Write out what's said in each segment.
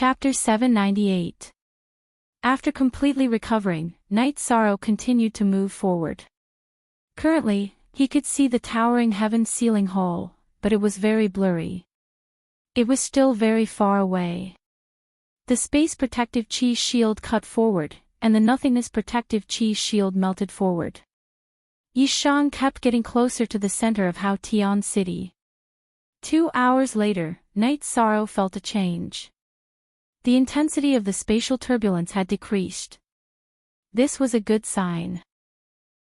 Chapter 798. After completely recovering, Night Sorrow continued to move forward. Currently, he could see the towering heaven-ceiling hall, but it was very blurry. It was still very far away. The space protective chi shield cut forward, and the nothingness protective chi shield melted forward. Yishang kept getting closer to the center of Hao Tian City. 2 hours later, Night Sorrow felt a change. The intensity of the spatial turbulence had decreased. This was a good sign.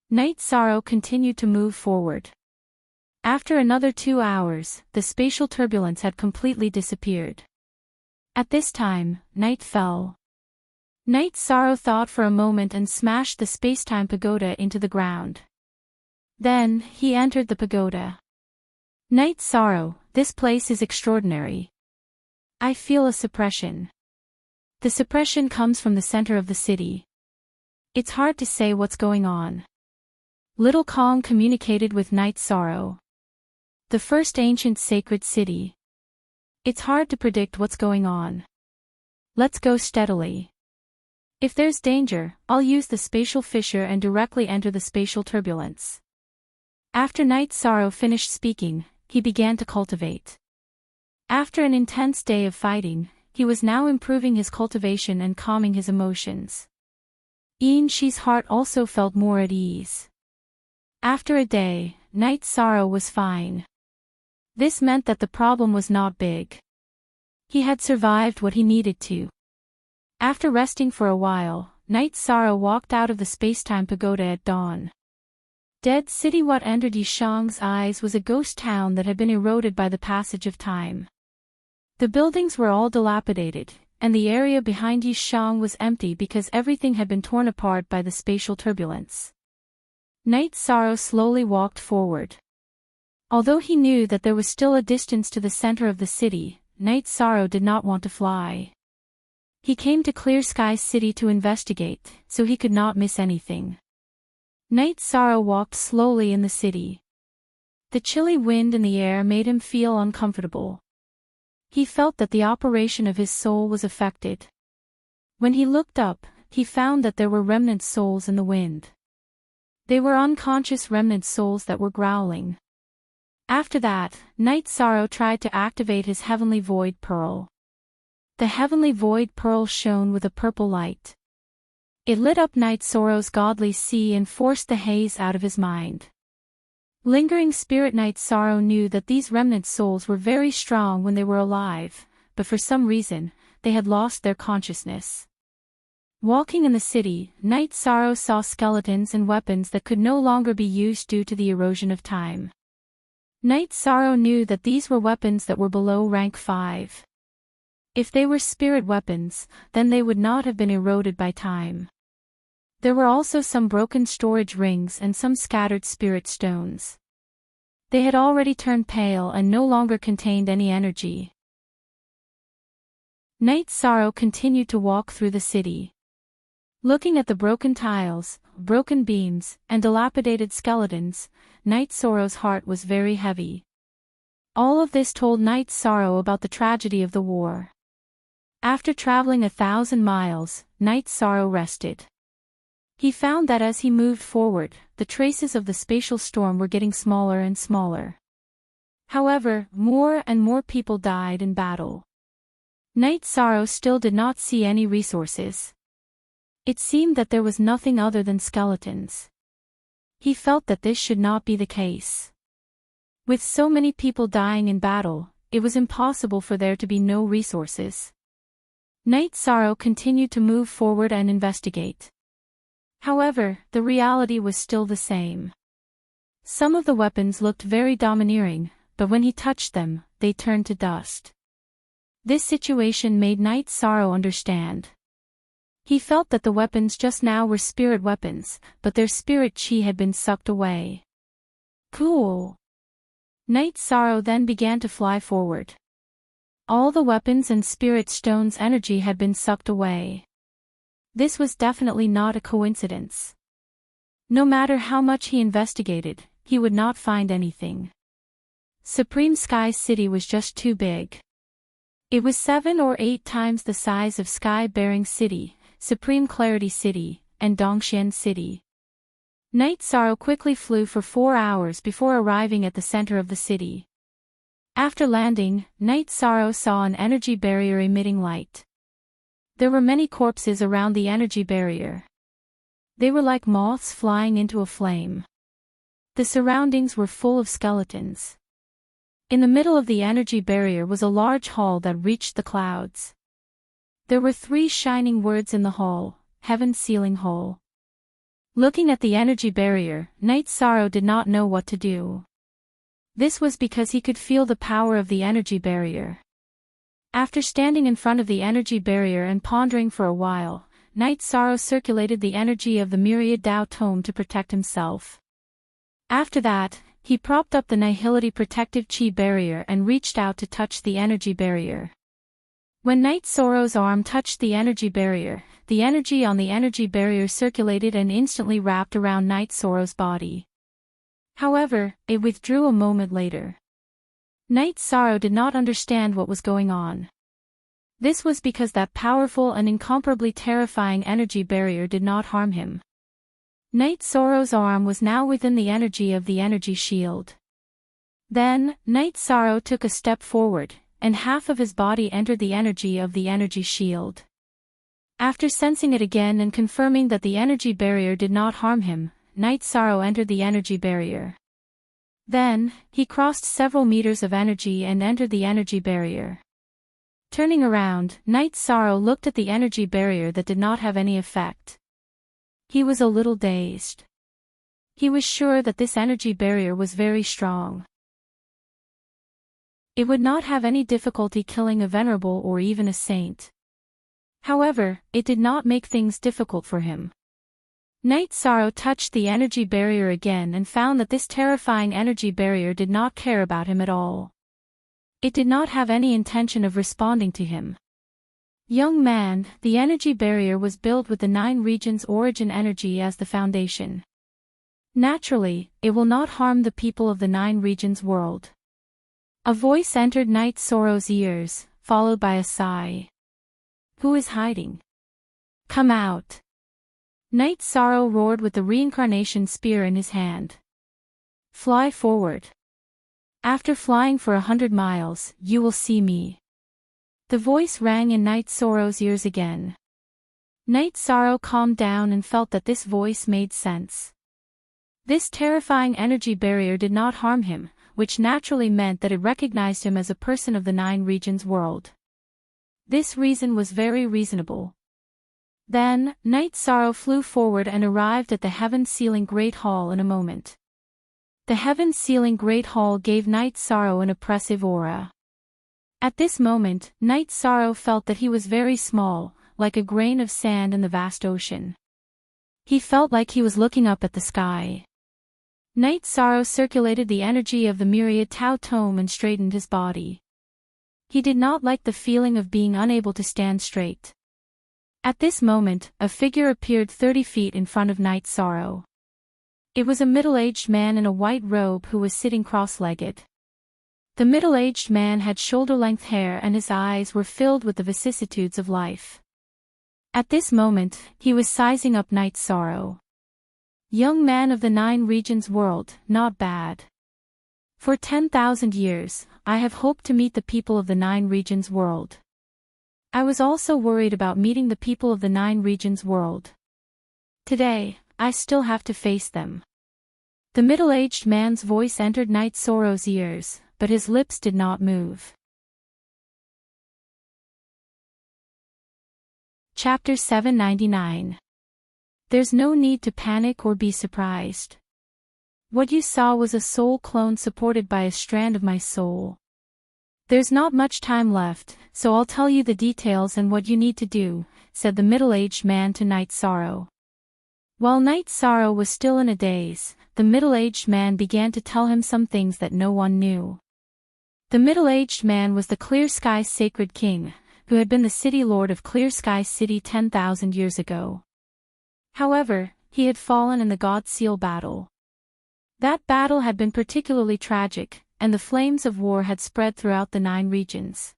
Night Sorrow continued to move forward. After another 2 hours, the spatial turbulence had completely disappeared. At this time, night fell. Night Sorrow thought for a moment and smashed the space-time pagoda into the ground. Then, he entered the pagoda. Night Sorrow, this place is extraordinary. I feel a suppression. The suppression comes from the center of the city. It's hard to say what's going on. Little Kong communicated with Night Sorrow. The first ancient sacred city. It's hard to predict what's going on. Let's go steadily. If there's danger, I'll use the spatial fissure and directly enter the spatial turbulence. After Night Sorrow finished speaking, he began to cultivate. After an intense day of fighting, he was now improving his cultivation and calming his emotions. Yin Shi's heart also felt more at ease. After a day, Night Sorrow was fine. This meant that the problem was not big. He had survived what he needed to. After resting for a while, Night Sorrow walked out of the space-time pagoda at dawn. Dead City. What entered Yishang's eyes was a ghost town that had been eroded by the passage of time. The buildings were all dilapidated, and the area behind Yishang was empty because everything had been torn apart by the spatial turbulence. Night Sorrow slowly walked forward. Although he knew that there was still a distance to the center of the city, Night Sorrow did not want to fly. He came to Clear Sky City to investigate, so he could not miss anything. Night Sorrow walked slowly in the city. The chilly wind in the air made him feel uncomfortable. He felt that the operation of his soul was affected. When he looked up, he found that there were remnant souls in the wind. They were unconscious remnant souls that were growling. After that, Night Sorrow tried to activate his Heavenly Void Pearl. The Heavenly Void Pearl shone with a purple light. It lit up Night Sorrow's godly sea and forced the haze out of his mind. Lingering spirit Night Sorrow knew that these remnant souls were very strong when they were alive, but for some reason, they had lost their consciousness. Walking in the city, Night Sorrow saw skeletons and weapons that could no longer be used due to the erosion of time. Night Sorrow knew that these were weapons that were below rank 5. If they were spirit weapons, then they would not have been eroded by time. There were also some broken storage rings and some scattered spirit stones. They had already turned pale and no longer contained any energy. Night Sorrow continued to walk through the city. Looking at the broken tiles, broken beams, and dilapidated skeletons, Night Sorrow's heart was very heavy. All of this told Night Sorrow about the tragedy of the war. After traveling 1,000 miles, Night Sorrow rested. He found that as he moved forward, the traces of the spatial storm were getting smaller and smaller. However, more and more people died in battle. Night Sorrow still did not see any resources. It seemed that there was nothing other than skeletons. He felt that this should not be the case. With so many people dying in battle, it was impossible for there to be no resources. Night Sorrow continued to move forward and investigate. However, the reality was still the same. Some of the weapons looked very domineering, but when he touched them, they turned to dust. This situation made Night Sorrow understand. He felt that the weapons just now were spirit weapons, but their spirit chi had been sucked away. Cool. Night Sorrow then began to fly forward. All the weapons and spirit stones' energy had been sucked away. This was definitely not a coincidence. No matter how much he investigated, he would not find anything. Supreme Sky City was just too big. It was 7 or 8 times the size of Sky-Bearing City, Supreme Clarity City, and Dongxian City. Night Sorrow quickly flew for 4 hours before arriving at the center of the city. After landing, Night Sorrow saw an energy barrier emitting light. There were many corpses around the energy barrier. They were like moths flying into a flame. The surroundings were full of skeletons. In the middle of the energy barrier was a large hall that reached the clouds. There were 3 shining words in the hall: Heaven's Sealing Hole. Looking at the energy barrier, Night Sorrow did not know what to do. This was because he could feel the power of the energy barrier. After standing in front of the energy barrier and pondering for a while, Night Sorrow circulated the energy of the myriad Tao Tome to protect himself. After that, he propped up the Nihility Protective Chi barrier and reached out to touch the energy barrier. When Night Sorrow's arm touched the energy barrier, the energy on the energy barrier circulated and instantly wrapped around Night Sorrow's body. However, it withdrew a moment later. Night Sorrow did not understand what was going on. This was because that powerful and incomparably terrifying energy barrier did not harm him. Night Sorrow's arm was now within the energy of the energy shield. Then, Night Sorrow took a step forward, and half of his body entered the energy of the energy shield. After sensing it again and confirming that the energy barrier did not harm him, Night Sorrow entered the energy barrier. Then, he crossed several meters of energy and entered the energy barrier. Turning around, Night Sorrow looked at the energy barrier that did not have any effect. He was a little dazed. He was sure that this energy barrier was very strong. It would not have any difficulty killing a venerable or even a saint. However, it did not make things difficult for him. Night Sorrow touched the energy barrier again and found that this terrifying energy barrier did not care about him at all. It did not have any intention of responding to him. Young man, the energy barrier was built with the 9 regions' origin energy as the foundation. Naturally, it will not harm the people of the 9 regions world. A voice entered Night Sorrow's ears, followed by a sigh. Who is hiding? Come out! Night Sorrow roared with the reincarnation spear in his hand. Fly forward. After flying for 100 miles, you will see me. The voice rang in Night Sorrow's ears again. Night Sorrow calmed down and felt that this voice made sense. This terrifying energy barrier did not harm him, which naturally meant that it recognized him as a person of the 9 regions world. This reason was very reasonable. Then, Night Sorrow flew forward and arrived at the Heaven Sealing Great Hall in a moment. The Heaven Sealing Great Hall gave Night Sorrow an oppressive aura. At this moment, Night Sorrow felt that he was very small, like a grain of sand in the vast ocean. He felt like he was looking up at the sky. Night Sorrow circulated the energy of the myriad Tao Tome and straightened his body. He did not like the feeling of being unable to stand straight. At this moment, a figure appeared 30 feet in front of Night Sorrow. It was a middle-aged man in a white robe who was sitting cross-legged. The middle-aged man had shoulder-length hair and his eyes were filled with the vicissitudes of life. At this moment, he was sizing up Night Sorrow. Young man of the 9 regions world, not bad. For 10,000 years, I have hoped to meet the people of the 9 regions world. I was also worried about meeting the people of the 9 regions world. Today, I still have to face them. The middle-aged man's voice entered Night Sorrow's ears, but his lips did not move. Chapter 799. There's no need to panic or be surprised. What you saw was a soul clone supported by a strand of my soul. There's not much time left, so I'll tell you the details and what you need to do, said the middle-aged man to Night Sorrow. While Night Sorrow was still in a daze, the middle-aged man began to tell him some things that no one knew. The middle-aged man was the Clear Sky Sacred King, who had been the city lord of Clear Sky City 10,000 years ago. However, he had fallen in the God Seal battle. That battle had been particularly tragic, and the flames of war had spread throughout the 9 regions.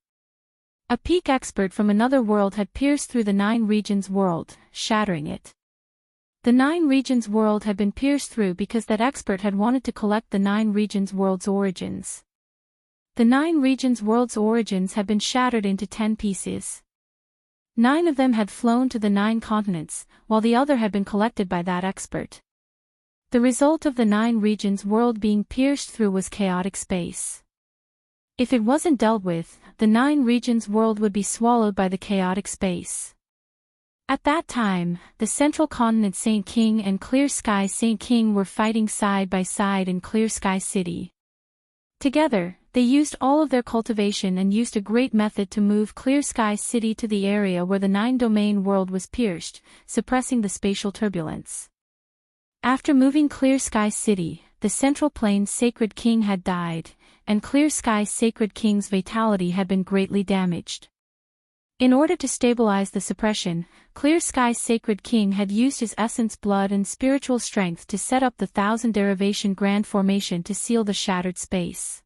A peak expert from another world had pierced through the Nine Regions world, shattering it. The Nine Regions world had been pierced through because that expert had wanted to collect the Nine Regions world's origins. The Nine Regions world's origins had been shattered into 10 pieces. 9 of them had flown to the 9 continents, while the other had been collected by that expert. The result of the Nine Regions world being pierced through was chaotic space. If it wasn't dealt with, the Nine Regions world would be swallowed by the chaotic space. At that time, the Central Continent Saint King and Clear Sky Saint King were fighting side by side in Clear Sky City. Together, they used all of their cultivation and used a great method to move Clear Sky City to the area where the Nine-Domain world was pierced, suppressing the spatial turbulence. After moving Clear Sky City, the Central Plains Sacred King had died, and Clear Sky Sacred King's vitality had been greatly damaged. In order to stabilize the suppression, Clear Sky Sacred King had used his essence blood and spiritual strength to set up the Thousand Derivation Grand Formation to seal the shattered space.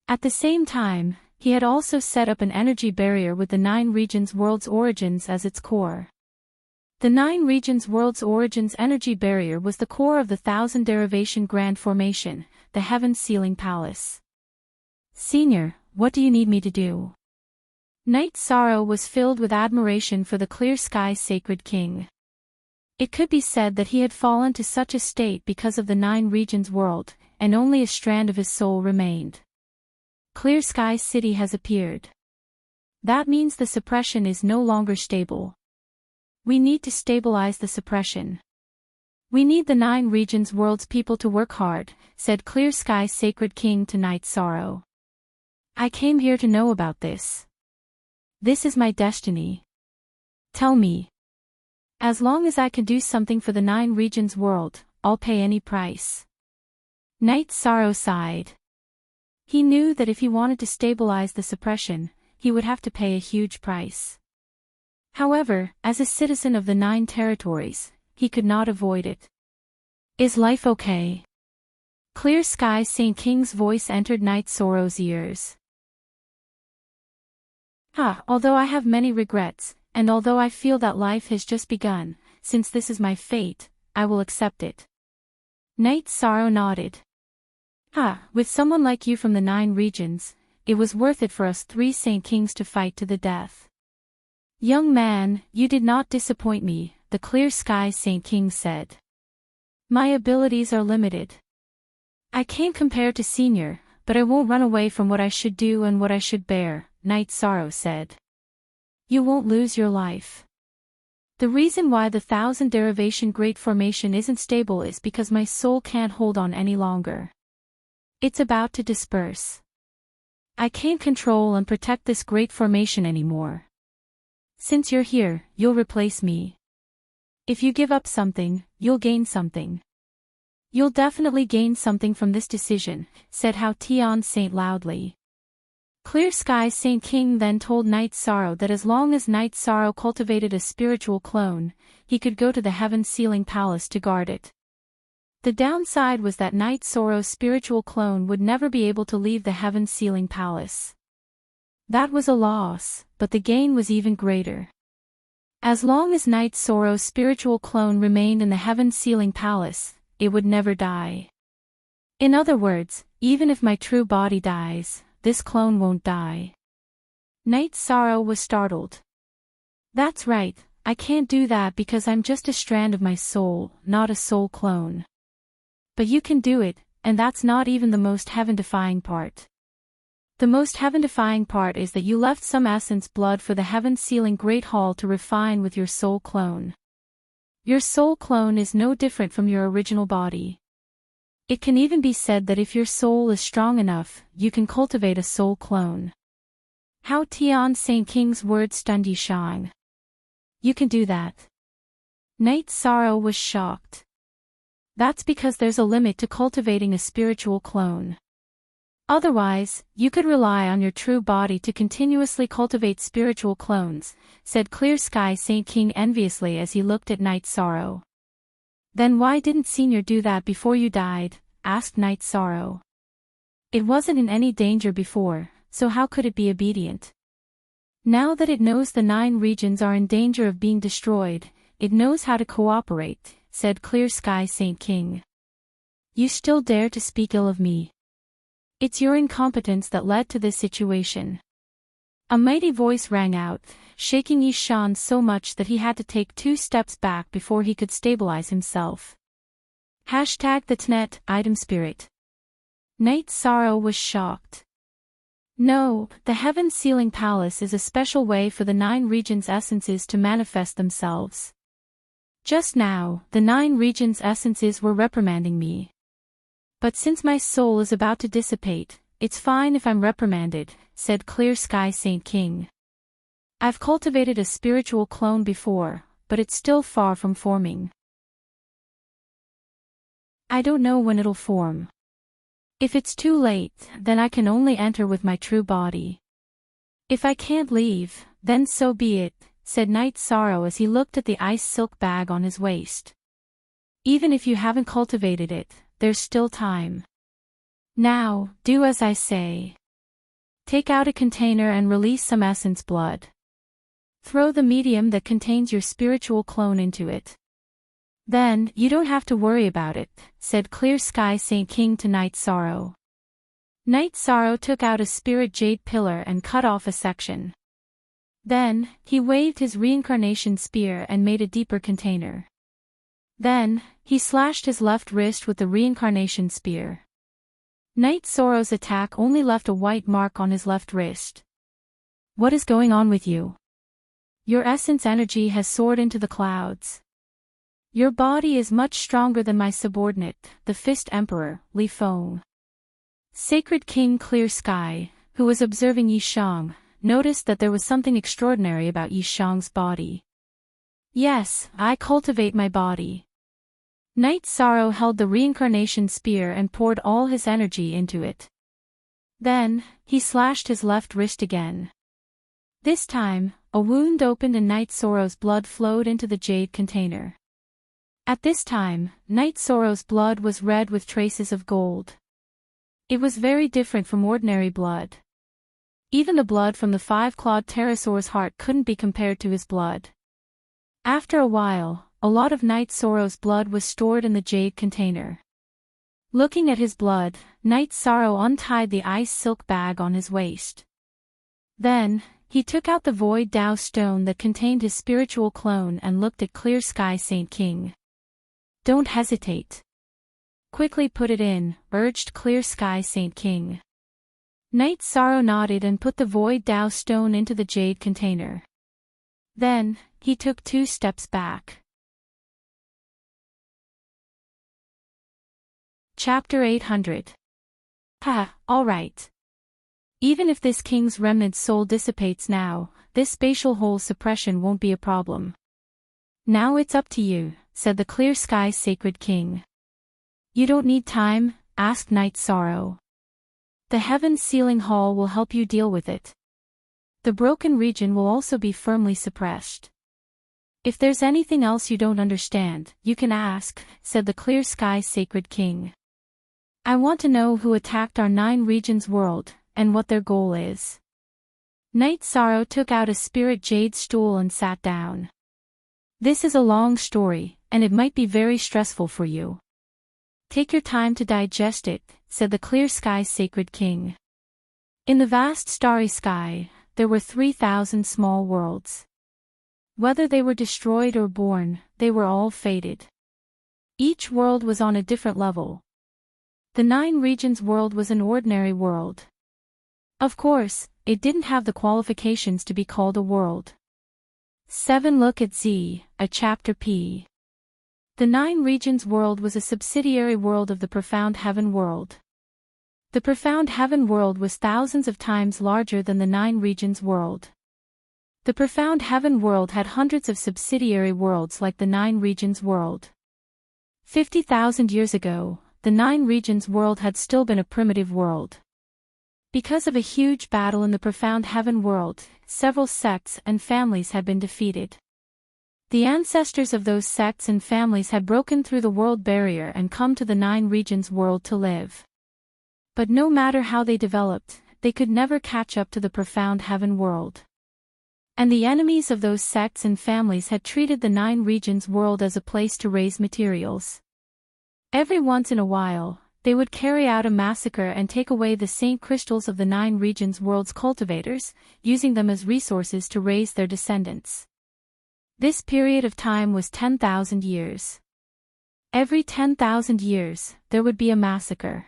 At the same time, he had also set up an energy barrier with the Nine Regions world's origins as its core. The Nine Regions world's origins energy barrier was the core of the Thousand Derivation Grand Formation, the Heaven Sealing Palace. Senior, what do you need me to do? Night Sorrow was filled with admiration for the Clear Sky Sacred King. It could be said that he had fallen to such a state because of the Nine Regions world, and only a strand of his soul remained. Clear Sky City has appeared. That means the suppression is no longer stable. We need to stabilize the suppression. We need the Nine Regions world's people to work hard, said Clear Sky Sacred King to Night Sorrow. I came here to know about this. This is my destiny. Tell me. As long as I can do something for the Nine Regions world, I'll pay any price. Night Sorrow sighed. He knew that if he wanted to stabilize the suppression, he would have to pay a huge price. However, as a citizen of the 9 territories, he could not avoid it. Is life okay? Clear Sky Saint King's voice entered Night Sorrow's ears. Although I have many regrets, and although I feel that life has just begun, since this is my fate, I will accept it. Night Sorrow nodded. With someone like you from the 9 regions, it was worth it for us 3 Saint Kings to fight to the death. Young man, you did not disappoint me, the Clear Sky Saint King said. My abilities are limited. I can't compare to Senior, but I won't run away from what I should do and what I should bear, Night Sorrow said. You won't lose your life. The reason why the Thousand Derivation Great Formation isn't stable is because my soul can't hold on any longer. It's about to disperse. I can't control and protect this great formation anymore. Since you're here, you'll replace me. If you give up something, you'll gain something. You'll definitely gain something from this decision, said Hao Tian Saint loudly. Clear Sky Saint King then told Night Sorrow that as long as Night Sorrow cultivated a spiritual clone, he could go to the Heaven Sealing Palace to guard it. The downside was that Night Sorrow's spiritual clone would never be able to leave the Heaven Sealing Palace. That was a loss, but the gain was even greater. As long as Night Sorrow's spiritual clone remained in the Heaven Sealing Palace, it would never die. In other words, even if my true body dies, this clone won't die. Night Sorrow was startled. That's right, I can't do that because I'm just a strand of my soul, not a soul clone. But you can do it, and that's not even the most heaven-defying part. The most heaven-defying part is that you left some essence blood for the Heaven-Sealing Great Hall to refine with your soul clone. Your soul clone is no different from your original body. It can even be said that if your soul is strong enough, you can cultivate a soul clone. Hao Tian Saint King's words stunned Yishang. You can do that. Night Sorrow was shocked. That's because there's a limit to cultivating a spiritual clone. Otherwise, you could rely on your true body to continuously cultivate spiritual clones, said Clear Sky Saint King enviously as he looked at Night Sorrow. Then why didn't Senior do that before you died? Asked Night Sorrow. It wasn't in any danger before, so how could it be obedient? Now that it knows the 9 regions are in danger of being destroyed, it knows how to cooperate, said Clear Sky Saint King. You still dare to speak ill of me? It's your incompetence that led to this situation. A mighty voice rang out, shaking Yishan so much that he had to take 2 steps back before he could stabilize himself. Hashtag the Tnet item spirit. Night Sorrow was shocked. No, the Heaven Sealing Palace is a special way for the 9 regions' essences to manifest themselves. Just now, the 9 regions' essences were reprimanding me. But since my soul is about to dissipate, it's fine if I'm reprimanded, said Clear Sky Saint King. I've cultivated a spiritual clone before, but it's still far from forming. I don't know when it'll form. If it's too late, then I can only enter with my true body. If I can't leave, then so be it, said Night Sorrow as he looked at the ice silk bag on his waist. Even if you haven't cultivated it, there's still time. Now, do as I say. Take out a container and release some essence blood. Throw the medium that contains your spiritual clone into it. Then, you don't have to worry about it, said Clear Sky Saint King to Night Sorrow. Night Sorrow took out a spirit jade pillar and cut off a section. Then, he waved his reincarnation spear and made a deeper container. Then, he slashed his left wrist with the reincarnation spear. Night Sorrow's attack only left a white mark on his left wrist. What is going on with you? Your essence energy has soared into the clouds. Your body is much stronger than my subordinate, the Fist Emperor, Li Feng. Sacred King Clear Sky, who was observing Yishang, noticed that there was something extraordinary about Yishang's body. Yes, I cultivate my body. Night Sorrow held the reincarnation spear and poured all his energy into it. Then, he slashed his left wrist again. This time, a wound opened and Night Sorrow's blood flowed into the jade container. At this time, Night Sorrow's blood was red with traces of gold. It was very different from ordinary blood. Even the blood from the 5-clawed pterosaur's heart couldn't be compared to his blood. After a while, a lot of Night Sorrow's blood was stored in the jade container. Looking at his blood, Night Sorrow untied the ice silk bag on his waist. Then, he took out the void Dao stone that contained his spiritual clone and looked at Clear Sky Saint King. Don't hesitate. Quickly put it in, urged Clear Sky Saint King. Night Sorrow nodded and put the void Dao stone into the jade container. Then, he took 2 steps back. Chapter 800. Alright. Even if this king's remnant soul dissipates now, this spatial hole suppression won't be a problem. Now it's up to you, said the Clear Sky Sacred King. You don't need time, asked Night Sorrow. The Heaven Sealing Hall will help you deal with it. The broken region will also be firmly suppressed. If there's anything else you don't understand, you can ask, said the Clear Sky Sacred King. I want to know who attacked our 9 regions world, and what their goal is. Night Sorrow took out a spirit jade stool and sat down. This is a long story, and it might be very stressful for you. Take your time to digest it, said the Clear Sky Sacred King. In the vast starry sky, there were 3,000 small worlds. Whether they were destroyed or born, they were all fated. Each world was on a different level. The 9 regions world was an ordinary world. Of course, it didn't have the qualifications to be called a world. 7 Look at Z, a chapter P. The 9 regions world was a subsidiary world of the Profound Heaven world. The Profound Heaven world was thousands of times larger than the 9 regions world. The Profound Heaven world had hundreds of subsidiary worlds like the 9 regions world. 50,000 years ago, the 9 regions world had still been a primitive world. Because of a huge battle in the Profound Heaven world, several sects and families had been defeated. The ancestors of those sects and families had broken through the world barrier and come to the 9 regions world to live. But no matter how they developed, they could never catch up to the Profound Heaven world. And the enemies of those sects and families had treated the Nine Regions world as a place to raise materials. Every once in a while, they would carry out a massacre and take away the saint crystals of the Nine Regions world's cultivators, using them as resources to raise their descendants. This period of time was 10,000 years. Every 10,000 years, there would be a massacre.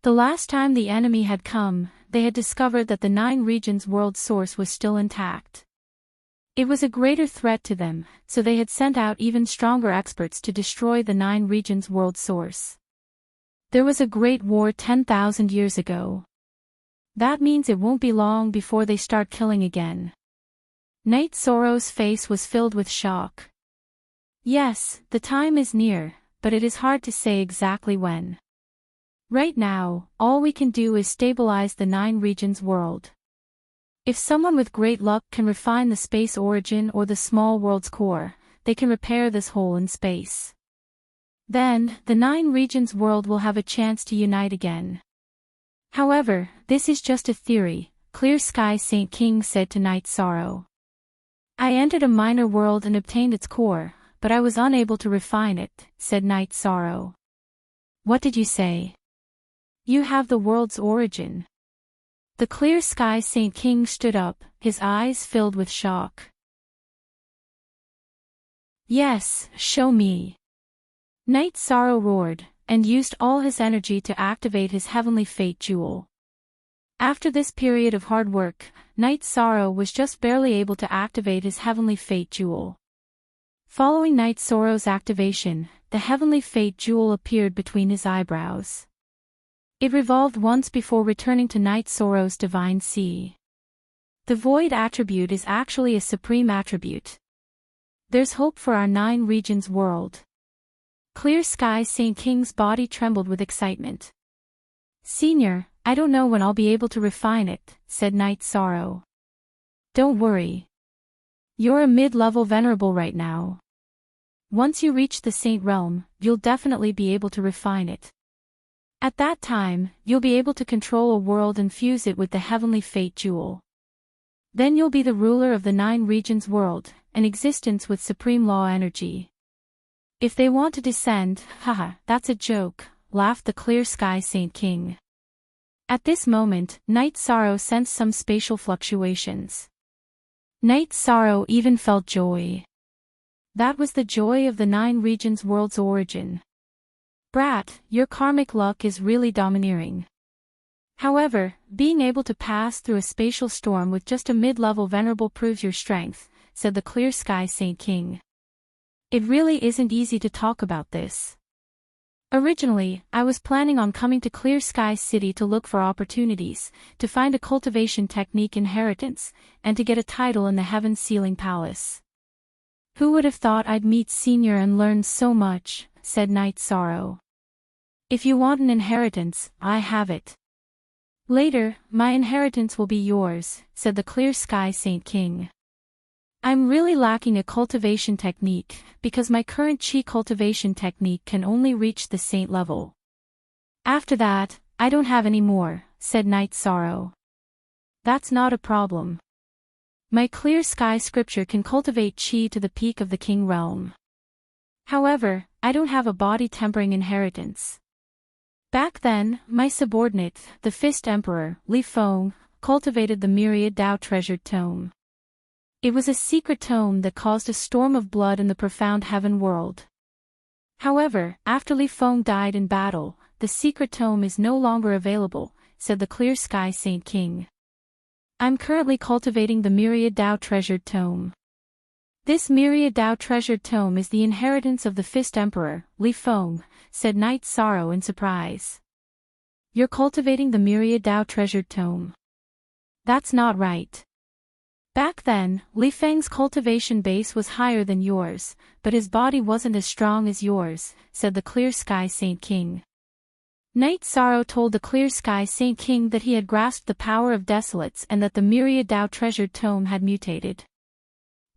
The last time the enemy had come, they had discovered that the Nine Regions world source was still intact. It was a greater threat to them, so they had sent out even stronger experts to destroy the Nine Regions world source. There was a great war 10,000 years ago. That means it won't be long before they start killing again. Knight Sorrow's face was filled with shock. Yes, the time is near, but it is hard to say exactly when. Right now, all we can do is stabilize the Nine Regions world. If someone with great luck can refine the space origin or the small world's core, they can repair this hole in space. Then, the Nine Regions world will have a chance to unite again. However, this is just a theory, Clear Sky Saint King said to Knight Sorrow. I entered a minor world and obtained its core, but I was unable to refine it, said Knight Sorrow. What did you say? You have the world's origin. The Clear Sky Saint King stood up, his eyes filled with shock. Yes, show me. Knight Sorrow roared, and used all his energy to activate his heavenly fate jewel. After this period of hard work, Knight Sorrow was just barely able to activate his heavenly fate jewel. Following Knight Sorrow's activation, the heavenly fate jewel appeared between his eyebrows. It revolved once before returning to Knight Sorrow's divine sea. The void attribute is actually a supreme attribute. There's hope for our Nine Regions world. Clear Sky Saint King's body trembled with excitement. Senior, I don't know when I'll be able to refine it, said Knight Sorrow. Don't worry. You're a mid-level venerable right now. Once you reach the Saint Realm, you'll definitely be able to refine it. At that time, you'll be able to control a world and fuse it with the heavenly fate jewel. Then you'll be the ruler of the Nine Regions world, an existence with supreme law energy. If they want to descend, haha, that's a joke, laughed the Clear Sky Saint King. At this moment, Knight Sorrow sensed some spatial fluctuations. Knight Sorrow even felt joy. That was the joy of the Nine Regions world's origin. Brat, your karmic luck is really domineering. However, being able to pass through a spatial storm with just a mid-level venerable proves your strength, said the Clear Sky Saint King. It really isn't easy to talk about this. Originally, I was planning on coming to Clear Sky City to look for opportunities, to find a cultivation technique inheritance, and to get a title in the Heaven Sealing Palace. Who would have thought I'd meet Senior and learn so much, said Knight Sorrow. If you want an inheritance, I have it. Later, my inheritance will be yours, said the Clear Sky Saint King. I'm really lacking a cultivation technique, because my current chi cultivation technique can only reach the saint level. After that, I don't have any more, said Knight Sorrow. That's not a problem. My Clear Sky scripture can cultivate chi to the peak of the king realm. However, I don't have a body tempering inheritance. Back then, my subordinate, the Fist Emperor, Li Feng, cultivated the myriad Dao treasured tome. It was a secret tome that caused a storm of blood in the profound heaven world. However, after Li Feng died in battle, the secret tome is no longer available, said the Clear Sky Saint King. I'm currently cultivating the myriad Dao treasured tome. This myriad Dao treasured tome is the inheritance of the Fist Emperor, Li Feng, said Knight Sorrow in surprise. You're cultivating the myriad Dao treasured tome. That's not right. Back then, Li Feng's cultivation base was higher than yours, but his body wasn't as strong as yours, said the Clear Sky Saint King. Knight Sorrow told the Clear Sky Saint King that he had grasped the power of Desolates and that the myriad Dao treasured tome had mutated.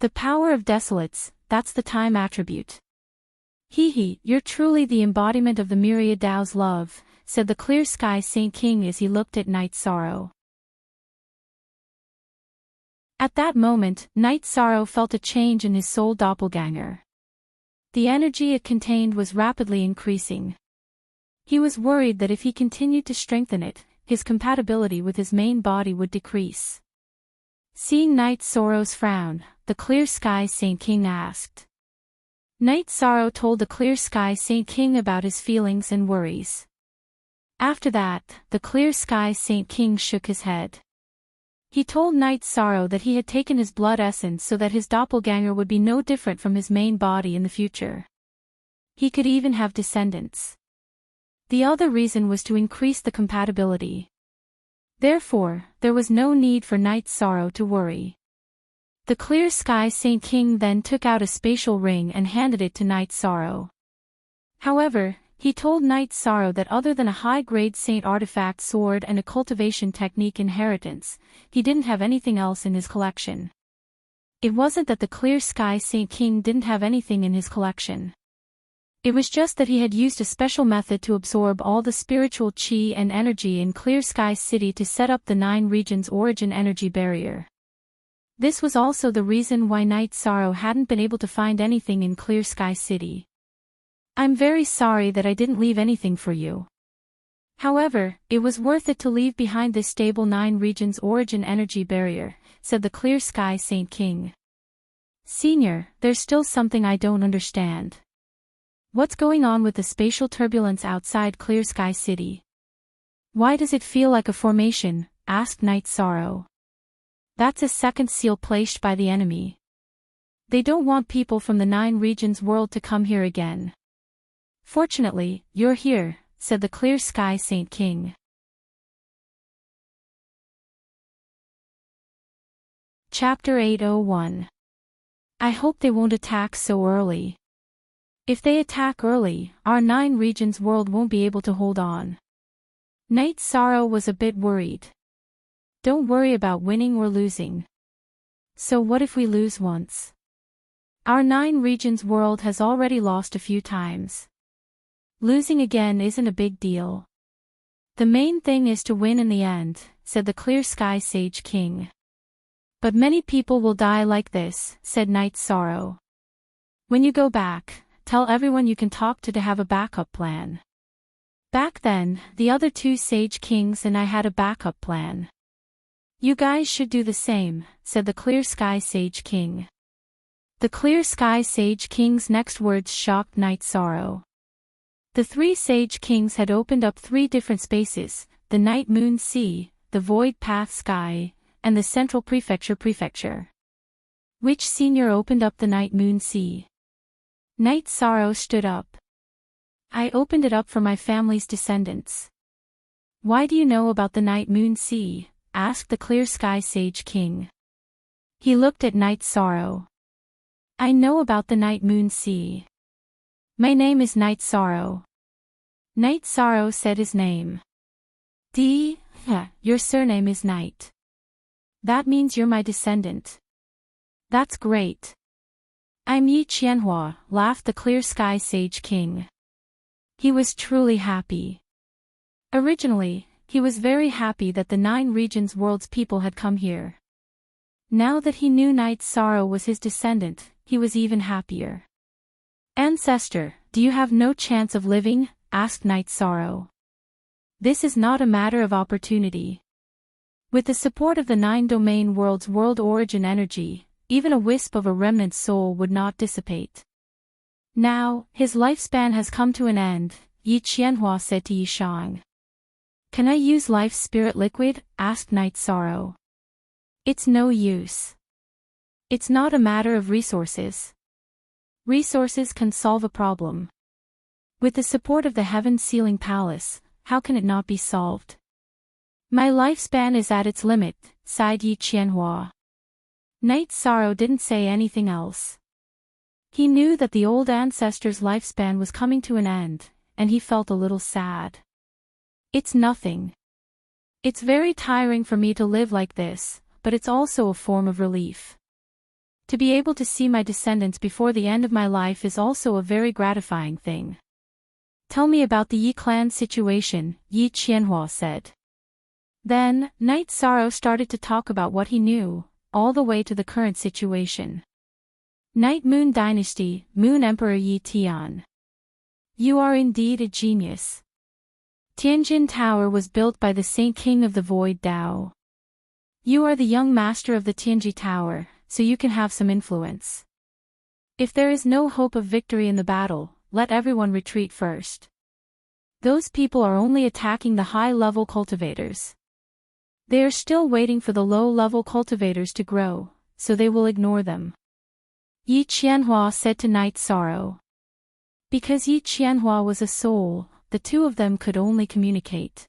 The power of Desolates, that's the time attribute. Hee, you're truly the embodiment of the myriad Dao's love, said the Clear Sky Saint King as he looked at Knight Sorrow. At that moment, Night Sorrow felt a change in his soul doppelganger. The energy it contained was rapidly increasing. He was worried that if he continued to strengthen it, his compatibility with his main body would decrease. Seeing Night Sorrow's frown, the Clear Sky Saint King asked. Night Sorrow told the Clear Sky Saint King about his feelings and worries. After that, the Clear Sky Saint King shook his head. He told Night Sorrow that he had taken his blood essence so that his doppelganger would be no different from his main body in the future. He could even have descendants. The other reason was to increase the compatibility. Therefore, there was no need for Night Sorrow to worry. The Clear Sky Saint King then took out a spatial ring and handed it to Night Sorrow. However, he told Night Sorrow that other than a high-grade saint artifact sword and a cultivation technique inheritance, he didn't have anything else in his collection. It wasn't that the Clear Sky Saint King didn't have anything in his collection. It was just that he had used a special method to absorb all the spiritual chi and energy in Clear Sky City to set up the 9 regions origin energy barrier. This was also the reason why Night Sorrow hadn't been able to find anything in Clear Sky City. I'm very sorry that I didn't leave anything for you. However, it was worth it to leave behind this stable 9 regions origin energy barrier, said the Clear Sky Saint King. Senior, there's still something I don't understand. What's going on with the spatial turbulence outside Clear Sky City? Why does it feel like a formation? Asked Night Sorrow. That's a second seal placed by the enemy. They don't want people from the 9 regions world to come here again. Fortunately, you're here, said the Clear Sky Saint King. Chapter 801. I hope they won't attack so early. If they attack early, our 9 regions world won't be able to hold on. Night Sorrow was a bit worried. Don't worry about winning or losing. So what if we lose once? Our 9 regions world has already lost a few times. Losing again isn't a big deal. The main thing is to win in the end, said the Clear Sky Sage King. But many people will die like this, said Night Sorrow. When you go back, tell everyone you can talk to have a backup plan. Back then, the other 2 Sage Kings and I had a backup plan. You guys should do the same, said the Clear Sky Sage King. The Clear Sky Sage King's next words shocked Night Sorrow. The 3 Sage Kings had opened up 3 different spaces, the Night Moon Sea, the Void Path Sky, and the Central Prefecture. Which senior opened up the Night Moon Sea? Night Sorrow stood up. I opened it up for my family's descendants. Why do you know about the Night Moon Sea? Asked the Clear Sky Sage King. He looked at Night Sorrow. I know about the Night Moon Sea. My name is Night Sorrow. Night Sorrow said his name. Your surname is Night. That means you're my descendant. That's great. I'm Yi Qianhua, laughed the Clear Sky Sage King. He was truly happy. Originally, he was very happy that the 9 regions world's people had come here. Now that he knew Night Sorrow was his descendant, he was even happier. Ancestor, do you have no chance of living? Asked Night Sorrow. This is not a matter of opportunity. With the support of the 9 domain world's world origin energy, even a wisp of a remnant soul would not dissipate. Now, his lifespan has come to an end, Yi Qianhua said to Yi Shang. Can I use life spirit liquid? Asked Night Sorrow. It's no use. It's not a matter of resources. Resources can solve a problem. With the support of the Heaven Sealing Palace, how can it not be solved? My lifespan is at its limit, sighed Yi Qianhua. Night Sorrow didn't say anything else. He knew that the old ancestor's lifespan was coming to an end, and he felt a little sad. It's nothing. It's very tiring for me to live like this, but it's also a form of relief. To be able to see my descendants before the end of my life is also a very gratifying thing. Tell me about the Yi clan situation, Yi Qianhua said. Then, Night Sorrow started to talk about what he knew, all the way to the current situation. Night Moon Dynasty, Moon Emperor Yi Tian. You are indeed a genius. Tianjin Tower was built by the Saint King of the Void Dao. You are the young master of the Tianji Tower, so you can have some influence. If there is no hope of victory in the battle, let everyone retreat first. Those people are only attacking the high-level cultivators. They are still waiting for the low-level cultivators to grow, so they will ignore them. Yi Qianhua said to Night Sorrow. Because Yi Qianhua was a soul, the two of them could only communicate.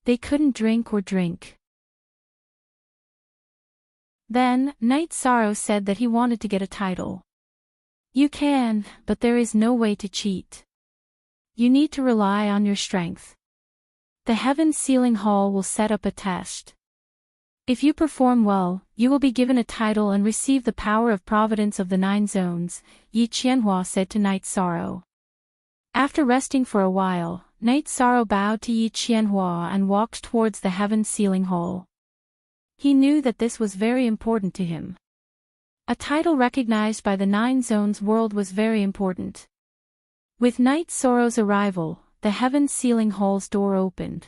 They couldn't drink or drink. Then, Night Sorrow said that he wanted to get a title. You can, but there is no way to cheat. You need to rely on your strength. The Heaven Sealing Hall will set up a test. If you perform well, you will be given a title and receive the power of providence of the 9 zones, Yi Qianhua said to Night Sorrow. After resting for a while, Night Sorrow bowed to Yi Qianhua and walked towards the Heaven Sealing Hall. He knew that this was very important to him. A title recognized by the 9 zones world was very important. With Night Sorrow's arrival, the Heaven Sealing Hall's door opened.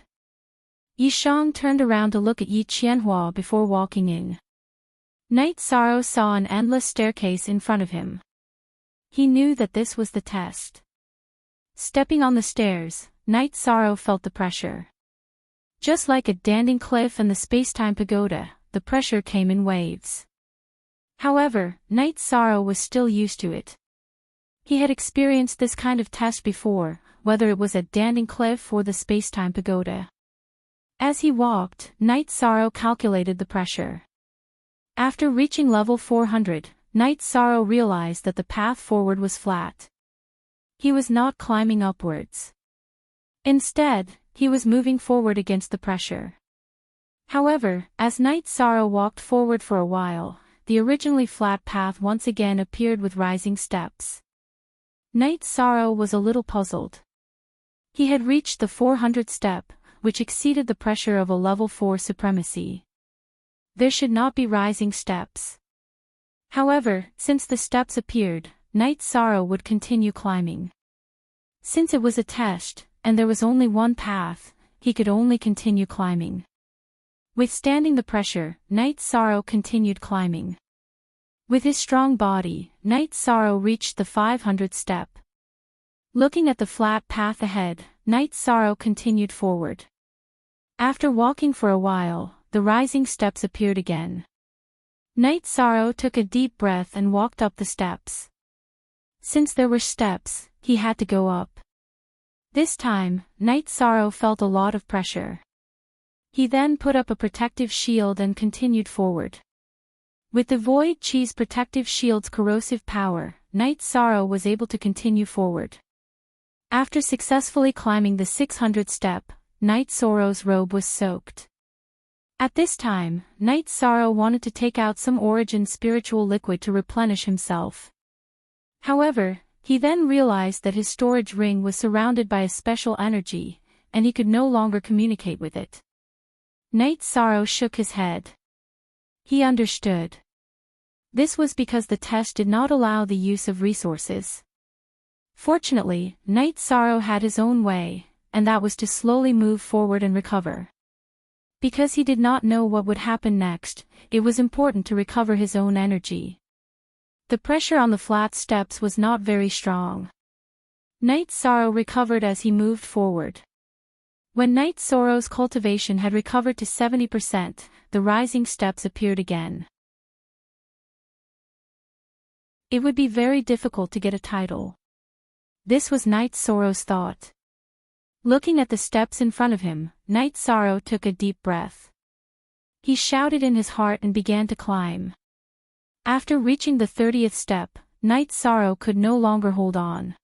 Yi Shang turned around to look at Yi Qianhua before walking in. Night Sorrow saw an endless staircase in front of him. He knew that this was the test. Stepping on the stairs, Night Sorrow felt the pressure. Just like a danding cliff and the space-time pagoda, the pressure came in waves. However, Night Sorrow was still used to it. He had experienced this kind of test before, whether it was at Danding Cliff or the space-time pagoda. As he walked, Night Sorrow calculated the pressure. After reaching level 400, Night Sorrow realized that the path forward was flat. He was not climbing upwards. Instead, he was moving forward against the pressure. However, as Night Sorrow walked forward for a while, the originally flat path once again appeared with rising steps. Night Sorrow was a little puzzled. He had reached the 400th step, which exceeded the pressure of a level 4 supremacy. There should not be rising steps. However, since the steps appeared, Night Sorrow would continue climbing. Since it was a test, and there was only one path, he could only continue climbing. Withstanding the pressure, Night Sorrow continued climbing. With his strong body, Night Sorrow reached the 500th step. Looking at the flat path ahead, Night Sorrow continued forward. After walking for a while, the rising steps appeared again. Night Sorrow took a deep breath and walked up the steps. Since there were steps, he had to go up. This time, Night Sorrow felt a lot of pressure. He then put up a protective shield and continued forward. With the Void Chi's protective shield's corrosive power, Night Sorrow was able to continue forward. After successfully climbing the 600th step, Night Sorrow's robe was soaked. At this time, Night Sorrow wanted to take out some origin spiritual liquid to replenish himself. However, he then realized that his storage ring was surrounded by a special energy, and he could no longer communicate with it. Night Sorrow shook his head. He understood. This was because the test did not allow the use of resources. Fortunately, Night Sorrow had his own way, and that was to slowly move forward and recover. Because he did not know what would happen next, it was important to recover his own energy. The pressure on the flat steps was not very strong. Night Sorrow recovered as he moved forward. When Night Sorrow's cultivation had recovered to 70%, the rising steps appeared again. It would be very difficult to get a title. This was Night Sorrow's thought. Looking at the steps in front of him, Night Sorrow took a deep breath. He shouted in his heart and began to climb. After reaching the 30th step, Night Sorrow could no longer hold on.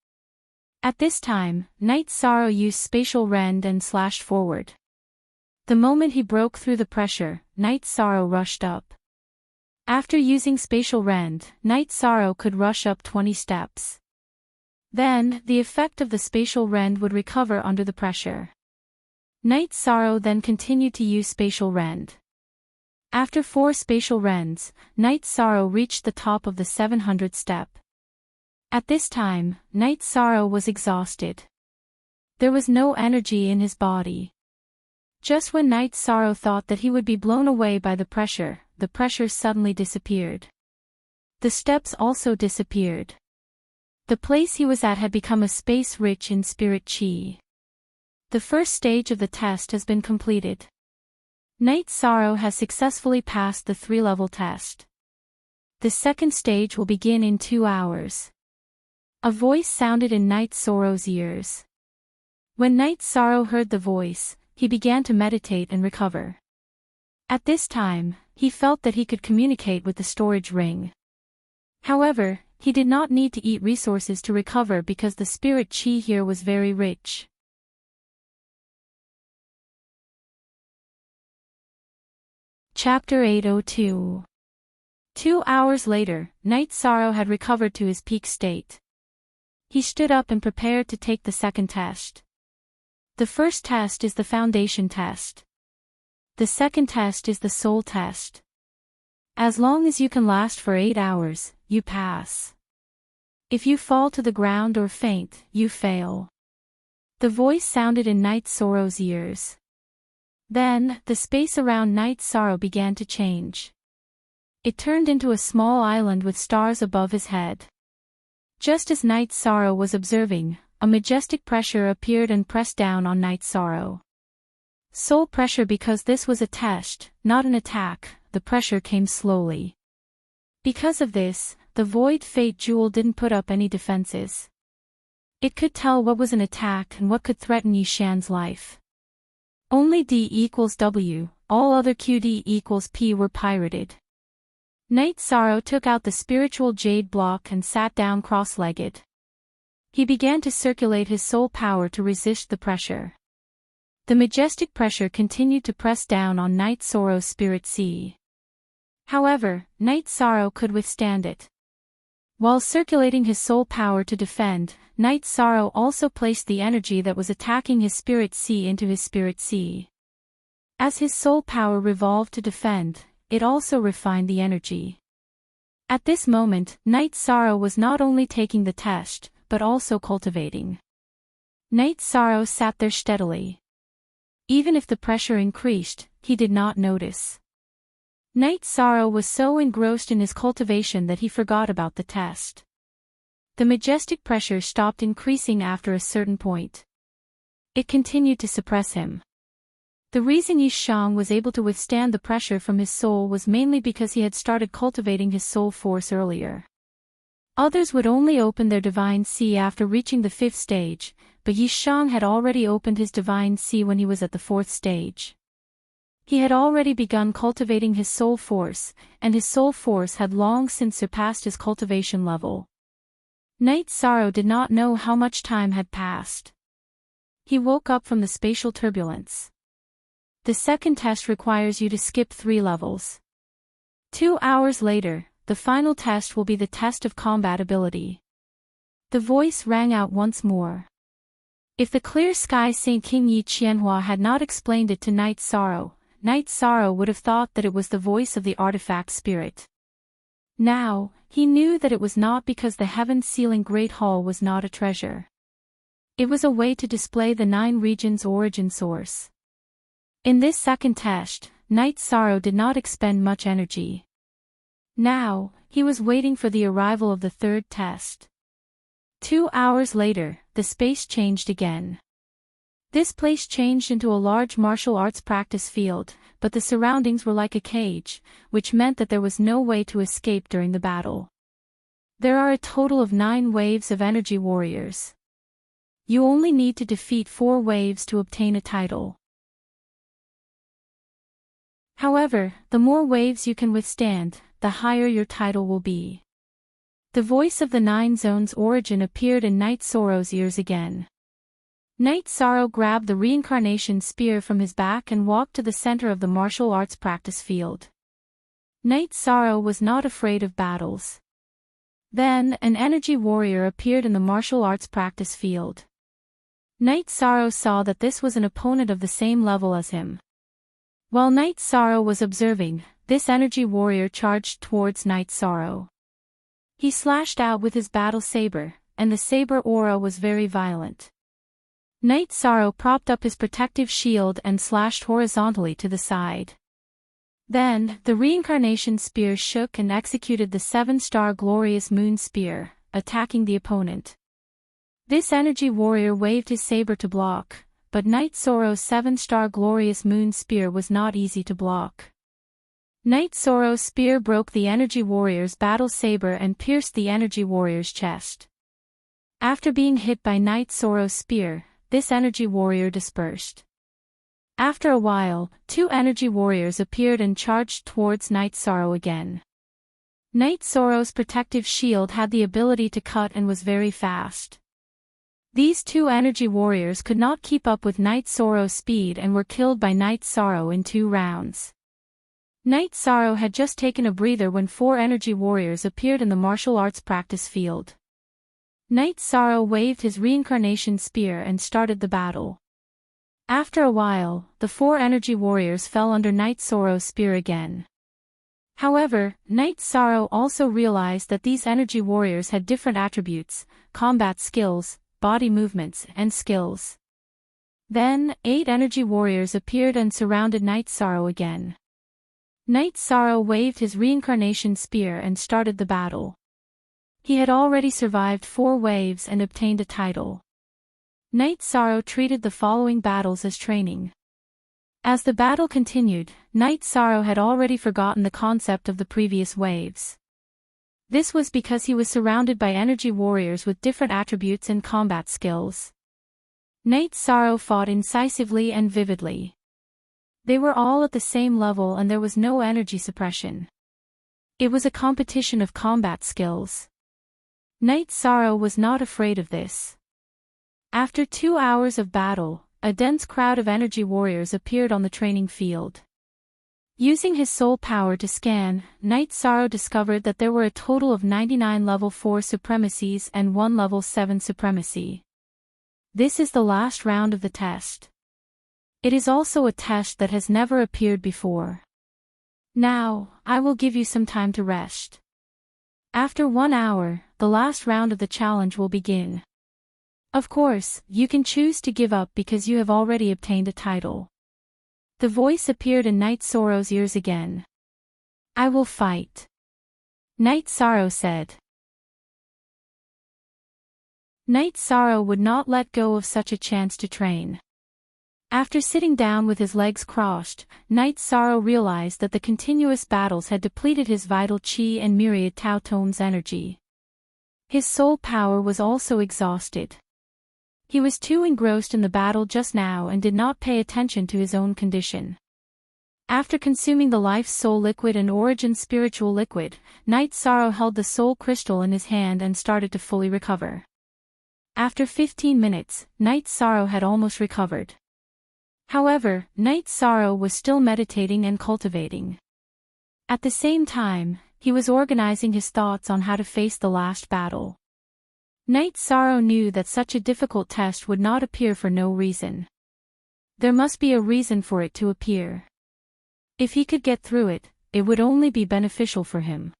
At this time, Night Sorrow used spatial rend and slashed forward. The moment he broke through the pressure, Night Sorrow rushed up. After using spatial rend, Night Sorrow could rush up 20 steps. Then, the effect of the spatial rend would recover under the pressure. Night Sorrow then continued to use spatial rend. After 4 spatial rends, Night Sorrow reached the top of the 700th step. At this time, Night Sorrow was exhausted. There was no energy in his body. Just when Night Sorrow thought that he would be blown away by the pressure suddenly disappeared. The steps also disappeared. The place he was at had become a space rich in spirit chi. The first stage of the test has been completed. Night Sorrow has successfully passed the 3-level test. The second stage will begin in 2 hours. A voice sounded in Night Sorrow's ears. When Night Sorrow heard the voice, he began to meditate and recover. At this time, he felt that he could communicate with the storage ring. However, he did not need to eat resources to recover because the spirit chi here was very rich. Chapter 802. 2 hours later, Night Sorrow had recovered to his peak state. He stood up and prepared to take the second test. The first test is the foundation test. The second test is the soul test. As long as you can last for 8 hours, you pass. If you fall to the ground or faint, you fail. The voice sounded in Night Sorrow's ears. Then, the space around Night Sorrow began to change. It turned into a small island with stars above his head. Just as Night Sorrow was observing, a majestic pressure appeared and pressed down on Night Sorrow. Soul pressure. Because this was a test, not an attack, the pressure came slowly. Because of this, the Void Fate Jewel didn't put up any defenses. It could tell what was an attack and what could threaten Yishan's life. Only D equals W, all other QD equals P were pirated. Night Sorrow took out the spiritual jade block and sat down cross-legged. He began to circulate his soul power to resist the pressure. The majestic pressure continued to press down on Night Sorrow's spirit sea. However, Night Sorrow could withstand it. While circulating his soul power to defend, Night Sorrow also placed the energy that was attacking his spirit sea into his spirit sea. As his soul power revolved to defend, it also refined the energy. At this moment, Night Sorrow was not only taking the test, but also cultivating. Night Sorrow sat there steadily. Even if the pressure increased, he did not notice. Night Sorrow was so engrossed in his cultivation that he forgot about the test. The majestic pressure stopped increasing after a certain point. It continued to suppress him. The reason Yishang was able to withstand the pressure from his soul was mainly because he had started cultivating his soul force earlier. Others would only open their divine sea after reaching the 5th stage, but Yishang had already opened his divine sea when he was at the 4th stage. He had already begun cultivating his soul force, and his soul force had long since surpassed his cultivation level. Night Sorrow did not know how much time had passed. He woke up from the spatial turbulence. The second test requires you to skip 3 levels. 2 hours later, the final test will be the test of combat ability. The voice rang out once more. If the clear sky Saint King Yi Qianhua had not explained it to Night Sorrow would have thought that it was the voice of the artifact spirit. Now, he knew that it was not because the heaven-sealing Great Hall was not a treasure. It was a way to display the 9 regions' origin source. In this second test, Night Sorrow did not expend much energy. Now, he was waiting for the arrival of the third test. 2 hours later, the space changed again. This place changed into a large martial arts practice field, but the surroundings were like a cage, which meant that there was no way to escape during the battle. There are a total of 9 waves of energy warriors. You only need to defeat 4 waves to obtain a title. However, the more waves you can withstand, the higher your title will be. The voice of the 9 zones origin appeared in Night Sorrow's ears again. Night Sorrow grabbed the reincarnation spear from his back and walked to the center of the martial arts practice field. Night Sorrow was not afraid of battles. Then, an energy warrior appeared in the martial arts practice field. Night Sorrow saw that this was an opponent of the same level as him. While Night Sorrow was observing, this energy warrior charged towards Night Sorrow. He slashed out with his battle saber, and the saber aura was very violent. Night Sorrow propped up his protective shield and slashed horizontally to the side. Then, the reincarnation spear shook and executed the 7-star glorious moon spear, attacking the opponent. This energy warrior waved his saber to block, but Night Sorrow's 7-star glorious moon spear was not easy to block. Night Sorrow's spear broke the energy warrior's battle saber and pierced the energy warrior's chest. After being hit by Night Sorrow's spear, this energy warrior dispersed. After a while, 2 energy warriors appeared and charged towards Night Sorrow again. Night Sorrow's protective shield had the ability to cut and was very fast. These 2 energy warriors could not keep up with Night Sorrow's speed and were killed by Night Sorrow in 2 rounds. Night Sorrow had just taken a breather when 4 energy warriors appeared in the martial arts practice field. Night Sorrow waved his reincarnation spear and started the battle. After a while, the 4 energy warriors fell under Night Sorrow's spear again. However, Night Sorrow also realized that these energy warriors had different attributes, combat skills, body movements, and skills. Then, 8 energy warriors appeared and surrounded Night Sorrow again. Night Sorrow waved his reincarnation spear and started the battle. He had already survived 4 waves and obtained a title. Night Sorrow treated the following battles as training. As the battle continued, Night Sorrow had already forgotten the concept of the previous waves. This was because he was surrounded by energy warriors with different attributes and combat skills. Night Sorrow fought incisively and vividly. They were all at the same level and there was no energy suppression. It was a competition of combat skills. Night Sorrow was not afraid of this. After 2 hours of battle, a dense crowd of energy warriors appeared on the training field. Using his soul power to scan, Night Sorrow discovered that there were a total of 99 level 4 supremacies and 1 level 7 supremacy. This is the last round of the test. It is also a test that has never appeared before. Now, I will give you some time to rest. After 1 hour, the last round of the challenge will begin. Of course, you can choose to give up because you have already obtained a title. The voice appeared in Night Sorrow's ears again. I will fight. Night Sorrow said. Night Sorrow would not let go of such a chance to train. After sitting down with his legs crossed, Night Sorrow realized that the continuous battles had depleted his vital chi and myriad Tao Tome's energy. His soul power was also exhausted. He was too engrossed in the battle just now and did not pay attention to his own condition. After consuming the Life Soul Liquid and Origin Spiritual Liquid, Night Sorrow held the Soul Crystal in his hand and started to fully recover. After 15 minutes, Night Sorrow had almost recovered. However, Night Sorrow was still meditating and cultivating. At the same time, he was organizing his thoughts on how to face the last battle. Night Sorrow knew that such a difficult test would not appear for no reason. There must be a reason for it to appear. If he could get through it, it would only be beneficial for him.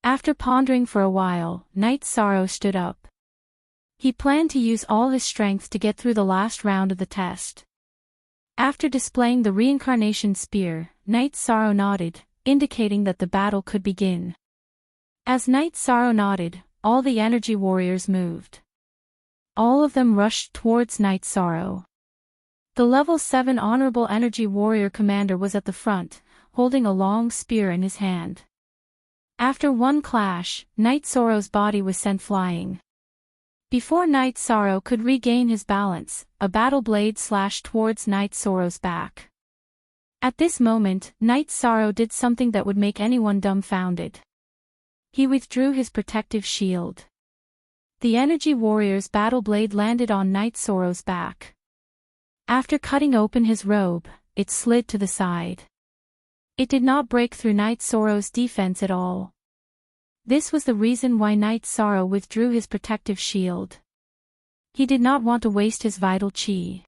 After pondering for a while, Night Sorrow stood up. He planned to use all his strength to get through the last round of the test. After displaying the reincarnation spear, Night Sorrow nodded, indicating that the battle could begin. As Night Sorrow nodded, all the energy warriors moved. All of them rushed towards Night Sorrow. The level 7 honorable energy warrior commander was at the front, holding a long spear in his hand. After one clash, Night Sorrow's body was sent flying. Before Night Sorrow could regain his balance, a battle blade slashed towards Night Sorrow's back. At this moment, Night Sorrow did something that would make anyone dumbfounded. He withdrew his protective shield. The energy warrior's battle blade landed on Night Sorrow's back. After cutting open his robe, it slid to the side. It did not break through Night Sorrow's defense at all. This was the reason why Night Sorrow withdrew his protective shield. He did not want to waste his vital chi.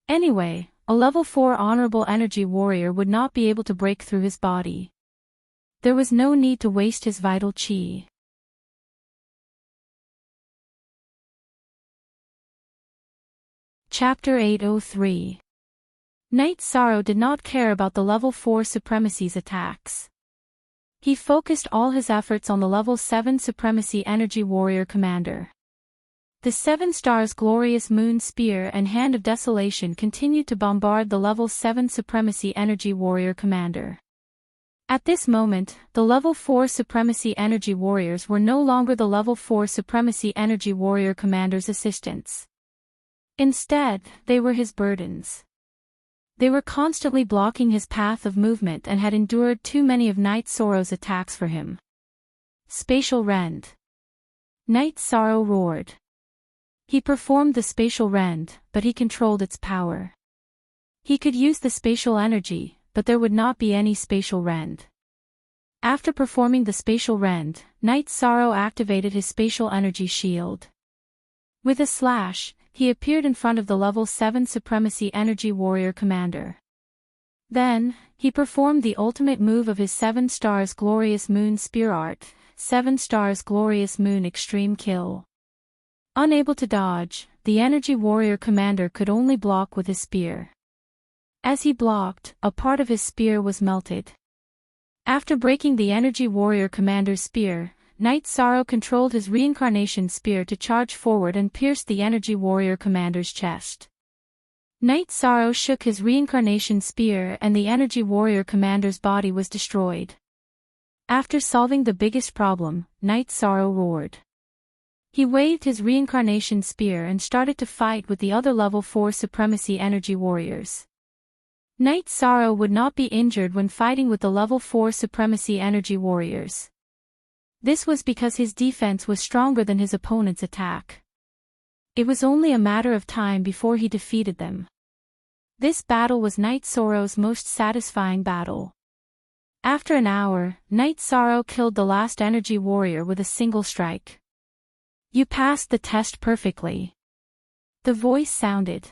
Anyway, a level 4 honorable energy warrior would not be able to break through his body. There was no need to waste his vital chi. Chapter 803. Knight Sorrow did not care about the level 4 supremacy's attacks. He focused all his efforts on the level 7 supremacy energy warrior commander. The 7 stars glorious moon spear and hand of desolation continued to bombard the level 7 supremacy energy warrior commander. At this moment, the level 4 supremacy energy warriors were no longer the level 4 supremacy energy warrior commander's assistants. Instead, they were his burdens. They were constantly blocking his path of movement and had endured too many of Knight Sorrow's attacks for him. Spatial Rend. Knight Sorrow roared. He performed the spatial rend, but he controlled its power. He could use the spatial energy, but there would not be any spatial rend. After performing the spatial rend, Knight Sorrow activated his spatial energy shield. With a slash, he appeared in front of the level 7 supremacy energy warrior commander. Then, he performed the ultimate move of his 7 stars glorious moon spear art, 7 stars glorious moon extreme kill. Unable to dodge, the energy warrior commander could only block with his spear. As he blocked, a part of his spear was melted. After breaking the energy warrior commander's spear, Knight Sorrow controlled his reincarnation spear to charge forward and pierce the energy warrior commander's chest. Knight Sorrow shook his reincarnation spear and the energy warrior commander's body was destroyed. After solving the biggest problem, Knight Sorrow roared. He waved his reincarnation spear and started to fight with the other level 4 supremacy energy warriors. Knight Sorrow would not be injured when fighting with the level 4 supremacy energy warriors. This was because his defense was stronger than his opponent's attack. It was only a matter of time before he defeated them. This battle was Knight Sorrow's most satisfying battle. After an hour, Knight Sorrow killed the last energy warrior with a single strike. You passed the test perfectly. The voice sounded.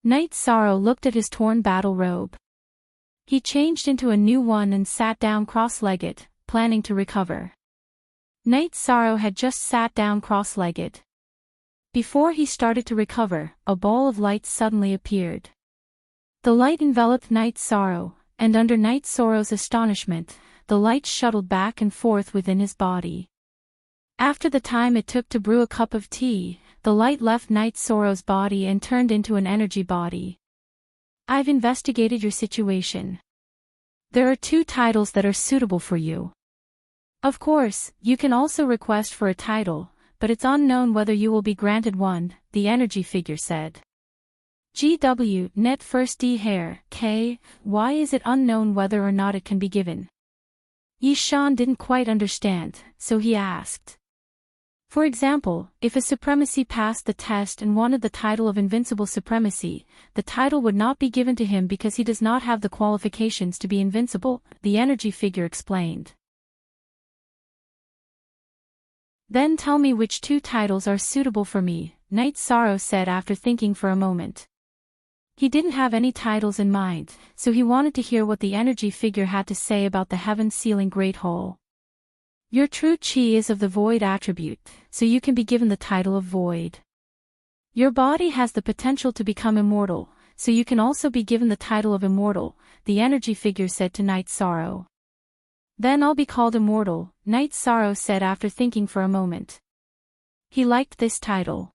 Knight Sorrow looked at his torn battle robe. He changed into a new one and sat down cross-legged, planning to recover. Knight Sorrow had just sat down cross-legged. Before he started to recover, a ball of light suddenly appeared. The light enveloped Knight Sorrow, and under Knight Sorrow's astonishment, the light shuttled back and forth within his body. After the time it took to brew a cup of tea, the light left Knight Sorrow's body and turned into an energy body. I've investigated your situation. There are 2 titles that are suitable for you. Of course, you can also request for a title, but it's unknown whether you will be granted one, the energy figure said. GW, net first D hair, K, why is it unknown whether or not it can be given? Yishan didn't quite understand, so he asked. For example, if a supremacy passed the test and wanted the title of Invincible Supremacy, the title would not be given to him because he does not have the qualifications to be invincible, the energy figure explained. Then tell me which 2 titles are suitable for me, Knight Sorrow said after thinking for a moment. He didn't have any titles in mind, so he wanted to hear what the energy figure had to say about the heaven-sealing Great Hole. Your true chi is of the Void attribute, so you can be given the title of Void. Your body has the potential to become immortal, so you can also be given the title of Immortal, the energy figure said to Knight Sorrow. Then I'll be called Immortal, Knight Sorrow said after thinking for a moment. He liked this title.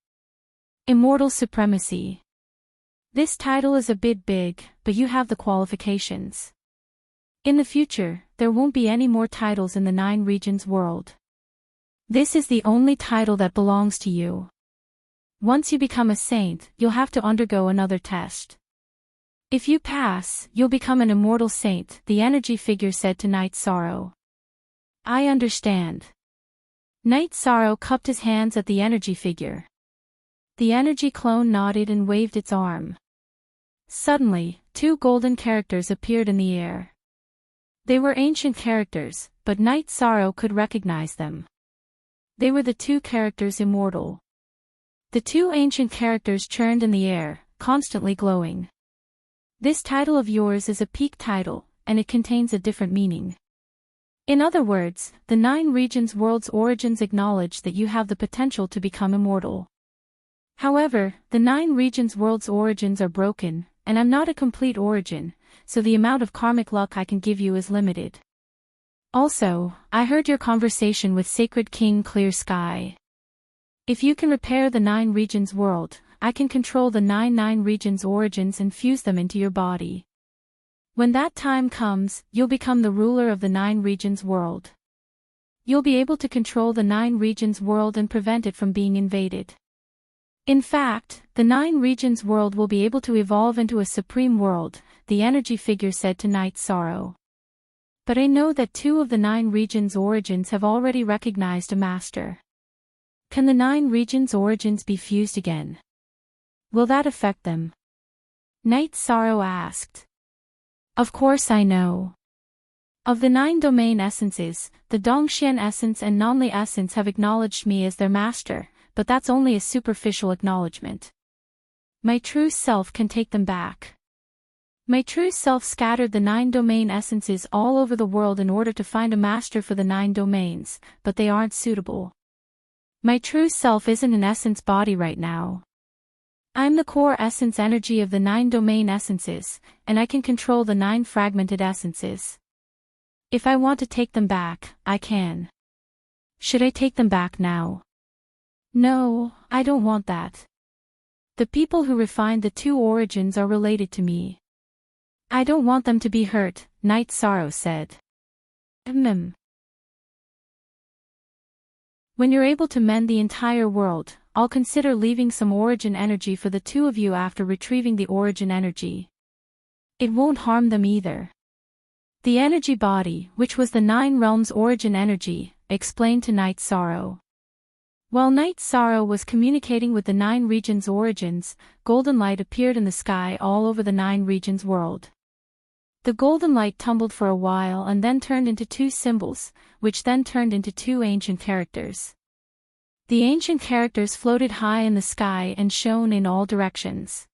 Immortal Supremacy. This title is a bit big, but you have the qualifications. In the future, there won't be any more titles in the 9 regions world. This is the only title that belongs to you. Once you become a saint, you'll have to undergo another test. If you pass, you'll become an immortal saint, the energy figure said to Knight Sorrow. I understand. Knight Sorrow cupped his hands at the energy figure. The energy clone nodded and waved its arm. Suddenly, 2 golden characters appeared in the air. They were ancient characters, but Knight Sorrow could recognize them. They were the 2 characters Immortal. The 2 ancient characters churned in the air, constantly glowing. This title of yours is a peak title, and it contains a different meaning. In other words, the 9 regions world's origins acknowledge that you have the potential to become immortal. However, the 9 regions world's origins are broken, and I'm not a complete origin, so the amount of karmic luck I can give you is limited. Also, I heard your conversation with Sacred King Clear Sky. If you can repair the 9 regions world, I can control the 9 regions origins and fuse them into your body. When that time comes, you'll become the ruler of the 9 regions world. You'll be able to control the 9 regions world and prevent it from being invaded. In fact, the 9 regions world will be able to evolve into a supreme world, the energy figure said to Night Sorrow. But I know that 2 of the 9 regions origins have already recognized a master. Can the 9 regions origins be fused again? Will that affect them? Night Sorrow asked. Of course I know. Of the 9 domain essences, the Dongxian essence and Nonli essence have acknowledged me as their master, but that's only a superficial acknowledgement. My true self can take them back. My true self scattered the 9 domain essences all over the world in order to find a master for the 9 domains, but they aren't suitable. My true self isn't an essence body right now. I'm the core essence energy of the 9 domain essences, and I can control the 9 fragmented essences. If I want to take them back, I can. Should I take them back now? No, I don't want that. The people who refined the 2 origins are related to me. I don't want them to be hurt, Night Sorrow said. When you're able to mend the entire world, I'll consider leaving some origin energy for the 2 of you after retrieving the origin energy. It won't harm them either. The energy body, which was the 9 realms origin energy, explained to Night Sorrow. While Night Sorrow was communicating with the 9 regions origins, golden light appeared in the sky all over the 9 regions world. The golden light tumbled for a while and then turned into 2 symbols, which then turned into 2 ancient characters. The ancient characters floated high in the sky and shone in all directions.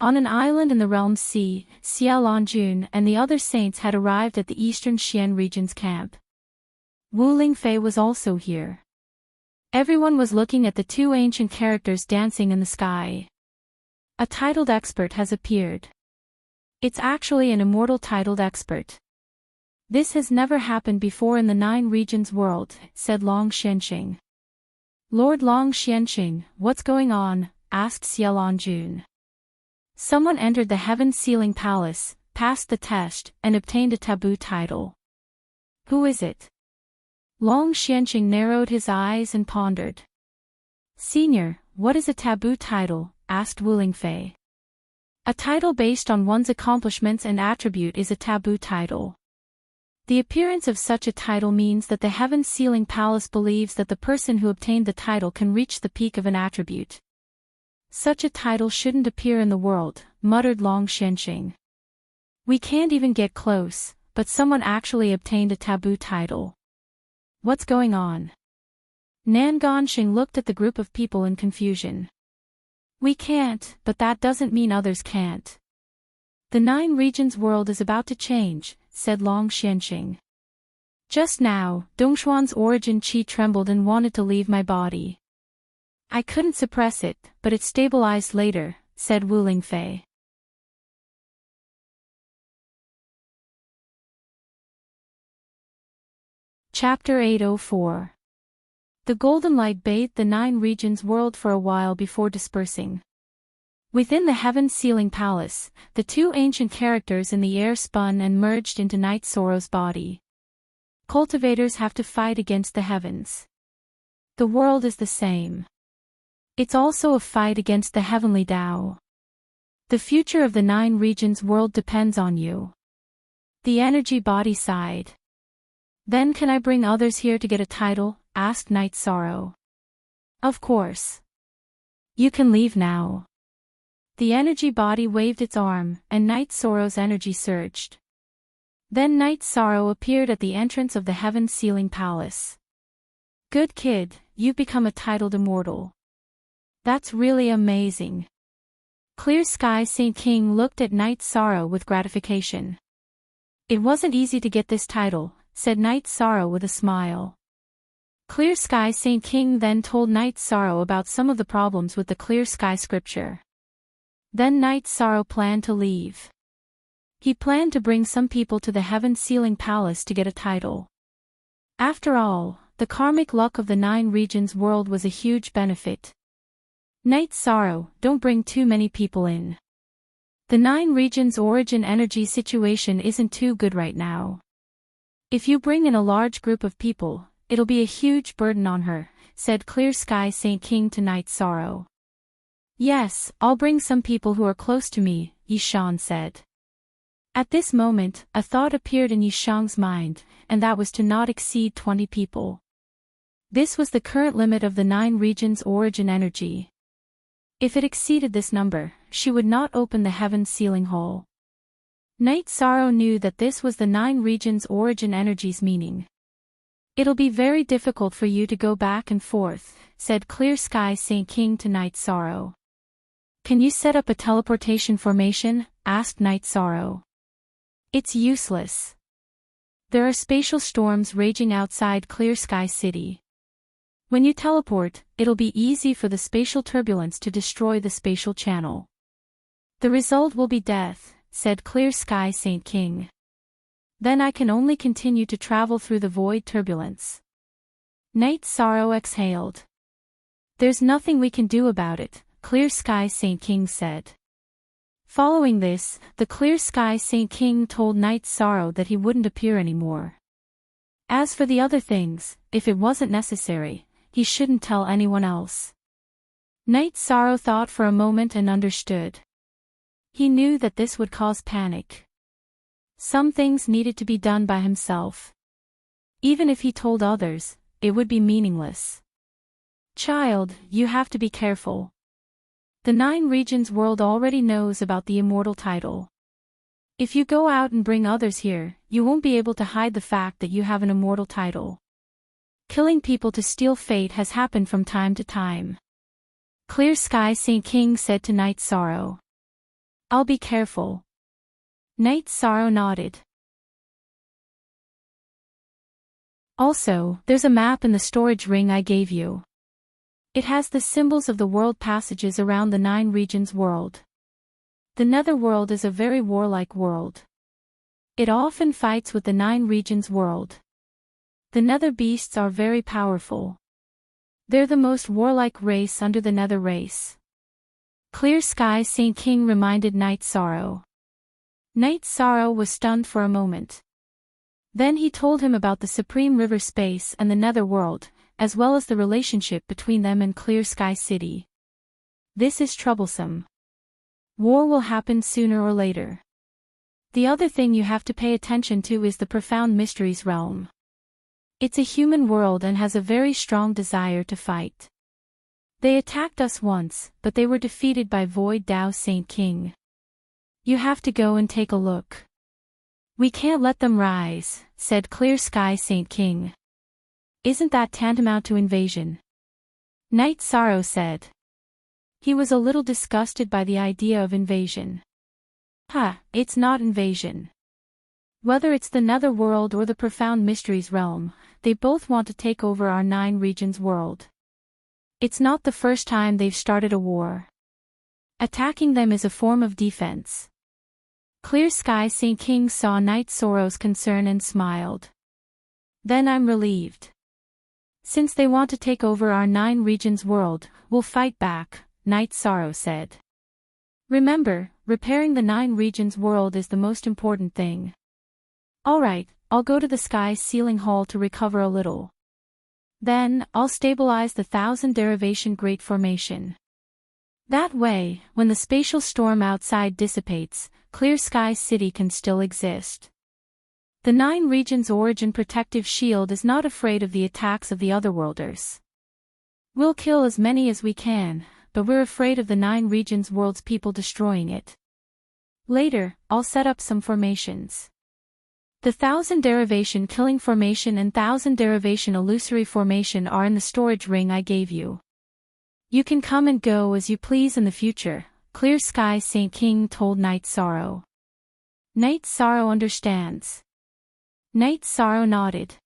On an island in the realm sea, Xia Longjun and the other saints had arrived at the eastern Xian region's camp. Wu Lingfei was also here. Everyone was looking at the 2 ancient characters dancing in the sky. A titled expert has appeared. It's actually an immortal titled expert. This has never happened before in the 9 regions world, said Long Xianxing. Lord Long Xianxing, what's going on? Asked Xia Longjun. Someone entered the Heaven Sealing Palace, passed the test, and obtained a taboo title. Who is it? Long Xianxing narrowed his eyes and pondered. Senior, what is a taboo title? Asked Wu Lingfei. A title based on one's accomplishments and attribute is a taboo title. The appearance of such a title means that the Heaven Sealing Palace believes that the person who obtained the title can reach the peak of an attribute. Such a title shouldn't appear in the world, muttered Long Xianxing. We can't even get close, but someone actually obtained a taboo title. What's going on? Nan Ganxing looked at the group of people in confusion. We can't, but that doesn't mean others can't. The 9 regions world is about to change, said Long Xianxing. Just now, Dongshuan's origin chi trembled and wanted to leave my body. I couldn't suppress it, but it stabilized later, said Wu Lingfei. Chapter 804. The golden light bathed the 9 regions world for a while before dispersing. Within the Heaven Sealing Palace, the 2 ancient characters in the air spun and merged into Night Sorrow's body. Cultivators have to fight against the heavens. The world is the same. It's also a fight against the heavenly Tao. The future of the 9 regions world depends on you. The energy body sighed. Then can I bring others here to get a title? Asked Night Sorrow. Of course. You can leave now. The energy body waved its arm, and Night Sorrow's energy surged. Then Night Sorrow appeared at the entrance of the Heaven Sealing Palace. Good kid, you've become a titled immortal. That's really amazing. Clear Sky Saint King looked at Night Sorrow with gratification. It wasn't easy to get this title, said Night Sorrow with a smile. Clear Sky Saint King then told Night Sorrow about some of the problems with the Clear Sky scripture. Then Night Sorrow planned to leave. He planned to bring some people to the Heaven Sealing Palace to get a title. After all, the karmic luck of the 9 regions world was a huge benefit. Night Sorrow, don't bring too many people in. The 9 regions origin energy situation isn't too good right now. If you bring in a large group of people, it'll be a huge burden on her, said Clear Sky Saint King to Night Sorrow. Yes, I'll bring some people who are close to me, Yishan said. At this moment, a thought appeared in Yishang's mind, and that was to not exceed 20 people. This was the current limit of the 9 regions origin energy. If it exceeded this number, she would not open the Heaven Sealing Hole. Night Sorrow knew that this was the 9 regions origin energy's meaning. It'll be very difficult for you to go back and forth, said Clear Sky Saint King to Night Sorrow. Can you set up a teleportation formation? Asked Night Sorrow. It's useless. There are spatial storms raging outside Clear Sky City. When you teleport, it'll be easy for the spatial turbulence to destroy the spatial channel. The result will be death, said Clear Sky Saint King. Then I can only continue to travel through the void turbulence. Night Sorrow exhaled. There's nothing we can do about it, Clear Sky Saint King said. Following this, the Clear Sky Saint King told Night Sorrow that he wouldn't appear anymore. As for the other things, if it wasn't necessary, he shouldn't tell anyone else. Night Sorrow thought for a moment and understood. He knew that this would cause panic. Some things needed to be done by himself. Even if he told others, it would be meaningless. Child, you have to be careful. The 9 regions world already knows about the immortal title. If you go out and bring others here, you won't be able to hide the fact that you have an immortal title. Killing people to steal fate has happened from time to time. Clear Sky Saint King said to Night Sorrow. I'll be careful. Night Sorrow nodded. Also, there's a map in the storage ring I gave you. It has the symbols of the world passages around the 9 regions world. The Netherworld is a very warlike world. It often fights with the 9 regions world. The Nether beasts are very powerful. They're the most warlike race under the Nether race. Clear Sky Saint King reminded Night Sorrow. Night Sorrow was stunned for a moment. Then he told him about the Supreme River Space and the Netherworld, as well as the relationship between them and Clear Sky City. This is troublesome. War will happen sooner or later. The other thing you have to pay attention to is the Profound Mysteries realm. It's a human world and has a very strong desire to fight. They attacked us once, but they were defeated by Void Dao Saint King. You have to go and take a look. We can't let them rise, said Clear Sky Saint King. Isn't that tantamount to invasion? Night Sorrow said. He was a little disgusted by the idea of invasion. It's not invasion. Whether it's the Netherworld or the Profound Mysteries realm, they both want to take over our 9 regions world. It's not the first time they've started a war. Attacking them is a form of defense. Clear Sky Saint King saw Night Sorrow's concern and smiled. Then I'm relieved. Since they want to take over our 9 regions world, we'll fight back, Night Sorrow said. Remember, repairing the 9 regions world is the most important thing. Alright, I'll go to the Sky Sealing Hall to recover a little. Then, I'll stabilize the 1000 derivation Great Formation. That way, when the spatial storm outside dissipates, Clear Sky City can still exist. The 9 regions origin protective shield is not afraid of the attacks of the Otherworlders. We'll kill as many as we can, but we're afraid of the 9 regions world's people destroying it. Later, I'll set up some formations. The 1000 derivation killing formation and 1000 derivation illusory formation are in the storage ring I gave you. You can come and go as you please in the future, Clear Sky Saint King told Night Sorrow. Night Sorrow understands. Night Sorrow nodded.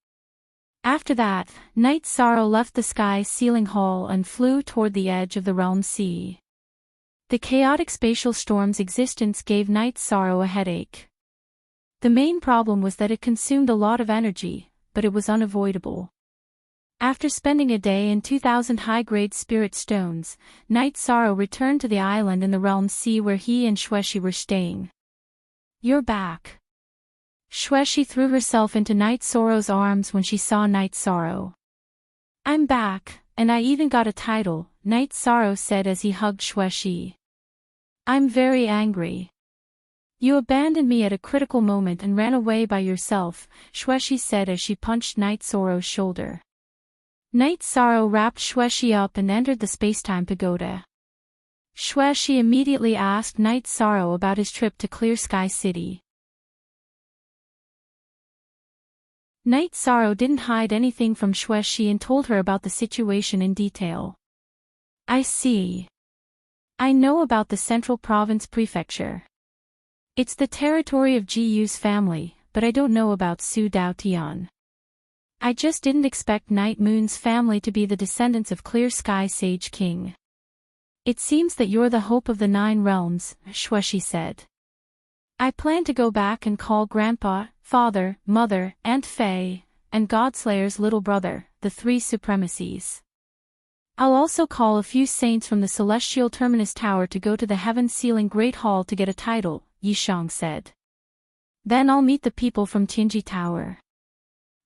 After that, Night Sorrow left the sky sealing hall and flew toward the edge of the realm sea. The chaotic spatial storm's existence gave Night Sorrow a headache. The main problem was that it consumed a lot of energy, but it was unavoidable. After spending a day in 2,000 high-grade spirit stones, Night Sorrow returned to the island in the realm sea where he and Xueshi were staying. "You're back." Xueshi threw herself into Night Sorrow's arms when she saw Night Sorrow. "I'm back, and I even got a title," Night Sorrow said as he hugged Xueshi. "I'm very angry. You abandoned me at a critical moment and ran away by yourself," Xueshi said as she punched Night Sorrow's shoulder. Night Sorrow wrapped Xueshi up and entered the Spacetime Pagoda. Xueshi immediately asked Night Sorrow about his trip to Clear Sky City. Night Sorrow didn't hide anything from Xueshi and told her about the situation in detail. "I see. I know about the Central Province Prefecture. It's the territory of Ji Yu's family, but I don't know about Su Dao Tian. I just didn't expect Night Moon's family to be the descendants of Clear Sky Sage King. It seems that you're the hope of the 9 realms," Xueshi said. "I plan to go back and call Grandpa, Father, Mother, Aunt Faye, and Godslayer's little brother, the 3 supremacies. I'll also call a few saints from the Celestial Terminus Tower to go to the Heaven-Sealing Great Hall to get a title," Yishang said. "Then I'll meet the people from Tianji Tower.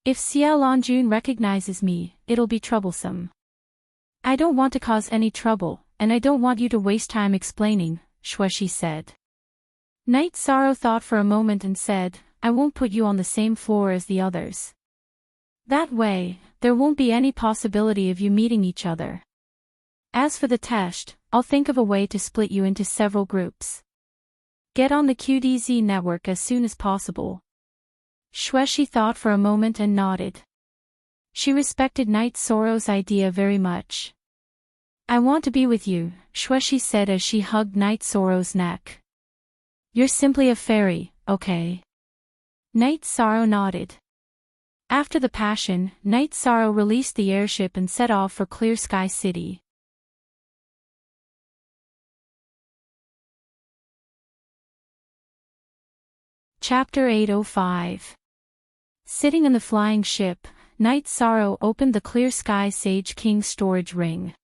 If Xiao Longjun recognizes me, it'll be troublesome. I don't want to cause any trouble, and I don't want you to waste time explaining," Xueshi said. Night Sorrow thought for a moment and said, "I won't put you on the same floor as the others. That way, there won't be any possibility of you meeting each other. As for the test, I'll think of a way to split you into several groups. Get on the QDZ network as soon as possible." Xueshi thought for a moment and nodded. She respected Night Sorrow's idea very much. "I want to be with you," Xueshi said as she hugged Night Sorrow's neck. "You're simply a fairy, okay?" Night Sorrow nodded. After the passion, Night Sorrow released the airship and set off for Clear Sky City. Chapter 805. Sitting in the flying ship, Night Sorrow opened the Clear Sky Sage King's storage ring.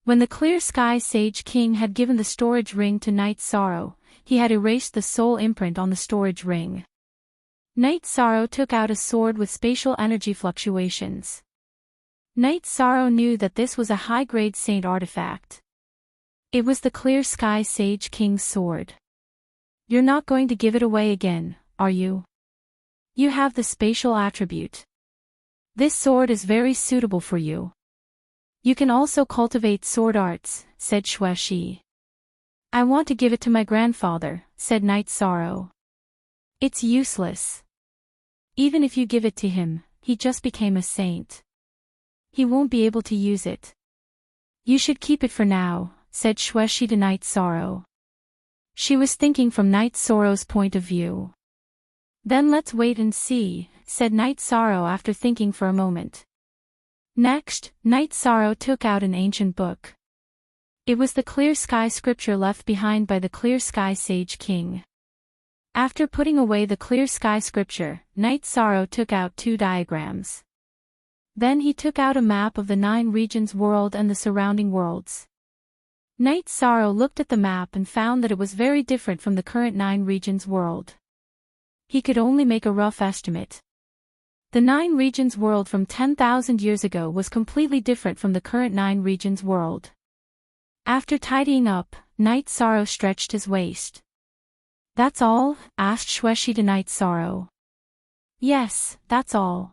When the Clear Sky Sage King had given the storage ring to Night Sorrow, he had erased the soul imprint on the storage ring. Night Sorrow took out a sword with spatial energy fluctuations. Night Sorrow knew that this was a high-grade saint artifact. It was the Clear Sky Sage King's sword. "You're not going to give it away again, are you? You have the spatial attribute. This sword is very suitable for you. You can also cultivate sword arts," said Xueshi. "I want to give it to my grandfather," said Night Sorrow. "It's useless. Even if you give it to him, he just became a saint. He won't be able to use it. You should keep it for now," said Xueshi to Night Sorrow. She was thinking from Night Sorrow's point of view. "Then let's wait and see," said Night Sorrow after thinking for a moment. Next, Night Sorrow took out an ancient book. It was the Clear Sky scripture left behind by the Clear Sky Sage King. After putting away the Clear Sky scripture, Night Sorrow took out 2 diagrams. Then he took out a map of the 9 regions world and the surrounding worlds. Night Sorrow looked at the map and found that it was very different from the current 9 regions world. He could only make a rough estimate. The 9 regions world from 10,000 years ago was completely different from the current 9 regions world. After tidying up, Night Sorrow stretched his waist. "That's all?" asked Xueshi to Night Sorrow. "Yes, that's all.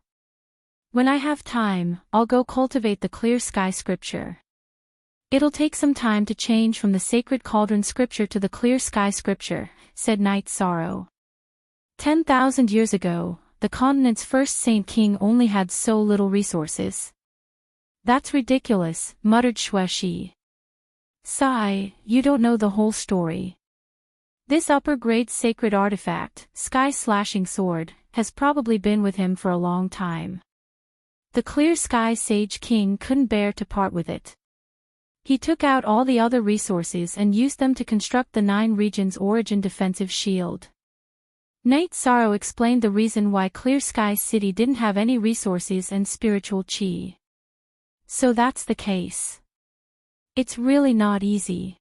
When I have time, I'll go cultivate the Clear Sky scripture. It'll take some time to change from the Sacred Cauldron scripture to the Clear Sky scripture," said Night Sorrow. 10,000 years ago, the continent's first Saint King only had so little resources. "That's ridiculous," muttered Xueshi. Sigh, you don't know the whole story. This upper-grade sacred artifact, sky-slashing sword, has probably been with him for a long time. The Clear Sky Sage King couldn't bear to part with it. He took out all the other resources and used them to construct the 9 regions' origin defensive shield. Night Sorrow explained the reason why Clear Sky City didn't have any resources and spiritual chi. So that's the case. It's really not easy.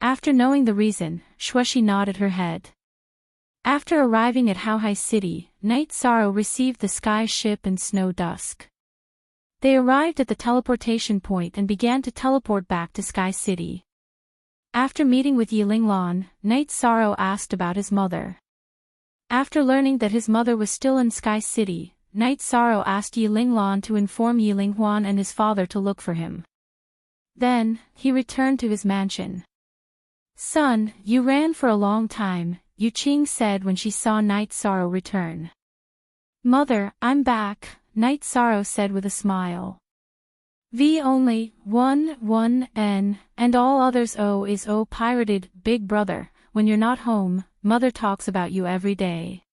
After knowing the reason, Shueshi nodded her head. After arriving at Haohai City, Night Sorrow received the sky ship and Snow Dusk. They arrived at the teleportation point and began to teleport back to Sky City. After meeting with Yilinglan, Night Sorrow asked about his mother. After learning that his mother was still in Sky City, Night Sorrow asked Yilinglan to inform Yilinghuan and his father to look for him. Then, he returned to his mansion. "Son, you ran for a long time," Yu Qing said when she saw Night Sorrow return. "Mother, I'm back," Night Sorrow said with a smile. "V only, 1 N, and all others O is O pirated, big brother, when you're not home, Mother talks about you every day.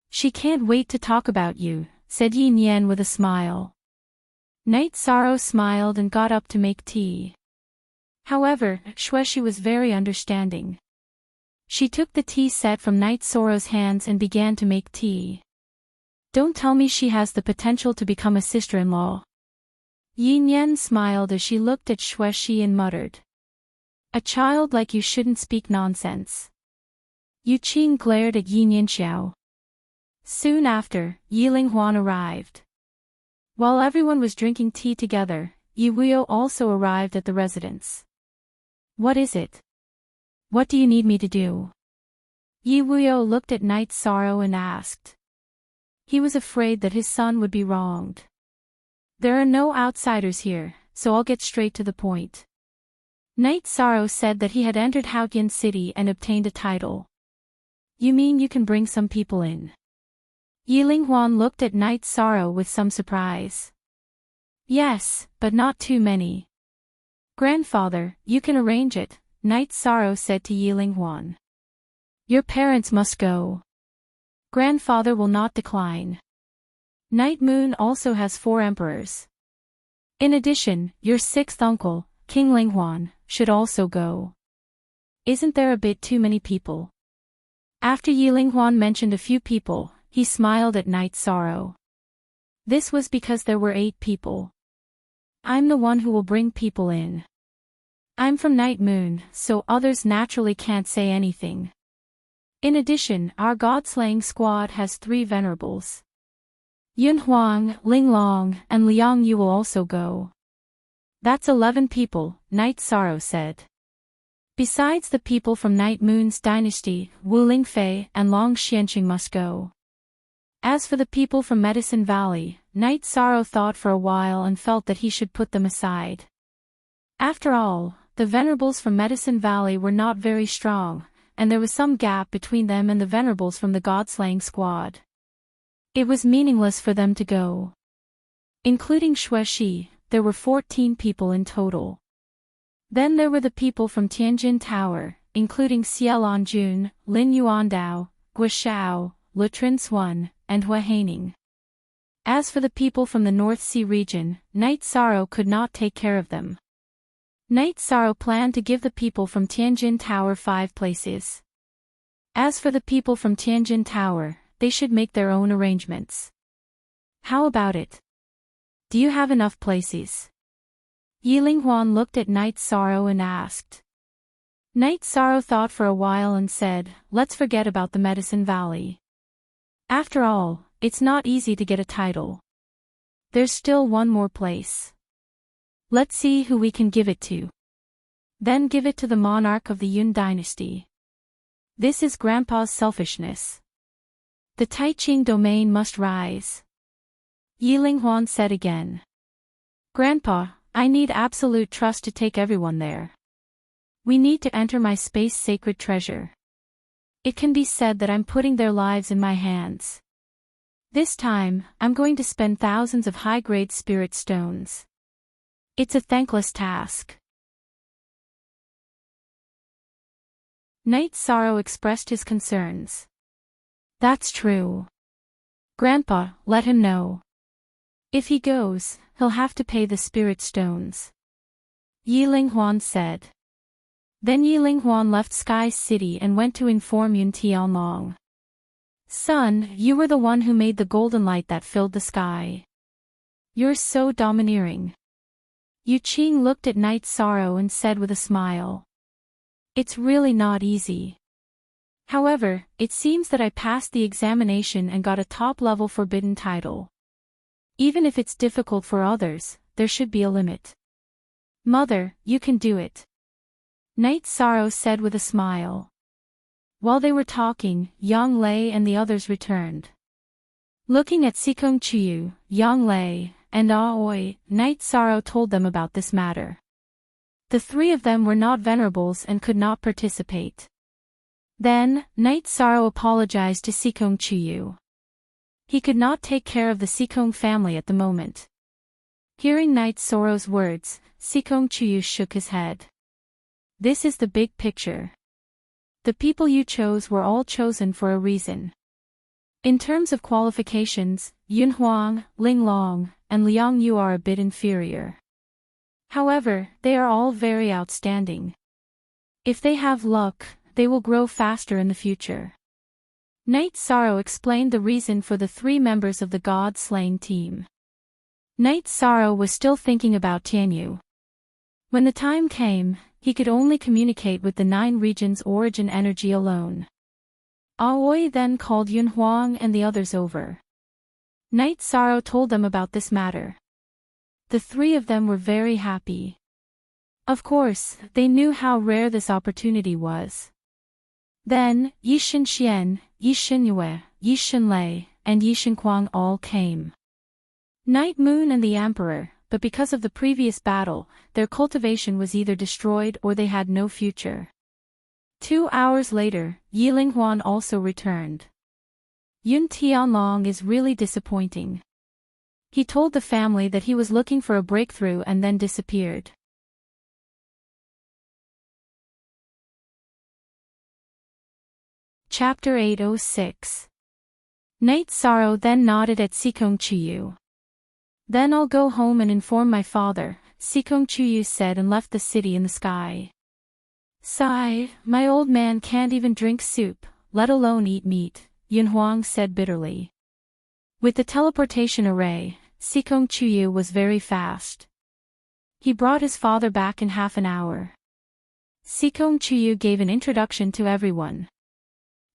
She can't wait to talk about you," said Yin Yan with a smile. Night Sorrow smiled and got up to make tea. However, Shueshi was very understanding. She took the tea set from Night Sorrow's hands and began to make tea. "Don't tell me she has the potential to become a sister-in-law." Yin Yan smiled as she looked at Shueshi and muttered. "A child like you shouldn't speak nonsense." Yu Qing glared at Yin Yanxiao. Soon after, Yilinghuan arrived. While everyone was drinking tea together, Yi Wuyo also arrived at the residence. "What is it? What do you need me to do?" Yi Wuyo looked at Night Sorrow and asked. He was afraid that his son would be wronged. "There are no outsiders here, so I'll get straight to the point." Night Sorrow said that he had entered Haotian City and obtained a title. "You mean you can bring some people in?" Yilinghuan looked at Night Sorrow with some surprise. "Yes, but not too many." "Grandfather, you can arrange it," Night Sorrow said to Yilinghuan. "Your parents must go. Grandfather will not decline. Night Moon also has 4 emperors. In addition, your 6th uncle, King Linghuan, should also go. Isn't there a bit too many people?" After Yilinghuan mentioned a few people, he smiled at Night Sorrow. This was because there were 8 people. "I'm the one who will bring people in. I'm from Night Moon, so others naturally can't say anything. In addition, our god-slaying squad has 3 venerables. Yun Huang, Ling Long, and Liang Yu will also go." "That's 11 people," Night Sorrow said. "Besides the people from Night Moon's dynasty, Wu Lingfei and Long Xianqing must go." As for the people from Medicine Valley, Night Sorrow thought for a while and felt that he should put them aside. After all, the venerables from Medicine Valley were not very strong, and there was some gap between them and the venerables from the god-slaying squad. It was meaningless for them to go. Including Shueshi, there were 14 people in total. Then there were the people from Tianjin Tower, including Xie Jun, Lin Yuandao, Gua Xiao, Lutrin Swan, and Hua Haining. As for the people from the North Sea region, Night Sorrow could not take care of them. Night Sorrow planned to give the people from Tianjin Tower 5 places. As for the people from Tianjin Tower, they should make their own arrangements. How about it? Do you have enough places? Yilinghuan looked at Night Sorrow and asked. Night Sorrow thought for a while and said, "Let's forget about the Medicine Valley. After all, it's not easy to get a title. There's still one more place. Let's see who we can give it to. Then give it to the monarch of the Yun dynasty. This is Grandpa's selfishness. The Taiqing domain must rise." Yilinghuan said again. "Grandpa, I need absolute trust to take everyone there. We need to enter my space sacred treasure. It can be said that I'm putting their lives in my hands. This time, I'm going to spend thousands of high-grade spirit stones. It's a thankless task. Night Sorrow expressed his concerns. That's true. Grandpa, let him know. If he goes, he'll have to pay the spirit stones. Yi Linghuan said. Then Yi Linghuan left Sky City and went to inform Yun Tianlong. Son, you were the one who made the golden light that filled the sky. You're so domineering. Yu Qing looked at Night Sorrow and said with a smile. It's really not easy. However, it seems that I passed the examination and got a top-level forbidden title. Even if it's difficult for others, there should be a limit. Mother, you can do it. Night Sorrow said with a smile. While they were talking, Yang Lei and the others returned. Looking at Sikong Chuyu, Yang Lei, and Aoi, Night Sorrow told them about this matter. The three of them were not venerables and could not participate. Then, Night Sorrow apologized to Sikong Chuyu. He could not take care of the Sikong family at the moment. Hearing Night Sorrow's words, Sikong Chuyu shook his head. This is the big picture. The people you chose were all chosen for a reason. In terms of qualifications, Yun Huang, Ling Long, and Liang Yu are a bit inferior. However, they are all very outstanding. If they have luck, they will grow faster in the future. Night Sorrow explained the reason for the three members of the God-slaying team. Night Sorrow was still thinking about Tianyu. When the time came, he could only communicate with the 9 regions' origin energy alone. Aoi then called Yun Huang and the others over. Night Sorrow told them about this matter. The three of them were very happy. Of course, they knew how rare this opportunity was. Then, Yi Shinxian, Yi Xinyue, Yi Xinlei, and Yi Xinquang all came. Night Moon and the Emperor, but because of the previous battle, their cultivation was either destroyed or they had no future. 2 hours later, Yi Linghuan also returned. Yun Tianlong is really disappointing. He told the family that he was looking for a breakthrough and then disappeared. Chapter 806. Night Sorrow then nodded at Sikong Chuyu. Then I'll go home and inform my father, Sikong Chuyu said and left the city in the sky. Sigh, my old man can't even drink soup, let alone eat meat, Yun Huang said bitterly. With the teleportation array, Sikong Chuyu was very fast. He brought his father back in half an hour. Sikong Chuyu gave an introduction to everyone.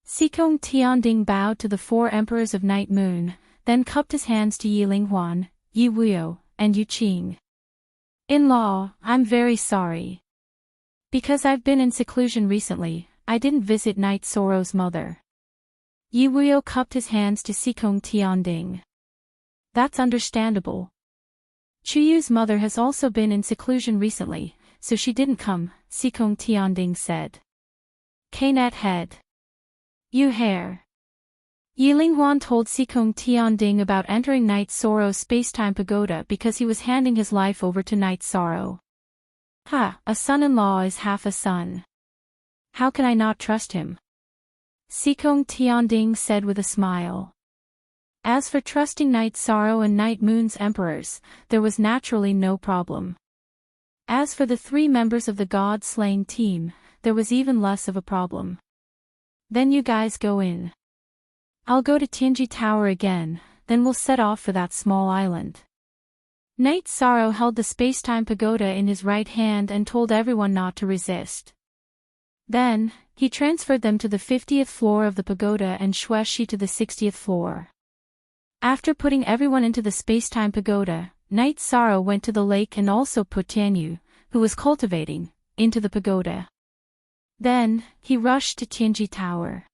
Sikong Tianding bowed to the 4 emperors of Night Moon, then cupped his hands to Yi Linghuan, Yi Wuyo, and Yu Qing. In-law, I'm very sorry. Because I've been in seclusion recently, I didn't visit Night Sorrow's mother. Yi Wuyo cupped his hands to Sikong Tianding. That's understandable. Chuyu's mother has also been in seclusion recently, so she didn't come, Sikong Tianding said. Knet head. You hair. Yi Linghuan told Sikong Tianding about entering Night Sorrow's spacetime pagoda because he was handing his life over to Night Sorrow. A son-in-law is half a son. How can I not trust him? Sikong Tianding said with a smile. As for trusting Night Sorrow and Night Moon's emperors, there was naturally no problem. As for the 3 members of the God-slaying team, there was even less of a problem. Then you guys go in. I'll go to Tianji Tower again, then we'll set off for that small island. Night Sorrow held the spacetime pagoda in his right hand and told everyone not to resist. Then, he transferred them to the 50th floor of the pagoda and Shueshi to the 60th floor. After putting everyone into the spacetime pagoda, Night Sorrow went to the lake and also put Tianyu, who was cultivating, into the pagoda. Then, he rushed to Tianji Tower.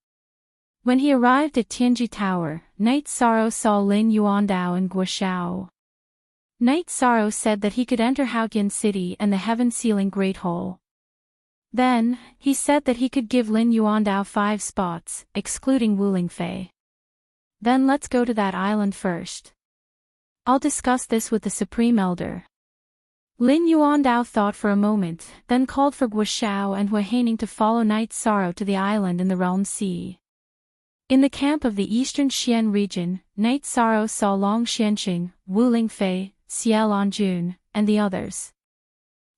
When he arrived at Tianji Tower, Night Sorrow saw Lin Yuandao and Guoxiao. Night Sorrow said that he could enter Haotian City and the heaven-sealing Great Hall. Then, he said that he could give Lin Yuandao 5 spots, excluding Wu Lingfei. Then let's go to that island first. I'll discuss this with the Supreme Elder. Lin Yuandao thought for a moment, then called for Guoxiao and Hua Haining to follow Night Sorrow to the island in the Realm Sea. In the camp of the eastern Xian region, Night Sorrow saw Long Xianqing, Wu Lingfei, Xie Lanjun, and the others.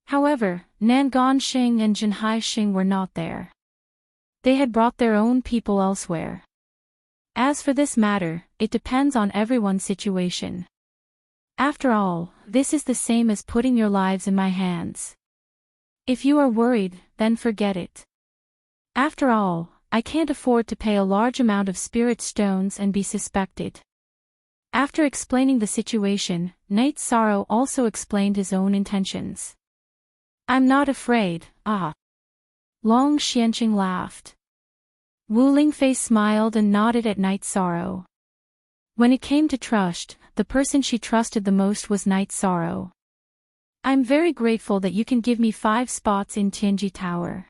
However, Nan Ganxing and Jinhai Xing were not there. They had brought their own people elsewhere. As for this matter, it depends on everyone's situation. After all, this is the same as putting your lives in my hands. If you are worried, then forget it. After all, I can't afford to pay a large amount of spirit stones and be suspected. After explaining the situation, Night Sorrow also explained his own intentions. I'm not afraid, ah. Long Xianqing laughed. Wu Lingfei smiled and nodded at Night Sorrow. When it came to trust, the person she trusted the most was Night Sorrow. I'm very grateful that you can give me 5 spots in Tianji Tower.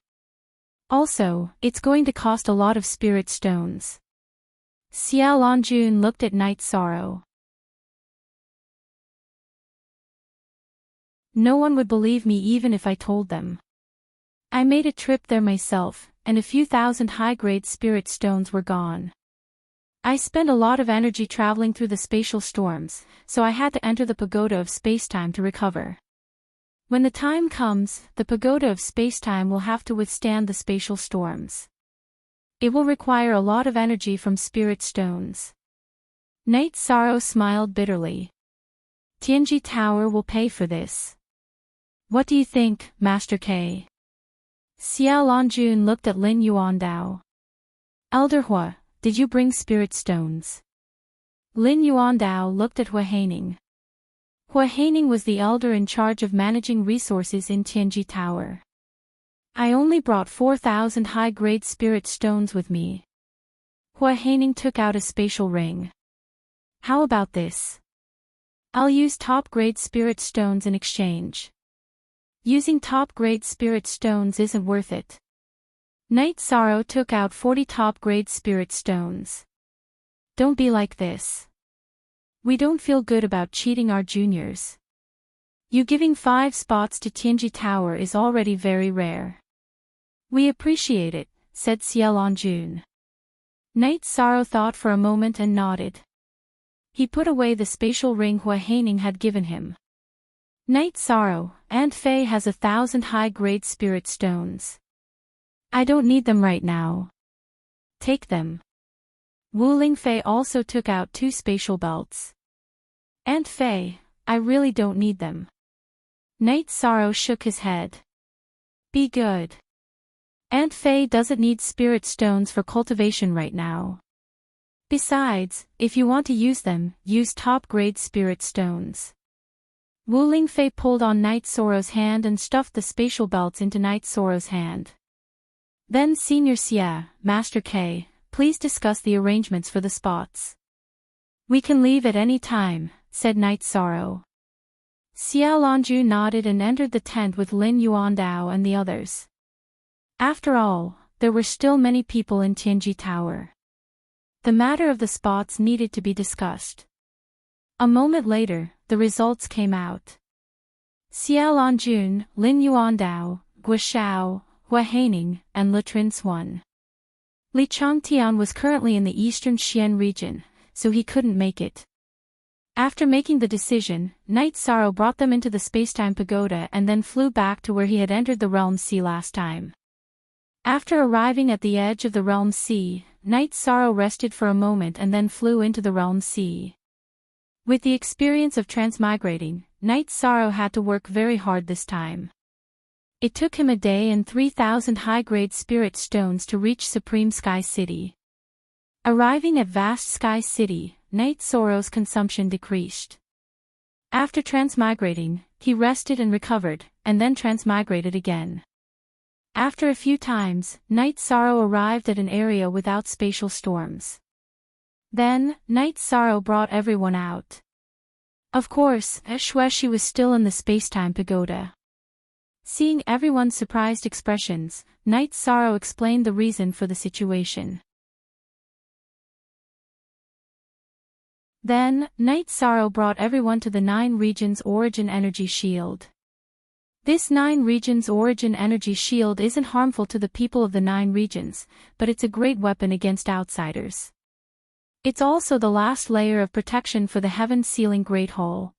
Also, it's going to cost a lot of spirit stones. Xie Lanjun looked at Night Sorrow. No one would believe me even if I told them. I made a trip there myself, and a few thousand high-grade spirit stones were gone. I spent a lot of energy traveling through the spatial storms, so I had to enter the pagoda of spacetime to recover. When the time comes, the pagoda of spacetime will have to withstand the spatial storms. It will require a lot of energy from spirit stones. Night Sorrow smiled bitterly. Tianji Tower will pay for this. What do you think, Master K? Xie Lanjun looked at Lin Yuandao. Elder Hua, did you bring spirit stones? Lin Yuandao looked at Hua Haining. Hua Haining was the elder in charge of managing resources in Tianji Tower. I only brought 4,000 high-grade spirit stones with me. Hua Haining took out a spatial ring. How about this? I'll use top-grade spirit stones in exchange. Using top-grade spirit stones isn't worth it. Night Sorrow took out 40 top-grade spirit stones. Don't be like this. We don't feel good about cheating our juniors. You giving 5 spots to Tianji Tower is already very rare. We appreciate it, said Xie Lanjun. Night Sorrow thought for a moment and nodded. He put away the spatial ring Hua Haining had given him. Night Sorrow, Aunt Fei has 1,000 high-grade spirit stones. I don't need them right now. Take them. Wu Lingfei also took out 2 spatial belts. Aunt Fei, I really don't need them. Night Sorrow shook his head. Be good. Aunt Fei doesn't need spirit stones for cultivation right now. Besides, if you want to use them, use top-grade spirit stones. Wu Lingfei pulled on Night Sorrow's hand and stuffed the spatial belts into Night Sorrow's hand. Then Senior Xie, Master K, please discuss the arrangements for the spots. We can leave at any time, said Night Sorrow. Xie Lanju nodded and entered the tent with Lin Yuandao and the others. After all, there were still many people in Tianji Tower. The matter of the spots needed to be discussed. A moment later, the results came out. Xie Lanjun, Lin Yuandao, Guoxiao, Hua Haining, and Le Trins won. Li Changtian was currently in the eastern Xian region, so he couldn't make it. After making the decision, Night Sorrow brought them into the spacetime pagoda and then flew back to where he had entered the Realm Sea last time. After arriving at the edge of the Realm Sea, Night Sorrow rested for a moment and then flew into the Realm Sea. With the experience of transmigrating, Night Sorrow had to work very hard this time. It took him a day and 3,000 high-grade spirit stones to reach Supreme Sky City. Arriving at Vast Sky City, Night Sorrow's consumption decreased. After transmigrating, he rested and recovered, and then transmigrated again. After a few times, Night Sorrow arrived at an area without spatial storms. Then, Night Sorrow brought everyone out. Of course, Shueshi was still in the spacetime pagoda. Seeing everyone's surprised expressions, Night Sorrow explained the reason for the situation. Then, Night Sorrow brought everyone to the 9 regions origin energy shield. This 9 regions origin energy shield isn't harmful to the people of the 9 regions, but it's a great weapon against outsiders. It's also the last layer of protection for the heaven-sealing Great Hall.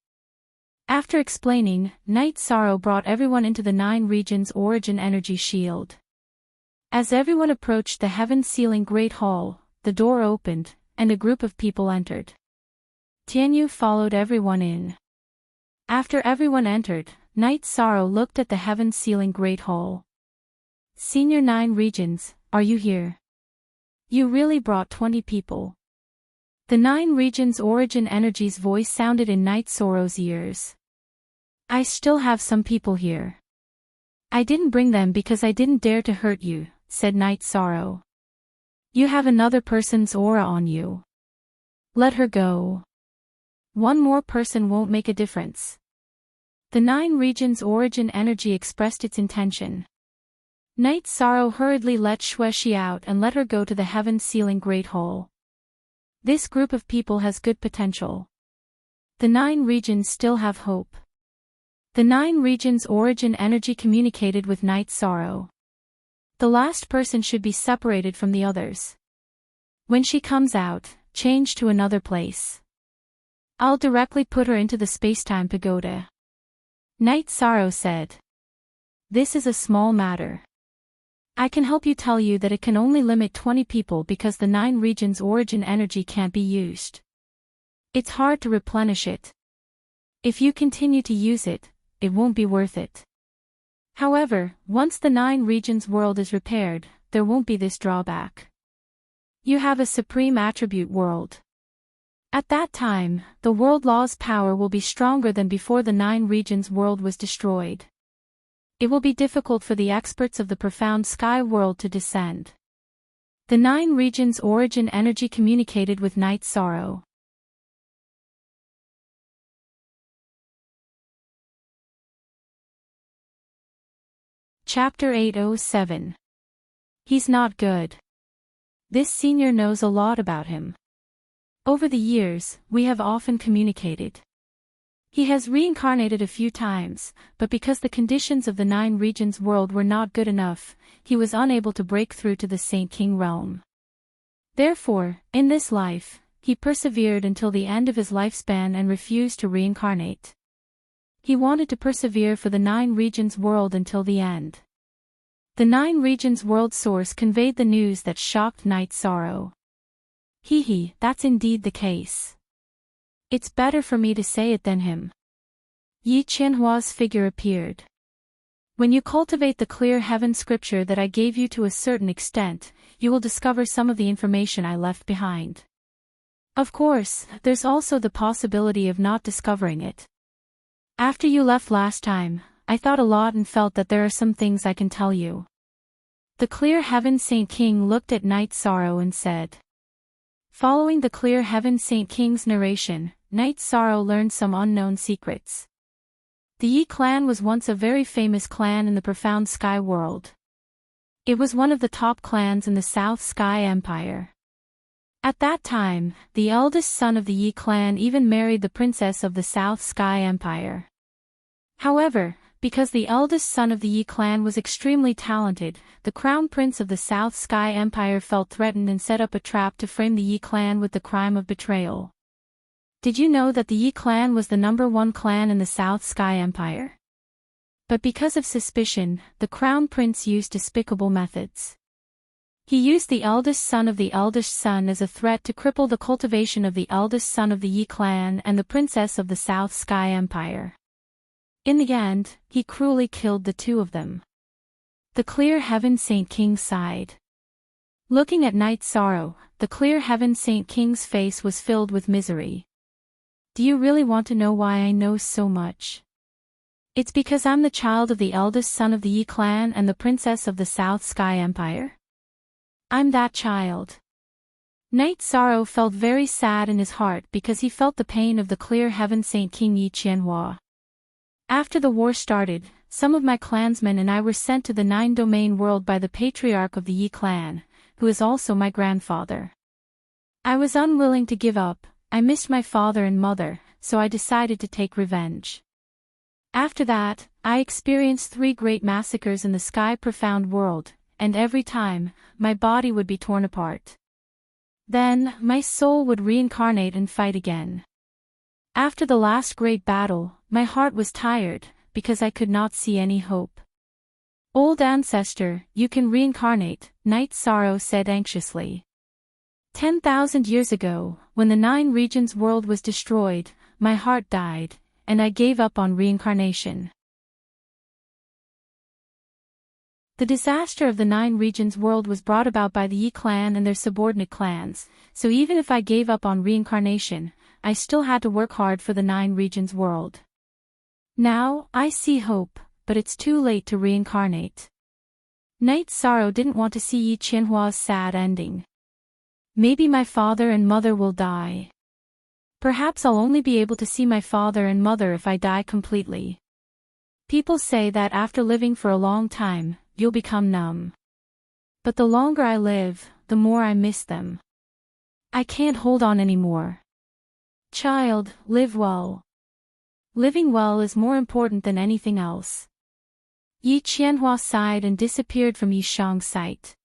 After explaining, Night Sorrow brought everyone into the 9 regions origin energy shield. As everyone approached the heaven-sealing Great Hall, the door opened, and a group of people entered. Tianyu followed everyone in. After everyone entered, Night Sorrow looked at the heaven-sealing Great Hall. Senior 9 regions, are you here? You really brought 20 people. The 9 regions origin energy's voice sounded in Night Sorrow's ears. I still have some people here. I didn't bring them because I didn't dare to hurt you, said Night Sorrow. You have another person's aura on you. Let her go. One more person won't make a difference. The 9 regions origin energy expressed its intention. Night Sorrow hurriedly let Xuexi out and let her go to the heaven-sealing Great Hall. This group of people has good potential. The 9 regions still have hope. The 9 regions origin energy communicated with Night Sorrow. The last person should be separated from the others. When she comes out, change to another place. I'll directly put her into the spacetime pagoda. Night Sorrow said. This is a small matter. I can help you tell you that it can only limit 20 people because the 9 regions origin energy can't be used. It's hard to replenish it. If you continue to use it, it won't be worth it. However, once the 9 regions world is repaired, there won't be this drawback. You have a supreme attribute world. At that time, the world law's power will be stronger than before the 9 regions world was destroyed. It will be difficult for the experts of the profound sky world to descend. The 9 regions origin energy communicated with Night Sorrow. Chapter 807. He's not good. This senior knows a lot about him. Over the years, we have often communicated. He has reincarnated a few times, but because the conditions of the 9 regions world were not good enough, he was unable to break through to the Saint King realm. Therefore, in this life, he persevered until the end of his lifespan and refused to reincarnate. He wanted to persevere for the 9 regions world until the end. The 9 regions world source conveyed the news that shocked Night Sorrow. Hee, that's indeed the case. It's better for me to say it than him. Yi Qianhua's figure appeared. When you cultivate the clear heaven scripture that I gave you to a certain extent, you will discover some of the information I left behind. Of course, there's also the possibility of not discovering it. After you left last time, I thought a lot and felt that there are some things I can tell you. The clear heaven Saint King looked at Night Sorrow and said. Following the clear heaven Saint King's narration, Night Sorrow learned some unknown secrets. The Yi clan was once a very famous clan in the profound sky world. It was one of the top clans in the South Sky Empire. At that time, the eldest son of the Yi clan even married the princess of the South Sky Empire. However, because the eldest son of the Yi clan was extremely talented, the crown prince of the South Sky Empire felt threatened and set up a trap to frame the Yi clan with the crime of betrayal. Did you know that the Yi clan was the #1 clan in the South Sky Empire? But because of suspicion, the crown prince used despicable methods. He used the eldest son of the eldest son as a threat to cripple the cultivation of the eldest son of the Yi clan and the princess of the South Sky Empire. In the end, he cruelly killed the two of them. The clear heaven Saint King sighed. Looking at Night Sorrow, the clear heaven Saint King's face was filled with misery. Do you really want to know why I know so much? It's because I'm the child of the eldest son of the Yi clan and the princess of the South Sky Empire. I'm that child. Night Sorrow felt very sad in his heart because he felt the pain of the clear heaven Saint King Yi Qianhua. After the war started, some of my clansmen and I were sent to the 9-domain world by the patriarch of the Yi clan, who is also my grandfather. I was unwilling to give up. I missed my father and mother, so I decided to take revenge. After that, I experienced 3 great massacres in the sky profound world, and every time, my body would be torn apart. Then, my soul would reincarnate and fight again. After the last great battle, my heart was tired, because I could not see any hope. Old ancestor, you can reincarnate, Night Sorrow said anxiously. 10,000 years ago, when the 9 regions world was destroyed, my heart died, and I gave up on reincarnation. The disaster of the 9 regions world was brought about by the Yi clan and their subordinate clans, so even if I gave up on reincarnation, I still had to work hard for the 9 regions world. Now, I see hope, but it's too late to reincarnate. Night Sorrow didn't want to see Yi Qianhua's sad ending. Maybe my father and mother will die. Perhaps I'll only be able to see my father and mother if I die completely. People say that after living for a long time, you'll become numb. But the longer I live, the more I miss them. I can't hold on anymore. Child, live well. Living well is more important than anything else. Yi Qianhua sighed and disappeared from Yi Shang's sight.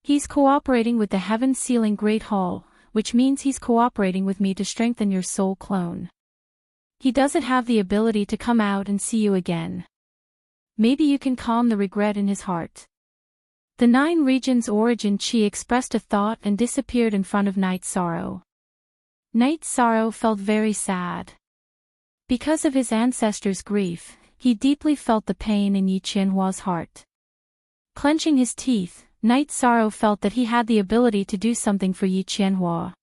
He's cooperating with the heaven-sealing Great Hall, which means he's cooperating with me to strengthen your soul clone. He doesn't have the ability to come out and see you again. Maybe you can calm the regret in his heart. The 9 regions origin Chi expressed a thought and disappeared in front of Night Sorrow. Night Sorrow felt very sad. Because of his ancestors' grief, he deeply felt the pain in Yi Qianhua's heart. Clenching his teeth, Night Sorrow felt that he had the ability to do something for Yi Qianhua.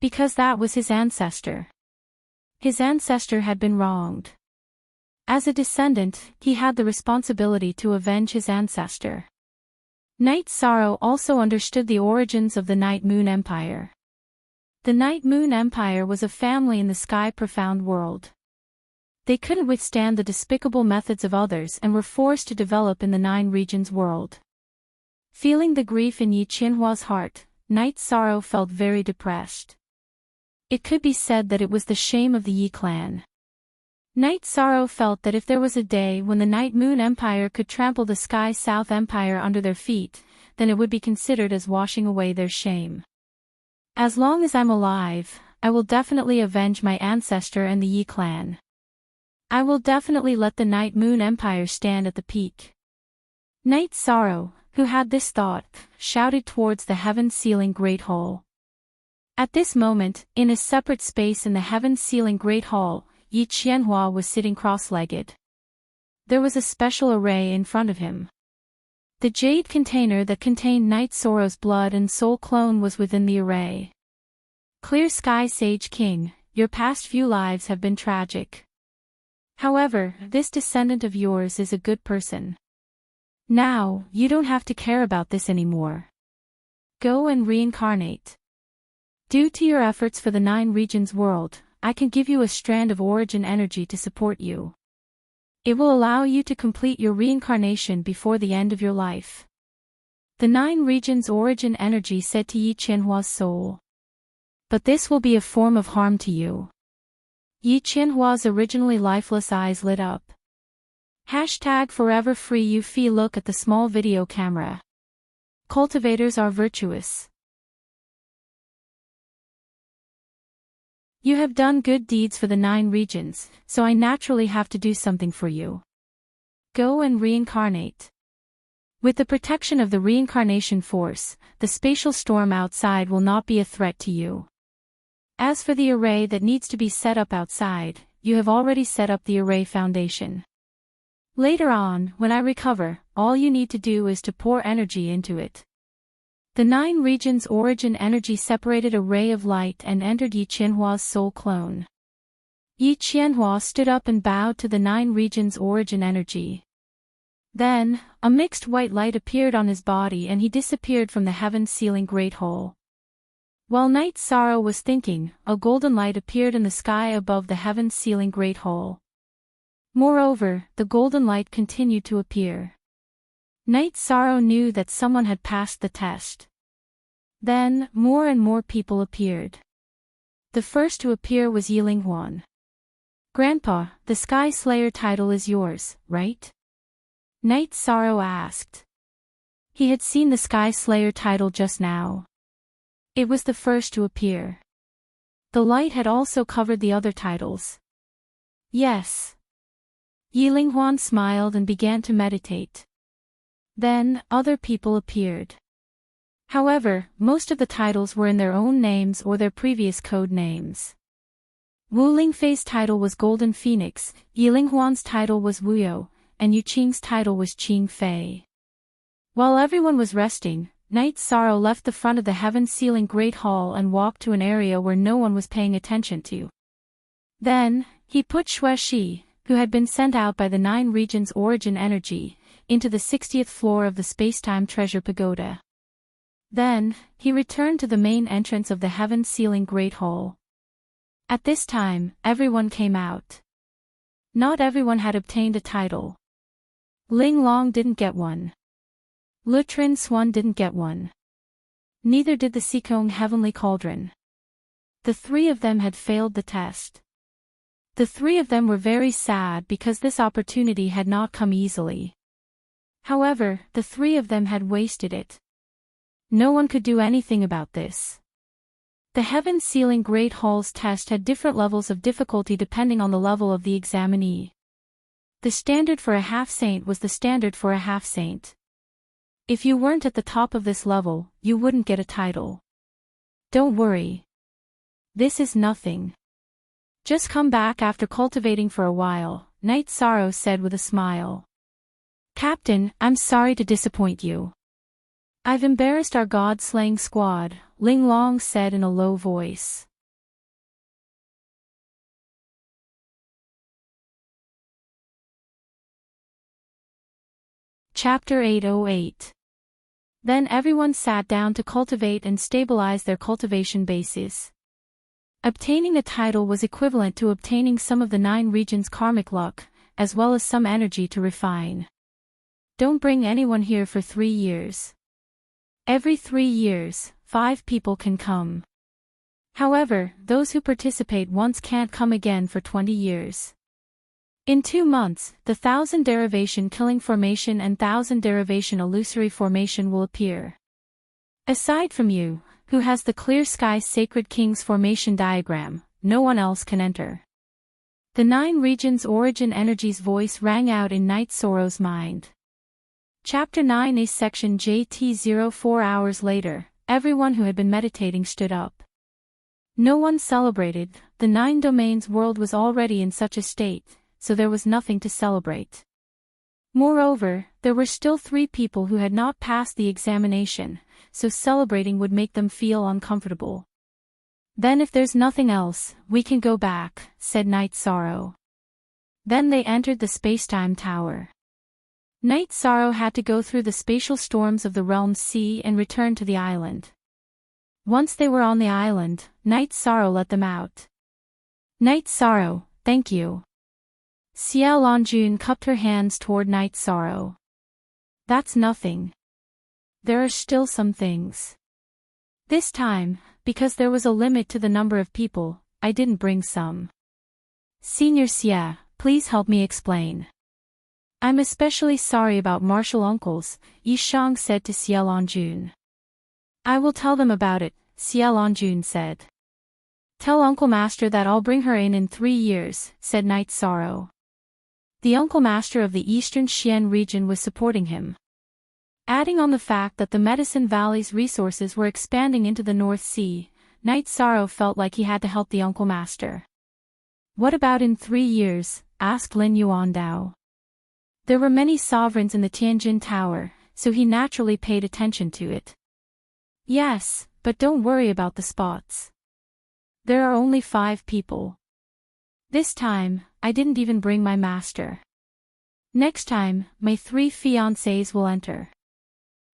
Because that was his ancestor. His ancestor had been wronged. As a descendant, he had the responsibility to avenge his ancestor. Night Sorrow also understood the origins of the Night Moon Empire. The Night Moon Empire was a family in the sky profound world. They couldn't withstand the despicable methods of others and were forced to develop in the 9 regions world. Feeling the grief in Yi Qianhua's heart, Night Sorrow felt very depressed. It could be said that it was the shame of the Yi clan. Night Sorrow felt that if there was a day when the Night Moon Empire could trample the Sky South Empire under their feet, then it would be considered as washing away their shame. As long as I'm alive, I will definitely avenge my ancestor and the Yi clan. I will definitely let the Night Moon Empire stand at the peak. Night Sorrow, who had this thought, shouted towards the heaven-sealing Great Hall. At this moment, in a separate space in the heaven-sealing Great Hall, Yi Qianhua was sitting cross-legged. There was a special array in front of him. The jade container that contained Night Sorrow's blood and soul clone was within the array. Clear Sky Sage King, your past few lives have been tragic. However, this descendant of yours is a good person. Now, you don't have to care about this anymore. Go and reincarnate. Due to your efforts for the 9 regions world, I can give you a strand of origin energy to support you. It will allow you to complete your reincarnation before the end of your life. The 9 regions origin energy said to Yi Qianhua's soul. But this will be a form of harm to you. Yi Qianhua's originally lifeless eyes lit up. #forever free you fee. Look at the small video camera. Cultivators are virtuous. You have done good deeds for the 9 regions, so I naturally have to do something for you. Go and reincarnate. With the protection of the reincarnation force, the spatial storm outside will not be a threat to you. As for the array that needs to be set up outside, you have already set up the array foundation. Later on, when I recover, all you need to do is to pour energy into it. The 9 regions origin energy separated a ray of light and entered Yi Qianhua's soul clone. Yi Qianhua stood up and bowed to the 9 regions origin energy. Then, a mixed white light appeared on his body and he disappeared from the heaven-sealing Great Hall. While Night Sorrow was thinking, a golden light appeared in the sky above the heaven-sealing Great Hall. Moreover, the golden light continued to appear. Night Sorrow knew that someone had passed the test. Then, more and more people appeared. The first to appear was Yiling Huan. Grandpa, the Sky Slayer title is yours, right? Night Sorrow asked. He had seen the Sky Slayer title just now. It was the first to appear. The light had also covered the other titles. Yes. Yilinghuan smiled and began to meditate. Then, other people appeared. However, most of the titles were in their own names or their previous code names. Wu Lingfei's title was Golden Phoenix, Yilinghuan's title was Wuyo, and Yu Qing's title was Qing Fei. While everyone was resting, Night Sorrow left the front of the heaven-sealing Great Hall and walked to an area where no one was paying attention to. Then, he put Xue Shi, who had been sent out by the 9 regions' origin energy, into the 60th floor of the Spacetime Treasure Pagoda. Then, he returned to the main entrance of the heaven-sealing Great Hall. At this time, everyone came out. Not everyone had obtained a title. Ling Long didn't get one. Lutrin Swan didn't get one. Neither did the Sikong Heavenly Cauldron. The 3 of them had failed the test. The 3 of them were very sad because this opportunity had not come easily. However, the 3 of them had wasted it. No one could do anything about this. The heaven-sealing Great Hall's test had different levels of difficulty depending on the level of the examinee. The standard for a half-saint was the standard for a half-saint. If you weren't at the top of this level, you wouldn't get a title. Don't worry. This is nothing. Just come back after cultivating for a while, Night Sorrow said with a smile. Captain, I'm sorry to disappoint you. I've embarrassed our god-slaying squad, Ling Long said in a low voice. Chapter 808. Then everyone sat down to cultivate and stabilize their cultivation bases. Obtaining the title was equivalent to obtaining some of the 9 regions' karmic luck, as well as some energy to refine. Don't bring anyone here for 3 years. Every 3 years, 5 people can come. However, those who participate once can't come again for 20 years. In 2 months, the 1000 derivation killing formation and 1000 derivation illusory formation will appear. Aside from you, who has the Clear Sky Sacred King's formation diagram, no one else can enter. The 9 regions' origin energy's voice rang out in Night Sorrow's mind. Chapter 9a Section JT 04 hours later, everyone who had been meditating stood up. No one celebrated, the 9 domains world was already in such a state, so there was nothing to celebrate. Moreover, there were still 3 people who had not passed the examination, so celebrating would make them feel uncomfortable. Then if there's nothing else, we can go back, said Night Sorrow. Then they entered the Spacetime Tower. Night Sorrow had to go through the spatial storms of the Realm Sea and return to the island. Once they were on the island, Night Sorrow let them out. Night Sorrow, thank you. Xie Longjun cupped her hands toward Night Sorrow. That's nothing. There are still some things. This time, because there was a limit to the number of people, I didn't bring some. Senior Xie, please help me explain. I'm especially sorry about martial uncles, Yi Shang said to Xie Longjun. I will tell them about it, Xie Longjun said. Tell Uncle Master that I'll bring her in 3 years, said Night Sorrow. The Uncle Master of the Eastern Xian region was supporting him. Adding on the fact that the Medicine Valley's resources were expanding into the North Sea, Night Sorrow felt like he had to help the Uncle Master. What about in 3 years? Asked Lin Yuandao. There were many sovereigns in the Tianjin Tower, so he naturally paid attention to it. Yes, but don't worry about the spots. There are only 5 people. This time, I didn't even bring my master. Next time, my 3 fiancés will enter.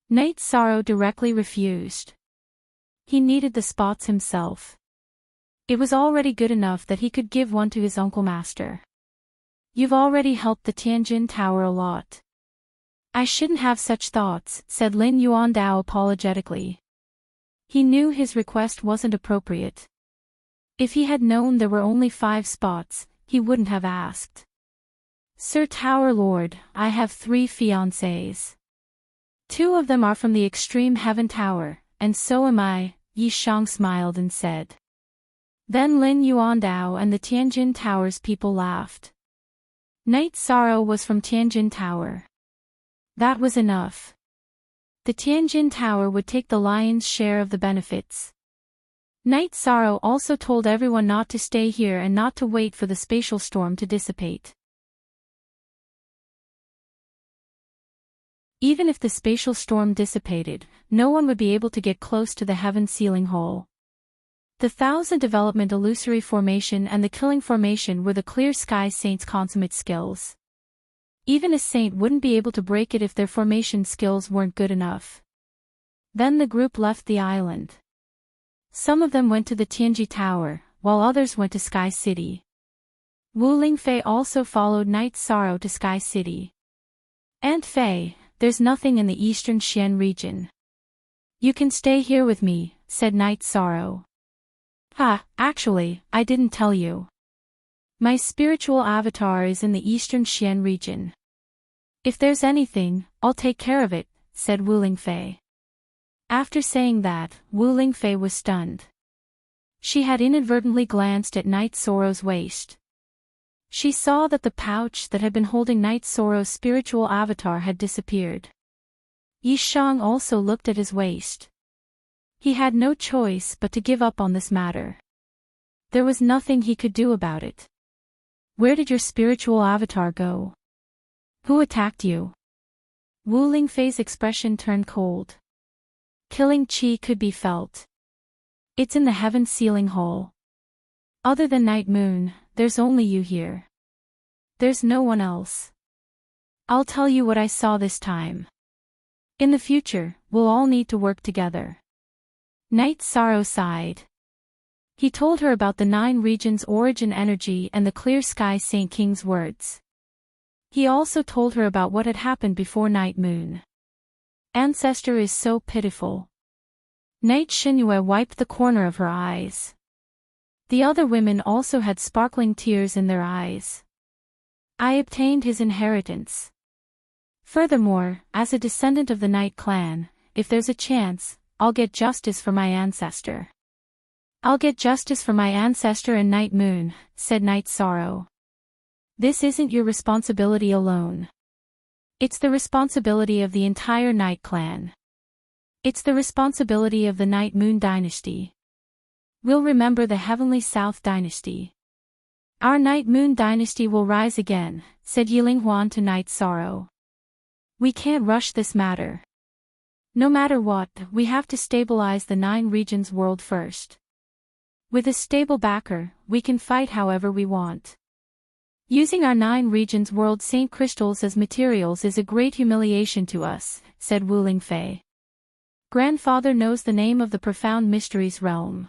Night Sorrow directly refused. He needed the spots himself. It was already good enough that he could give one to his Uncle Master. You've already helped the Tianjin Tower a lot. I shouldn't have such thoughts, said Lin Yuandao apologetically. He knew his request wasn't appropriate. If he had known there were only 5 spots, he wouldn't have asked. Sir Tower Lord, I have 3 fiancés. 2 of them are from the extreme heaven tower, and so am I, Yi Shang smiled and said. Then Lin Yuandao and the Tianjin Tower's people laughed. Night Sorrow was from Tianjin Tower. That was enough. The Tianjin Tower would take the lion's share of the benefits. Night Sorrow also told everyone not to stay here and not to wait for the spatial storm to dissipate. Even if the spatial storm dissipated, no one would be able to get close to the heaven ceiling hole. The Thousand Development Illusory Formation and the Killing Formation were the Clear Sky Saint's consummate skills. Even a saint wouldn't be able to break it if their formation skills weren't good enough. Then the group left the island. Some of them went to the Tianji Tower, while others went to Sky City. Wu Lingfei also followed Night Sorrow to Sky City. Aunt Fei, there's nothing in the eastern Xian region. You can stay here with me, said Night Sorrow. Actually, I didn't tell you. My spiritual avatar is in the eastern Xian region. If there's anything, I'll take care of it, said Wu Lingfei. After saying that, Wu Lingfei was stunned. She had inadvertently glanced at Night Sorrow's waist. She saw that the pouch that had been holding Night Sorrow's spiritual avatar had disappeared. Yi Shang also looked at his waist. He had no choice but to give up on this matter. There was nothing he could do about it. Where did your spiritual avatar go? Who attacked you? Wu Lingfei's expression turned cold. Killing qi could be felt. It's in the heaven ceiling hole. Other than Night Moon, there's only you here. There's no one else. I'll tell you what I saw this time. In the future, we'll all need to work together. Night Sorrow sighed. He told her about the 9 regions' origin energy and the Clear Sky Saint King's words. He also told her about what had happened before Night Moon. Ancestor is so pitiful. Night Xinyue wiped the corner of her eyes. The other women also had sparkling tears in their eyes. I obtained his inheritance. Furthermore, as a descendant of the Night Clan, if there's a chance, I'll get justice for my ancestor. I'll get justice for my ancestor and Night Moon, said Night Sorrow. This isn't your responsibility alone. It's the responsibility of the entire Night Clan. It's the responsibility of the Night Moon dynasty. We'll remember the Heavenly South dynasty. Our Night Moon dynasty will rise again, said Yilinghuan to Night Sorrow. We can't rush this matter. No matter what, we have to stabilize the 9 regions world first. With a stable backer, we can fight however we want. Using our 9 regions world Saint crystals as materials is a great humiliation to us, said Wu Lingfei. Grandfather knows the name of the profound mysteries realm.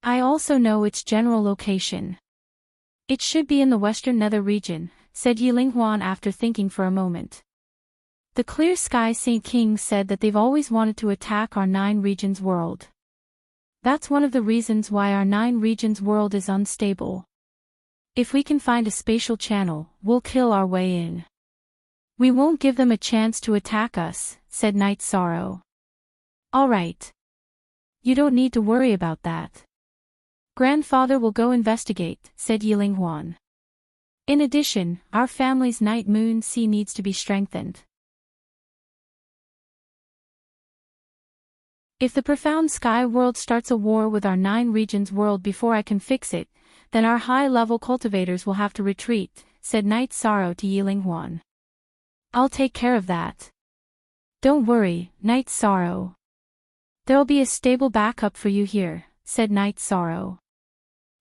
I also know its general location. It should be in the western nether region, said Yilinghuan after thinking for a moment. The Clear Sky Saint King said that they've always wanted to attack our 9 regions world. That's one of the reasons why our 9 regions world is unstable. If we can find a spatial channel, we'll kill our way in. We won't give them a chance to attack us, said Night Sorrow. All right. You don't need to worry about that. Grandfather will go investigate, said Yilinghuan. In addition, our family's Night Moon Sea needs to be strengthened. If the profound sky world starts a war with our 9 regions world before I can fix it, then our high-level cultivators will have to retreat, said Night Sorrow to Yilinghuan. I'll take care of that. Don't worry, Night Sorrow. There'll be a stable backup for you here, said Night Sorrow.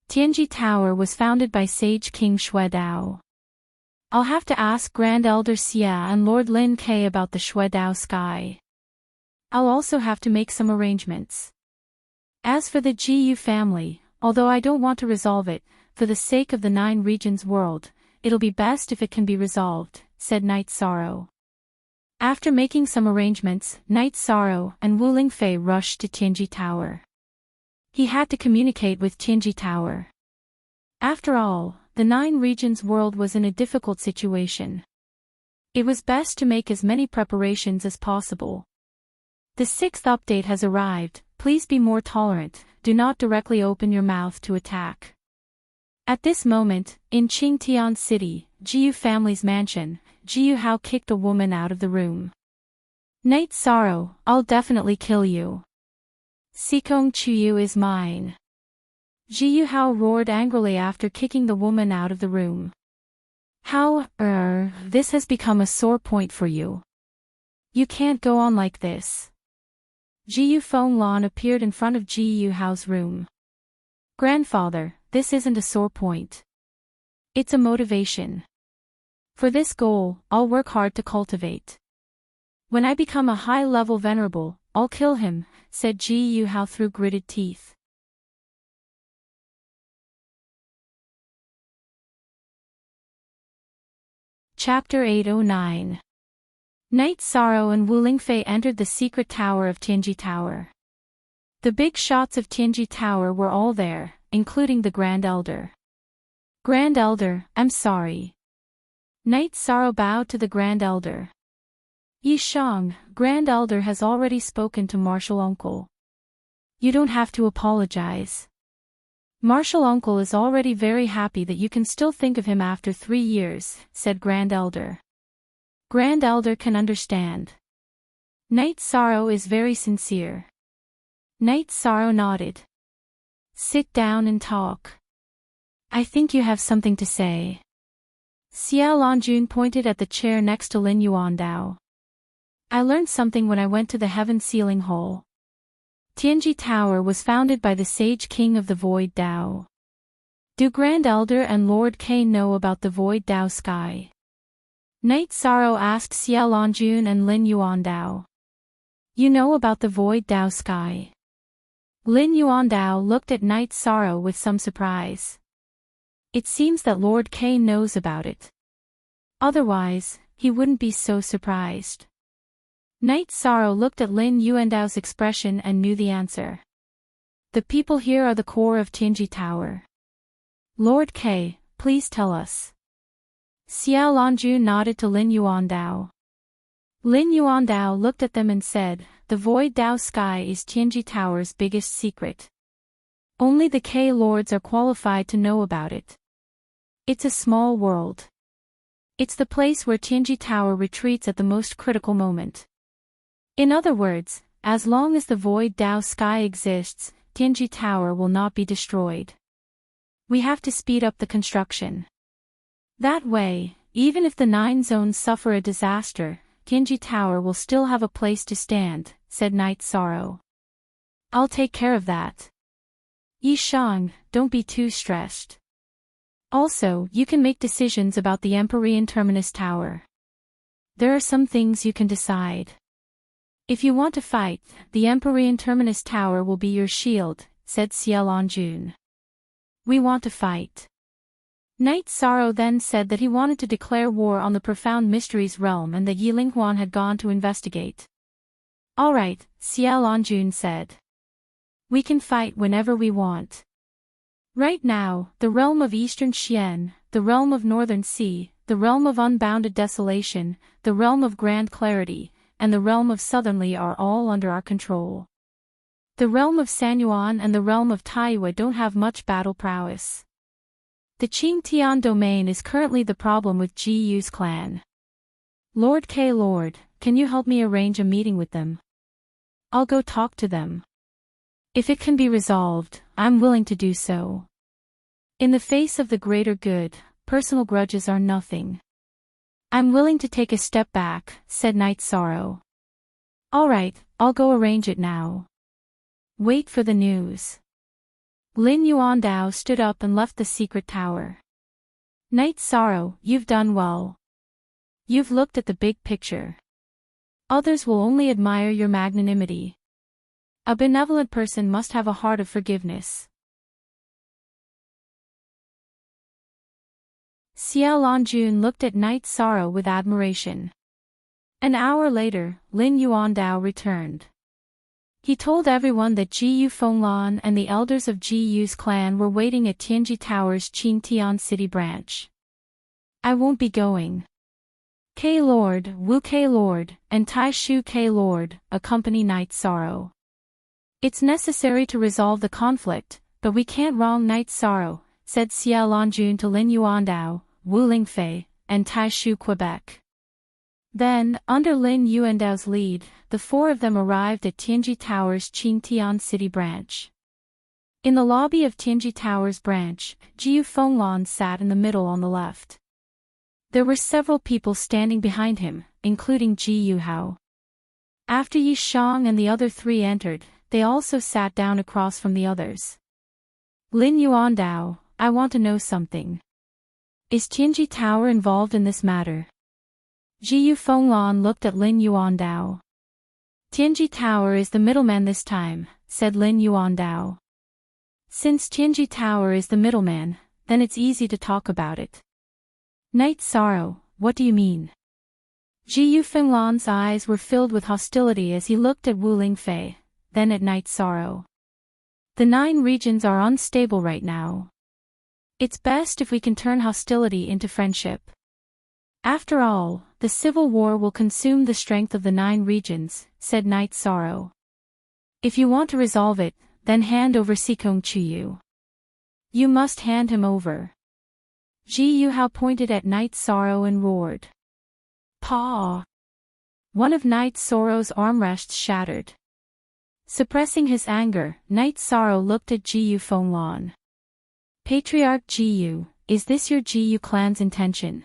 Tianji Tower was founded by Sage King Xuedao. I'll have to ask Grand Elder Xia and Lord Lin Ke about the Xuedao sky. I'll also have to make some arrangements. As for the GU family, although I don't want to resolve it, for the sake of the 9 regions world, it'll be best if it can be resolved, said Night Sorrow. After making some arrangements, Night Sorrow and Wu Lingfei rushed to Tianji Tower. He had to communicate with Tianji Tower. After all, the 9 regions world was in a difficult situation. It was best to make as many preparations as possible. The 6th update has arrived, please be more tolerant, do not directly open your mouth to attack. At this moment, in Qingtian City, Jiyu family's mansion, Jiyu Hao kicked a woman out of the room. Night Sorrow, I'll definitely kill you. Sikong Chuyu is mine. Jiyu Hao roared angrily after kicking the woman out of the room. How, this has become a sore point for you. You can't go on like this. Jiyu Fenglan appeared in front of Jiyu Hao's room. Grandfather, this isn't a sore point. It's a motivation. For this goal, I'll work hard to cultivate. When I become a high-level venerable, I'll kill him, said Jiyu Hao through gritted teeth. Chapter 809. Night Sorrow and Wu Lingfei entered the secret tower of Tianji Tower. The big shots of Tianji Tower were all there, including the Grand Elder. Grand Elder, I'm sorry. Night Sorrow bowed to the Grand Elder. Yishang, Grand Elder has already spoken to Martial Uncle. You don't have to apologize. Martial Uncle is already very happy that you can still think of him after 3 years, said Grand Elder. Grand Elder can understand. Night Sorrow is very sincere. Night Sorrow nodded. Sit down and talk. I think you have something to say. Xiao Longjun pointed at the chair next to Lin Yuandao. I learned something when I went to the Heaven Sealing Hall. Tianji Tower was founded by the Sage King of the Void Dao. Do Grand Elder and Lord Kane know about the Void Dao Sky? Night Sorrow asked Xiao Longjun and Lin Yuandao. You know about the Void Dao Sky? Lin Yuandao looked at Night Sorrow with some surprise. It seems that Lord Kane knows about it. Otherwise, he wouldn't be so surprised. Night Sorrow looked at Lin Yuandao's expression and knew the answer. The people here are the core of Tianji Tower. Lord K, please tell us. Xiao Longjun nodded to Lin Yuandao. Lin Yuandao looked at them and said, the Void Dao Sky is Tianji Tower's biggest secret. Only the K Lords are qualified to know about it. It's a small world. It's the place where Tianji Tower retreats at the most critical moment. In other words, as long as the Void Dao Sky exists, Tianji Tower will not be destroyed. We have to speed up the construction. That way, even if the 9 zones suffer a disaster, Tianji Tower will still have a place to stand, said Night Sorrow. I'll take care of that. Yishang, don't be too stressed. Also, you can make decisions about the Empyrean Terminus Tower. There are some things you can decide. If you want to fight, the Empyrean Terminus Tower will be your shield, said Xiao Longjun. We want to fight. Night Sorrow then said that he wanted to declare war on the Profound Mysteries realm and that Yi Linghuan had gone to investigate. Alright, Xiao Longjun said. We can fight whenever we want. Right now, the realm of Eastern Xian, the realm of Northern Sea, the realm of Unbounded Desolation, the realm of Grand Clarity, and the realm of Southern Li are all under our control. The realm of Sanyuan and the realm of Taiyue don't have much battle prowess. The Qingtian domain is currently the problem with Ji Yu's clan. Lord K. Lord, can you help me arrange a meeting with them? I'll go talk to them. If it can be resolved, I'm willing to do so. In the face of the greater good, personal grudges are nothing. I'm willing to take a step back, said Night Sorrow. Alright, I'll go arrange it now. Wait for the news. Lin Yuandao stood up and left the secret tower. Night Sorrow, you've done well. You've looked at the big picture. Others will only admire your magnanimity. A benevolent person must have a heart of forgiveness. Xiao Longjun looked at Night Sorrow with admiration. An hour later, Lin Yuandao returned. He told everyone that Gu Fenglan and the elders of Gu's clan were waiting at Tianji Tower's Qingtian City branch. I won't be going. K-Lord, Wu K-Lord, and Tai Shu K-Lord accompany Night Sorrow. It's necessary to resolve the conflict, but we can't wrong Night Sorrow, said Xia Lanjun to Lin Yuandao, Wu Lingfei, and Tai Shu Quebec. Then, under Lin Yuandao's lead, the four of them arrived at Tianji Tower's Qingtian City branch. In the lobby of Tianji Tower's branch, Gu Fenglan sat in the middle on the left. There were several people standing behind him, including Ji Yuhao. After Yi Shang and the other three entered, they also sat down across from the others. Lin Yuandao, I want to know something. Is Tianji Tower involved in this matter? Ji Fenglan looked at Lin Yuandao. Tianji Tower is the middleman this time, said Lin Yuandao. Since Tianji Tower is the middleman, then it's easy to talk about it. Night Sorrow, what do you mean? Ji Fenglan's eyes were filled with hostility as he looked at Wu Lingfei, then at Night Sorrow. The 9 regions are unstable right now. It's best if we can turn hostility into friendship. After all, the civil war will consume the strength of the 9 regions, said Night Sorrow. If you want to resolve it, then hand over Sikong Chuyu. You must hand him over. Ji Yuhao pointed at Night Sorrow and roared. Paw! One of Night Sorrow's armrests shattered. Suppressing his anger, Night Sorrow looked at Ji Fenglan. Patriarch Ji, is this your Ji clan's intention?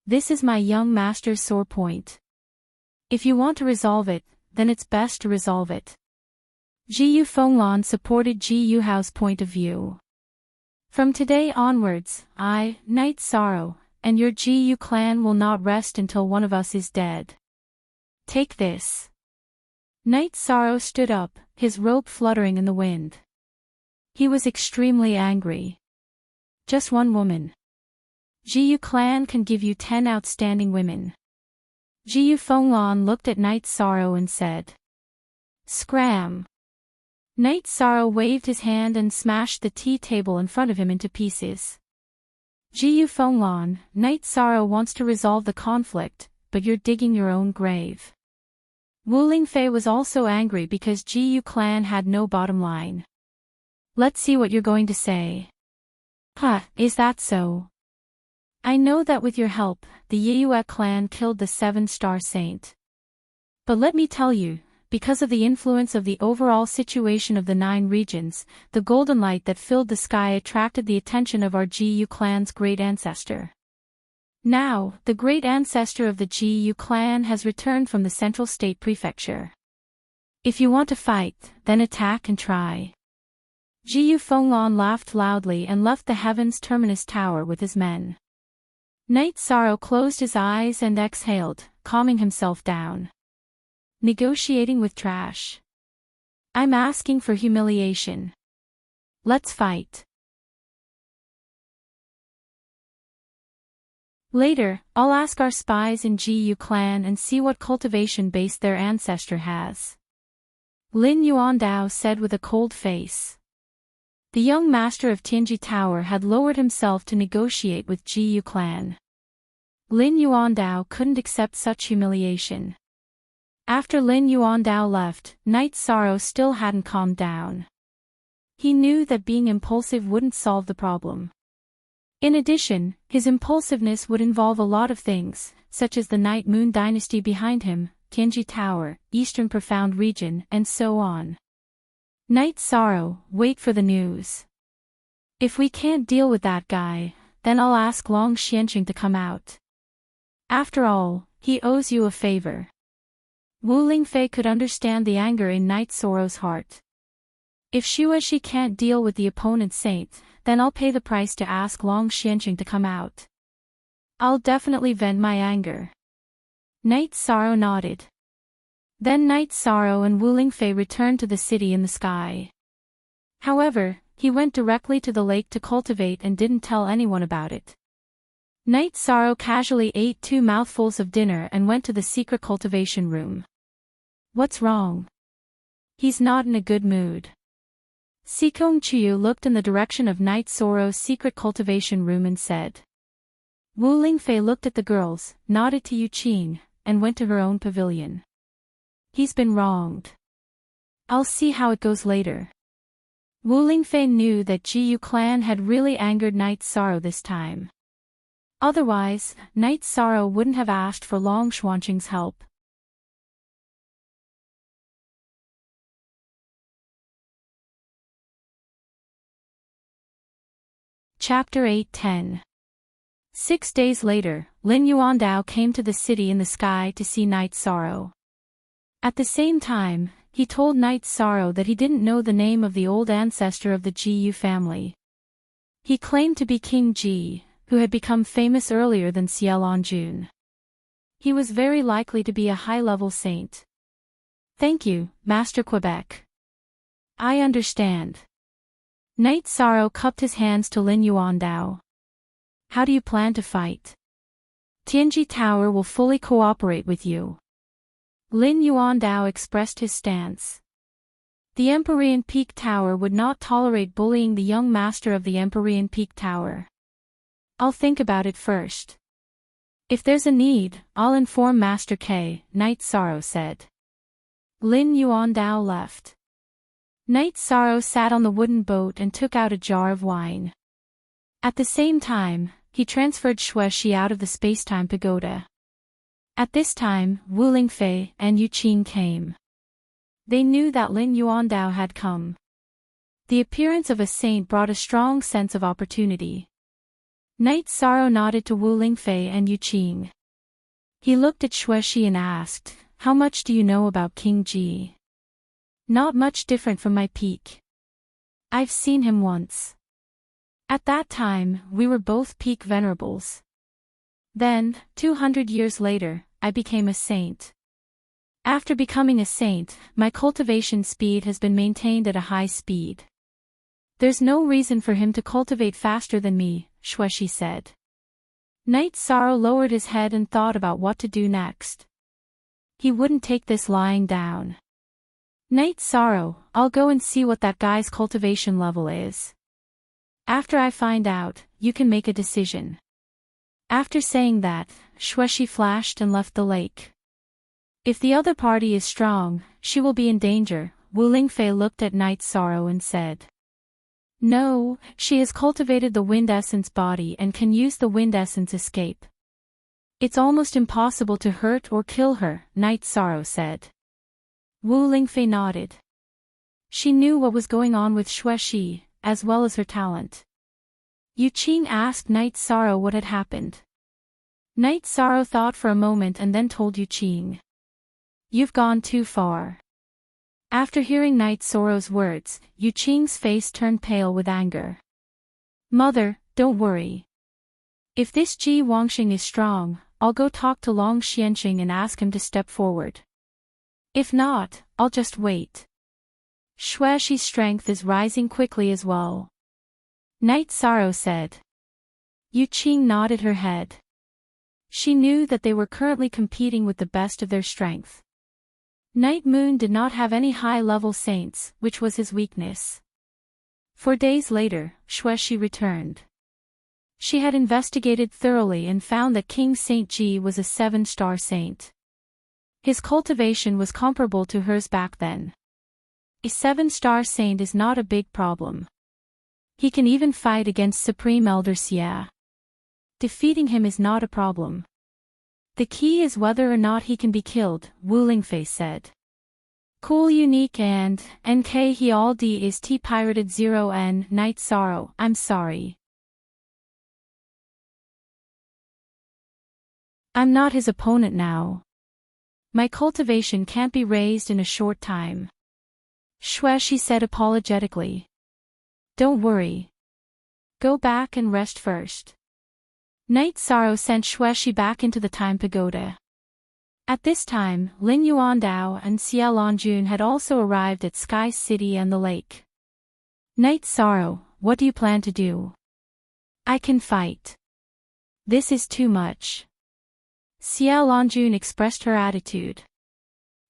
This is my young master's sore point. If you want to resolve it, then it's best to resolve it. Ji Fenglan supported Ji Yuhao's point of view. From today onwards, I, Night Sorrow, and your Ji clan will not rest until one of us is dead. Take this. Night Sorrow stood up, his robe fluttering in the wind. He was extremely angry. Just one woman. Ji clan can give you 10 outstanding women. Ji Fenglan looked at Night Sorrow and said. Scram! Night Sorrow waved his hand and smashed the tea table in front of him into pieces. Ji Fenglan, Night Sorrow wants to resolve the conflict, but you're digging your own grave. Wu Lingfei was also angry because Ji clan had no bottom line. Let's see what you're going to say. Huh, is that so? I know that with your help, the Yiyue clan killed the 7-star saint. But let me tell you, because of the influence of the overall situation of the 9 regions, the golden light that filled the sky attracted the attention of our Ji clan's great ancestor. Now, the great ancestor of the Ji clan has returned from the central state prefecture. If you want to fight, then attack and try. Ji Fenglan laughed loudly and left the Heaven's Terminus Tower with his men. Night Sorrow closed his eyes and exhaled, calming himself down. Negotiating with trash. I'm asking for humiliation. Let's fight. Later, I'll ask our spies in Ji clan and see what cultivation base their ancestor has. Lin Yuandao said with a cold face. The young master of Tianji Tower had lowered himself to negotiate with Ji clan. Lin Yuandao couldn't accept such humiliation. After Lin Yuandao left, Night Sorrow still hadn't calmed down. He knew that being impulsive wouldn't solve the problem. In addition, his impulsiveness would involve a lot of things, such as the Night Moon dynasty behind him, Tianji Tower, Eastern Profound Region, and so on. Night Sorrow, wait for the news. If we can't deal with that guy, then I'll ask Long Xianqing to come out. After all, he owes you a favor. Wu Lingfei could understand the anger in Night Sorrow's heart. If she can't deal with the opponent's saint, then I'll pay the price to ask Long Xianqing to come out. I'll definitely vent my anger. Night Sorrow nodded. Then Night Sorrow and Wu Lingfei returned to the city in the sky. However, he went directly to the lake to cultivate and didn't tell anyone about it. Night Sorrow casually ate 2 mouthfuls of dinner and went to the secret cultivation room. What's wrong? He's not in a good mood. Sikong Chiyu looked in the direction of Night Sorrow's secret cultivation room and said. Wu Lingfei looked at the girls, nodded to Yu Qing, and went to her own pavilion. He's been wronged. I'll see how it goes later. Wu Lingfei knew that Jiyu clan had really angered Night Sorrow this time. Otherwise, Night Sorrow wouldn't have asked for Long Xuanqing's help. Chapter 8-10. 6 days later, Lin Yuandao came to the city in the sky to see Night Sorrow. At the same time, he told Night Sorrow that he didn't know the name of the old ancestor of the Jiyu family. He claimed to be King Ji, who had become famous earlier than Xiaolongjun. He was very likely to be a high-level saint. Thank you, Master Quebec. I understand. Night Sorrow cupped his hands to Lin Yuandao. How do you plan to fight? Tianji Tower will fully cooperate with you. Lin Yuandao expressed his stance. The Empyrean Peak Tower would not tolerate bullying the young master of the Empyrean Peak Tower. I'll think about it first. If there's a need, I'll inform Master K, Night Sorrow said. Lin Yuandao left. Night Sorrow sat on the wooden boat and took out a jar of wine. At the same time, he transferred Xuexi out of the spacetime pagoda. At this time, Wu Lingfei and Yu Qing came. They knew that Lin Yuandao had come. The appearance of a saint brought a strong sense of opportunity. Night Sorrow nodded to Wu Lingfei and Yu Qing. He looked at Xuexi and asked, How much do you know about King Ji? Not much different from my peak. I've seen him once. At that time, we were both peak venerables. Then, 200 years later, I became a saint. After becoming a saint, my cultivation speed has been maintained at a high speed. There's no reason for him to cultivate faster than me, Xuexi said. Night Sorrow lowered his head and thought about what to do next. He wouldn't take this lying down. Night Sorrow, I'll go and see what that guy's cultivation level is. After I find out, you can make a decision. After saying that, Xuexi flashed and left the lake. If the other party is strong, she will be in danger, Wu Lingfei looked at Night Sorrow and said. No, she has cultivated the wind essence body and can use the wind essence escape. It's almost impossible to hurt or kill her, Night Sorrow said. Wu Lingfei nodded. She knew what was going on with Xuexi, as well as her talent. Yu Qing asked Night Sorrow what had happened. Night Sorrow thought for a moment and then told Yu Qing. You've gone too far. After hearing Night Sorrow's words, Yu Qing's face turned pale with anger. Mother, don't worry. If this Ji Wangxing is strong, I'll go talk to Long Xianqing and ask him to step forward. If not, I'll just wait. Xuexi's strength is rising quickly as well. Night Sorrow said. Yu Qing nodded her head. She knew that they were currently competing with the best of their strength. Night Moon did not have any high-level saints, which was his weakness. 4 days later, Xuexi returned. She had investigated thoroughly and found that King Saint Ji was a 7-star saint. His cultivation was comparable to hers back then. A 7-star saint is not a big problem. He can even fight against Supreme Elder Xia. Defeating him is not a problem. The key is whether or not he can be killed, Wu Lingfei said. Cool Unique and NK he all D is T pirated 0N Night Sorrow, I'm sorry. I'm not his opponent now. My cultivation can't be raised in a short time. Xuexi said apologetically. Don't worry. Go back and rest first. Night Sorrow sent Xuexi back into the time pagoda. At this time, Lin Yuandao and Xiaolongjun had also arrived at Sky City and the lake. Night Sorrow, what do you plan to do? I can fight. This is too much. Xiaolongjun expressed her attitude.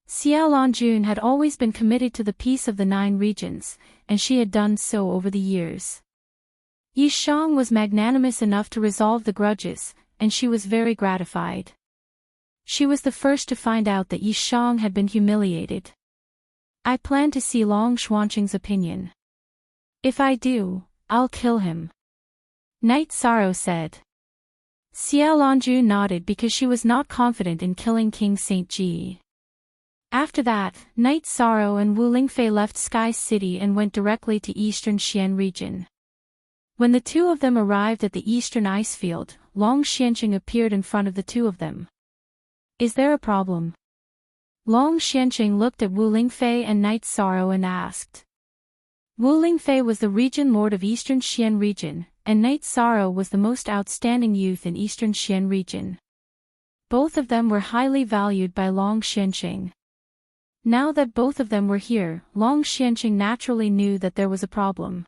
Xiao Longjun had always been committed to the peace of the 9 regions, and she had done so over the years. Yi Shang was magnanimous enough to resolve the grudges, and she was very gratified. She was the first to find out that Yi Shang had been humiliated. I plan to see Long Xuanqing's opinion. If I do, I'll kill him. Night Sorrow said. Xiao Longjun nodded because she was not confident in killing King Saint Ji. After that, Night Sorrow and Wu Lingfei left Sky City and went directly to Eastern Xian region. When the two of them arrived at the eastern ice field, Long Xuanqing appeared in front of the two of them. Is there a problem? Long Xuanqing looked at Wu Lingfei and Night Sorrow and asked. Wu Lingfei was the region lord of Eastern Xian region, and Night Sorrow was the most outstanding youth in Eastern Xian region. Both of them were highly valued by Long Xuanqing. Now that both of them were here, Long Xuanqing naturally knew that there was a problem.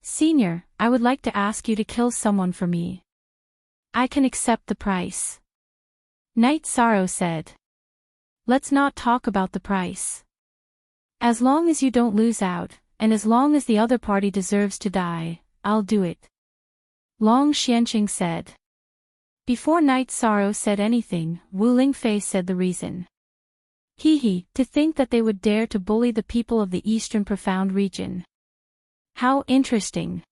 Senior, I would like to ask you to kill someone for me. I can accept the price. Night Sorrow said. Let's not talk about the price. As long as you don't lose out, and as long as the other party deserves to die, I'll do it. Long Xuanqing said. Before Night Sorrow said anything, Wu Lingfei said the reason. To think that they would dare to bully the people of the Eastern Profound region. How interesting.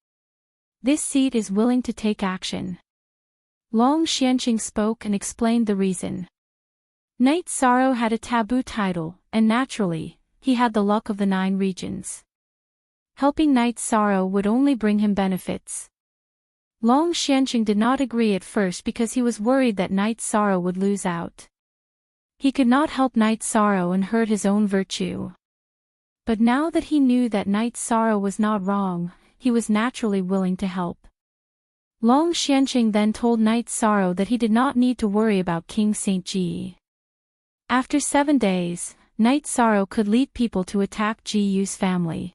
This seat is willing to take action. Long Xuanqing spoke and explained the reason. Night Sorrow had a taboo title, and naturally, he had the luck of the 9 regions. Helping Night Sorrow would only bring him benefits. Long Xuanqing did not agree at first because he was worried that Night Sorrow would lose out. He could not help Night Sorrow and hurt his own virtue. But now that he knew that Night Sorrow was not wrong, he was naturally willing to help. Long Xuanqing then told Night Sorrow that he did not need to worry about King Saint Ji. After 7 days, Night Sorrow could lead people to attack Ji Yu's family.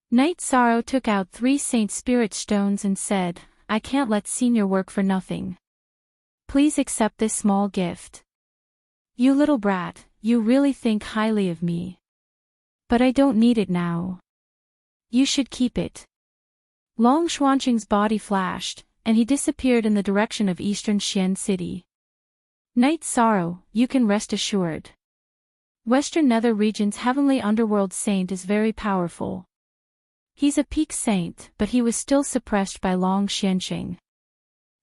Night Sorrow took out 3 Saint Spirit stones and said, I can't let Senior work for nothing. Please accept this small gift. You little brat, you really think highly of me. But I don't need it now. You should keep it. Long Xuanqing's body flashed, and he disappeared in the direction of Eastern Xian City. Night Sorrow, you can rest assured. Western Nether region's heavenly underworld saint is very powerful. He's a peak saint, but he was still suppressed by Long Xuanqing.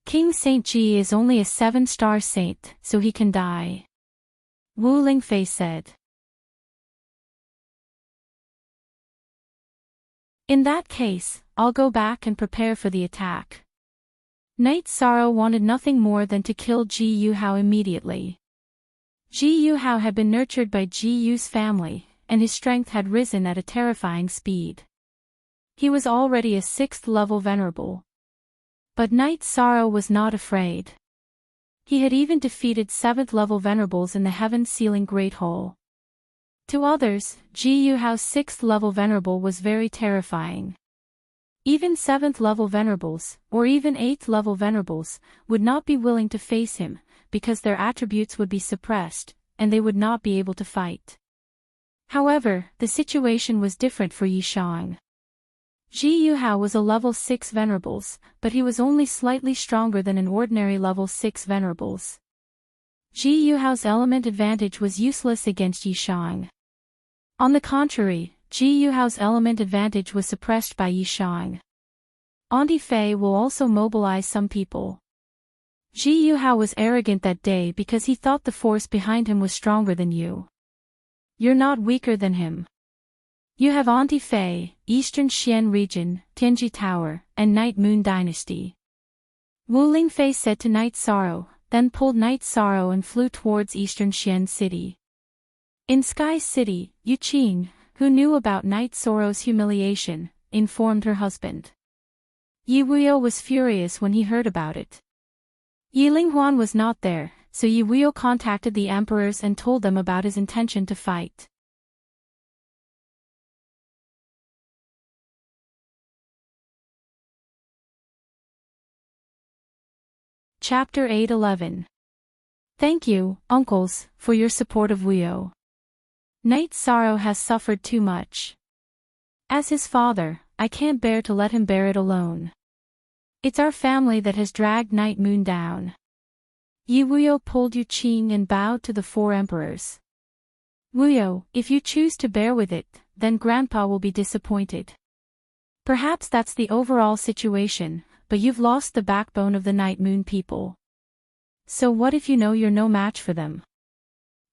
King Saint Ji is only a 7-star saint, so he can die. Wu Lingfei said. In that case, I'll go back and prepare for the attack. Night Sorrow wanted nothing more than to kill Ji Yuhao immediately. Ji Yuhao had been nurtured by Ji Yu's family, and his strength had risen at a terrifying speed. He was already a 6th-level venerable. But Night Sorrow was not afraid. He had even defeated 7th-level venerables in the heaven-sealing Great Hole. To others, Ji Yuhao's 6th-level venerable was very terrifying. Even 7th-level venerables, or even 8th-level venerables, would not be willing to face him, because their attributes would be suppressed, and they would not be able to fight. However, the situation was different for Yi Shang. Ji Yuhao was a level 6 venerables, but he was only slightly stronger than an ordinary level 6 venerables. Ji Yuhao's element advantage was useless against Yi Shang. On the contrary, Ji Yuhao's element advantage was suppressed by Yi Shang. Auntie Fei will also mobilize some people. Ji Yuhao was arrogant that day because he thought the force behind him was stronger than you. You're not weaker than him. You have Auntie Fei, Eastern Xian region, Tianji Tower, and Night Moon Dynasty. Wu Lingfei said to Night Sorrow, then pulled Night Sorrow and flew towards Eastern Xian City. In Sky City, Yu Qing, who knew about Night Sorrow's humiliation, informed her husband. Yi Wuyo was furious when he heard about it. Yi Linghuan was not there, so Yi Wuyo contacted the emperors and told them about his intention to fight. Chapter 8:11. Thank you, uncles, for your support of Wuyo. Night Sorrow has suffered too much. As his father, I can't bear to let him bear it alone. It's our family that has dragged Night Moon down. Yi Wuyo pulled Yu Qing and bowed to the four emperors. Wuyo, if you choose to bear with it, then Grandpa will be disappointed. Perhaps that's the overall situation, but you've lost the backbone of the Night Moon people. So what if you know you're no match for them?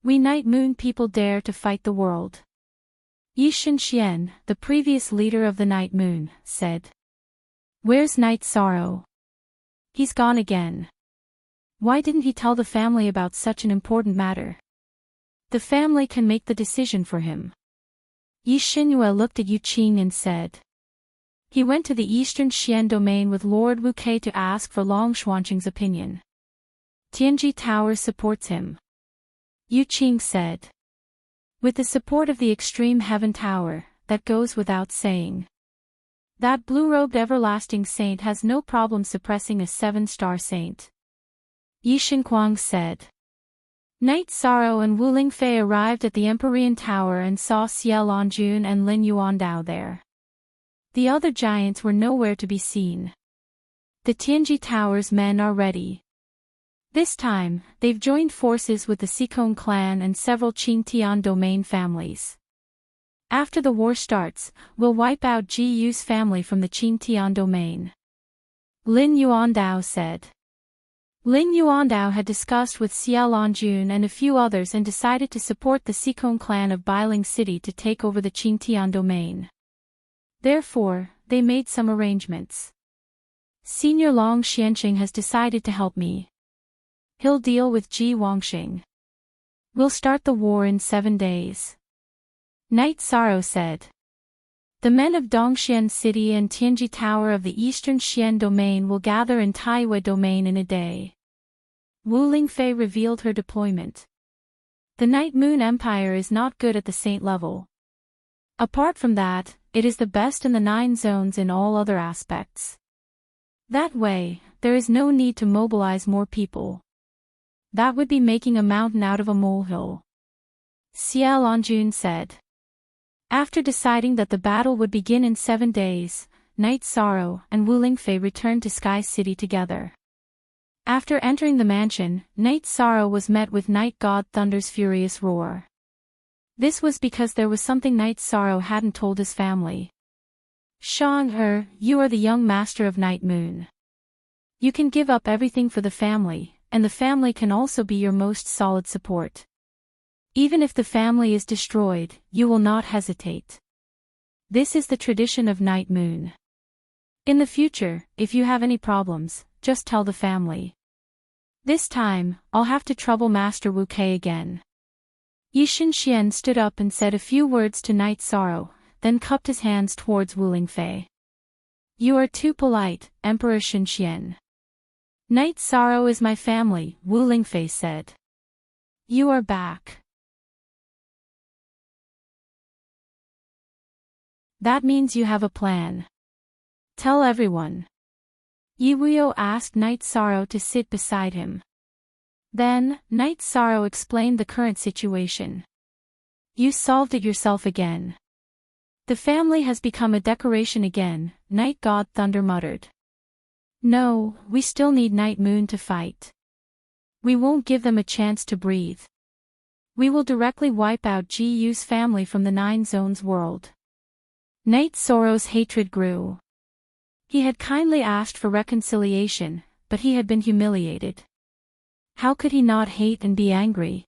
We Night Moon people dare to fight the world. Yi Shenxian, the previous leader of the Night Moon, said. Where's Night Sorrow? He's gone again. Why didn't he tell the family about such an important matter? The family can make the decision for him. Yi Xinyue looked at Yu Qing and said. He went to the Eastern Xian domain with Lord Wu Kei to ask for Long Xuanqing's opinion. Tianji Tower supports him. Yu Qing said. With the support of the Extreme Heaven Tower, that goes without saying. That blue-robed everlasting saint has no problem suppressing a 7-star saint. Yi Shenquang said. Night Sorrow and Wu Lingfei arrived at the Empyrean Tower and saw Xie Longjun and Lin Yuandao there. The other giants were nowhere to be seen. The Tianji Tower's men are ready. This time, they've joined forces with the Sikong clan and several Qingtian domain families. After the war starts, we'll wipe out Ji Yu's family from the Qingtian domain. Lin Yuandao said. Lin Yuandao had discussed with Xie Longjun and a few others and decided to support the Sikong clan of Bailing City to take over the Qingtian domain. Therefore, they made some arrangements. Senior Long Xianqing has decided to help me. He'll deal with Ji Wangxing. We'll start the war in 7 days. Night Sorrow said. The men of Dongxian City and Tianji Tower of the Eastern Xian domain will gather in Taiyue domain in a day. Wu Lingfei revealed her deployment. The Night Moon Empire is not good at the saint level. Apart from that, it is the best in the 9 zones in all other aspects. That way, there is no need to mobilize more people. That would be making a mountain out of a molehill. Xie Longjun said. After deciding that the battle would begin in 7 days, Night Sorrow and Wu Lingfei returned to Sky City together. After entering the mansion, Night Sorrow was met with Night God Thunder's furious roar. This was because there was something Night Sorrow hadn't told his family. Shang-Er, you are the young master of Night Moon. You can give up everything for the family, and the family can also be your most solid support. Even if the family is destroyed, you will not hesitate. This is the tradition of Night Moon. In the future, if you have any problems, just tell the family. This time, I'll have to trouble Master Wu Kei again. Yi Shenxian stood up and said a few words to Night Sorrow, then cupped his hands towards Wu Lingfei. You are too polite, Emperor Shenxian. Night Sorrow is my family, Wu Lingfei said. You are back. That means you have a plan. Tell everyone. Yi Wuyo asked Night Sorrow to sit beside him. Then, Night Sorrow explained the current situation. You solved it yourself again. The family has become a decoration again, Night God Thunder muttered. No, we still need Night Moon to fight. We won't give them a chance to breathe. We will directly wipe out Ji Yu's family from the 9 zones world. Night Sorrow's hatred grew. He had kindly asked for reconciliation, but he had been humiliated. How could he not hate and be angry?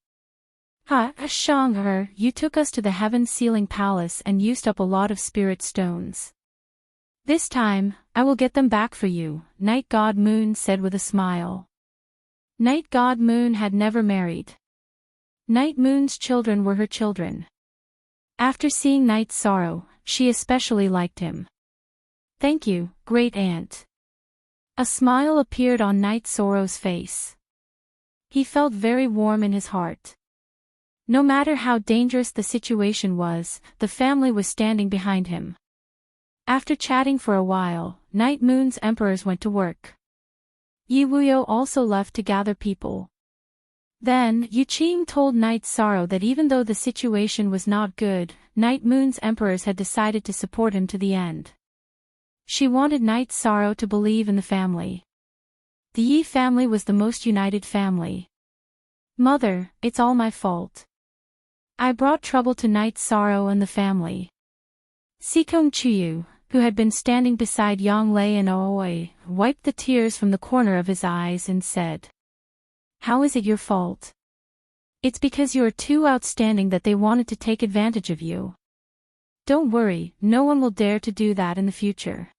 Shang-Er, you took us to the heaven-sealing palace and used up a lot of spirit stones. This time, I will get them back for you, Night God Moon said with a smile. Night God Moon had never married. Night Moon's children were her children. After seeing Night Sorrow, she especially liked him. Thank you, Great Aunt. A smile appeared on Night Sorrow's face. He felt very warm in his heart. No matter how dangerous the situation was, the family was standing behind him. After chatting for a while, Night Moon's emperors went to work. Yi Wuyo also left to gather people. Then, Yuqing told Night Sorrow that even though the situation was not good, Night Moon's emperors had decided to support him to the end. She wanted Night Sorrow to believe in the family. The Yi family was the most united family. Mother, it's all my fault. I brought trouble to Night Sorrow and the family. Sikong Chuyu, who had been standing beside Yang Lei and Aoi, wiped the tears from the corner of his eyes and said, "How is it your fault? It's because you are too outstanding that they wanted to take advantage of you. Don't worry, no one will dare to do that in the future."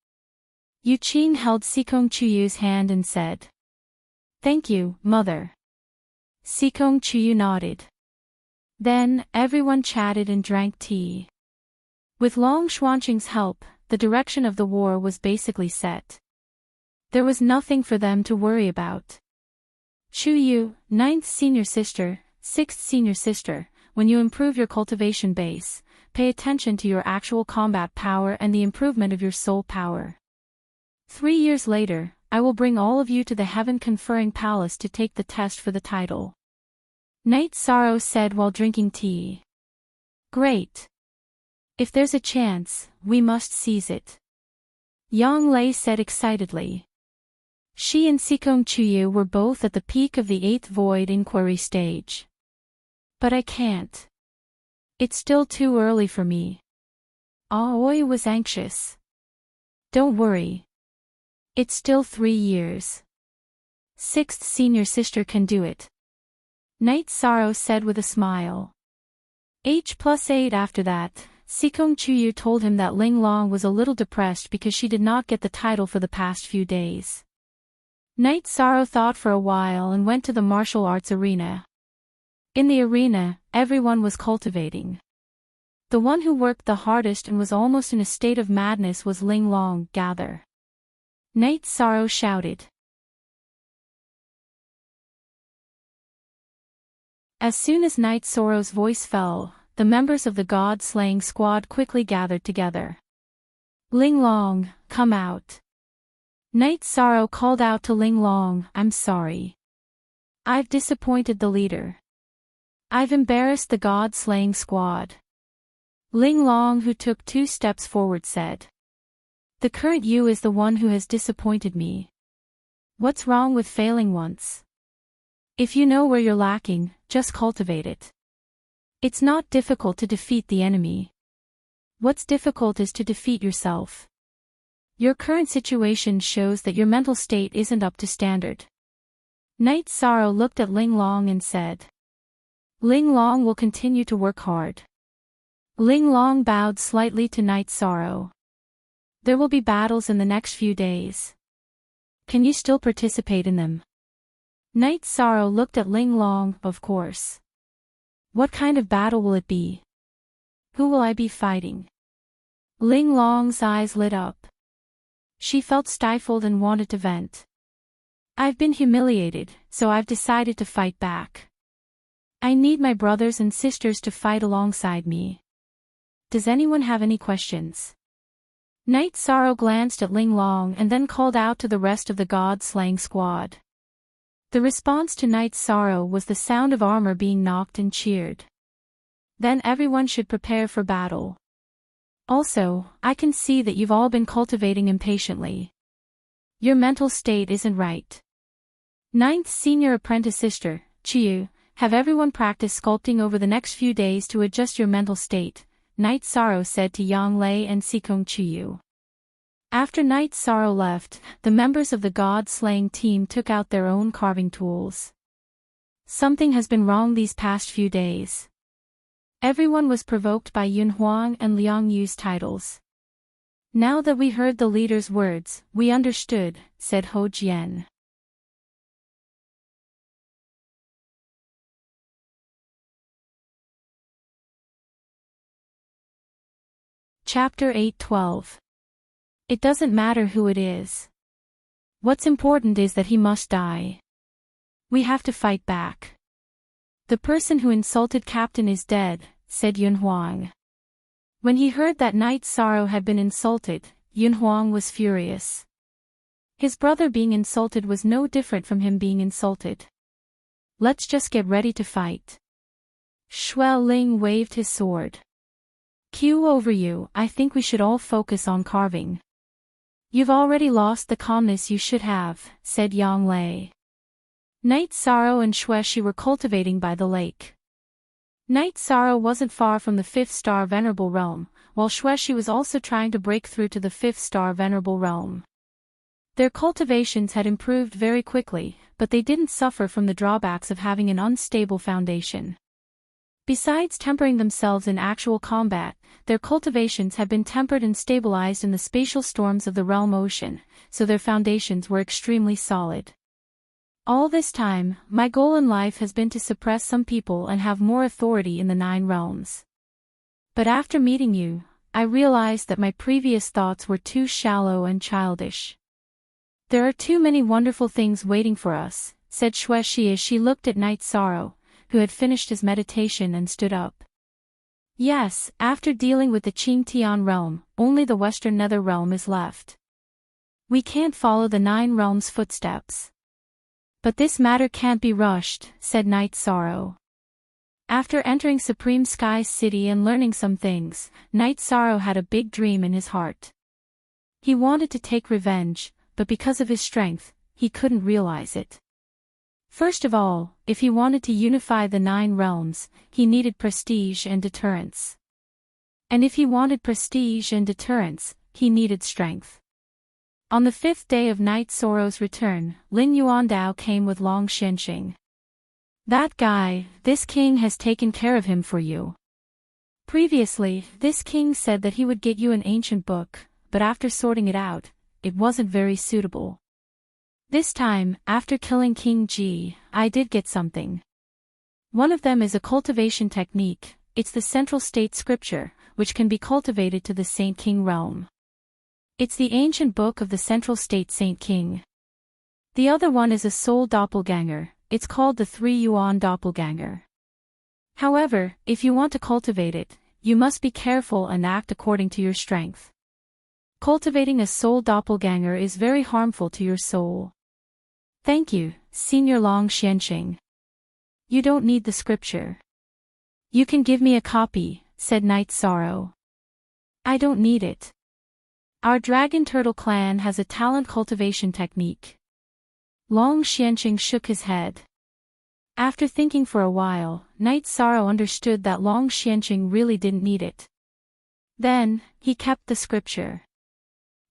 Yuqing held Sikong Chuyu's hand and said, "Thank you, mother." Sikong Chuyu nodded. Then, everyone chatted and drank tea. With Long Xuanqing's help, the direction of the war was basically set. There was nothing for them to worry about. Chuyu, 9th senior sister, 6th senior sister, when you improve your cultivation base, pay attention to your actual combat power and the improvement of your soul power. 3 years later, I will bring all of you to the heaven-conferring palace to take the test for the title. Night Sorrow said while drinking tea. Great. If there's a chance, we must seize it. Yang Lei said excitedly. She and Sikong Chuyu were both at the peak of the 8th void inquiry stage. But I can't. It's still too early for me. Aoi was anxious. Don't worry. It's still 3 years. 6th senior sister can do it. Night Sorrow said with a smile. H+8 after that, Sikong Chuyu told him that Ling Long was a little depressed because she did not get the title for the past few days. Night Sorrow thought for a while and went to the martial arts arena. In the arena, everyone was cultivating. The one who worked the hardest and was almost in a state of madness was Ling Long. Gather. Night Sorrow shouted. As soon as Night Sorrow's voice fell, the members of the god-slaying squad quickly gathered together. Ling Long, come out. Night Sorrow called out to Ling Long, I'm sorry. I've disappointed the leader. I've embarrassed the god-slaying squad. Ling Long, who took 2 steps forward, said. The current you is the one who has disappointed me. What's wrong with failing once? If you know where you're lacking, just cultivate it. It's not difficult to defeat the enemy. What's difficult is to defeat yourself. Your current situation shows that your mental state isn't up to standard. Night Sorrow looked at Ling Long and said. Ling Long will continue to work hard. Ling Long bowed slightly to Night Sorrow. There will be battles in the next few days. Can you still participate in them? Night Sorrow looked at Ling Long, of course. What kind of battle will it be? Who will I be fighting? Ling Long's eyes lit up. She felt stifled and wanted to vent. I've been humiliated, so I've decided to fight back. I need my brothers and sisters to fight alongside me. Does anyone have any questions? Night Sorrow glanced at Ling Long and then called out to the rest of the god-slaying squad. The response to Night Sorrow was the sound of armor being knocked and cheered. Then everyone should prepare for battle. Also, I can see that you've all been cultivating impatiently. Your mental state isn't right. 9th senior apprentice sister, Chiyu, have everyone practice sculpting over the next few days to adjust your mental state, Night Sorrow said to Yang Lei and Sikong Chuyu. After Night Sorrow left, the members of the god-slaying team took out their own carving tools. Something has been wrong these past few days. Everyone was provoked by Yun Huang and Liang Yu's titles. Now that we heard the leader's words, we understood, said Ho Jian. Chapter 8:12. It doesn't matter who it is. What's important is that he must die. We have to fight back. The person who insulted Captain is dead, said Yun Huang. When he heard that Night Sorrow had been insulted, Yun Huang was furious. His brother being insulted was no different from him being insulted. Let's just get ready to fight. Shui Ling waved his sword. Q over you, I think we should all focus on carving. You've already lost the calmness you should have, said Yang Lei. Night Sorrow and Shui were cultivating by the lake. Night Sorrow wasn't far from the 5th-star Venerable Realm, while Shui was also trying to break through to the 5th-star Venerable Realm. Their cultivations had improved very quickly, but they didn't suffer from the drawbacks of having an unstable foundation. Besides tempering themselves in actual combat, their cultivations had been tempered and stabilized in the spatial storms of the realm ocean, so their foundations were extremely solid. All this time, my goal in life has been to suppress some people and have more authority in the 9 realms. But after meeting you, I realized that my previous thoughts were too shallow and childish. There are too many wonderful things waiting for us, said Shui as she looked at Night Sorrow, who had finished his meditation and stood up. Yes, after dealing with the Qingtian realm, only the Western Nether realm is left. We can't follow the 9 realms' footsteps. But this matter can't be rushed, said Night Sorrow. After entering Supreme Sky's city and learning some things, Night Sorrow had a big dream in his heart. He wanted to take revenge, but because of his strength, he couldn't realize it. First of all, if he wanted to unify the 9 realms, he needed prestige and deterrence. And if he wanted prestige and deterrence, he needed strength. On the 5th day of Night Sorrow's return, Lin Yuandao came with Long Xianxing. That guy, this king has taken care of him for you. Previously, this king said that he would get you an ancient book, but after sorting it out, it wasn't very suitable. This time, after killing King Ji, I did get something. One of them is a cultivation technique, it's the Central State Scripture, which can be cultivated to the Saint King realm. It's the ancient book of the Central State Saint King. The other one is a soul doppelganger, it's called the 3 Yuan doppelganger. However, if you want to cultivate it, you must be careful and act according to your strength. Cultivating a soul doppelganger is very harmful to your soul. Thank you, Senior Long Xianxing. You don't need the scripture. You can give me a copy, said Night Sorrow. I don't need it. Our Dragon Turtle clan has a talent cultivation technique. Long Xianxing shook his head. After thinking for a while, Night Sorrow understood that Long Xianxing really didn't need it. Then, he kept the scripture.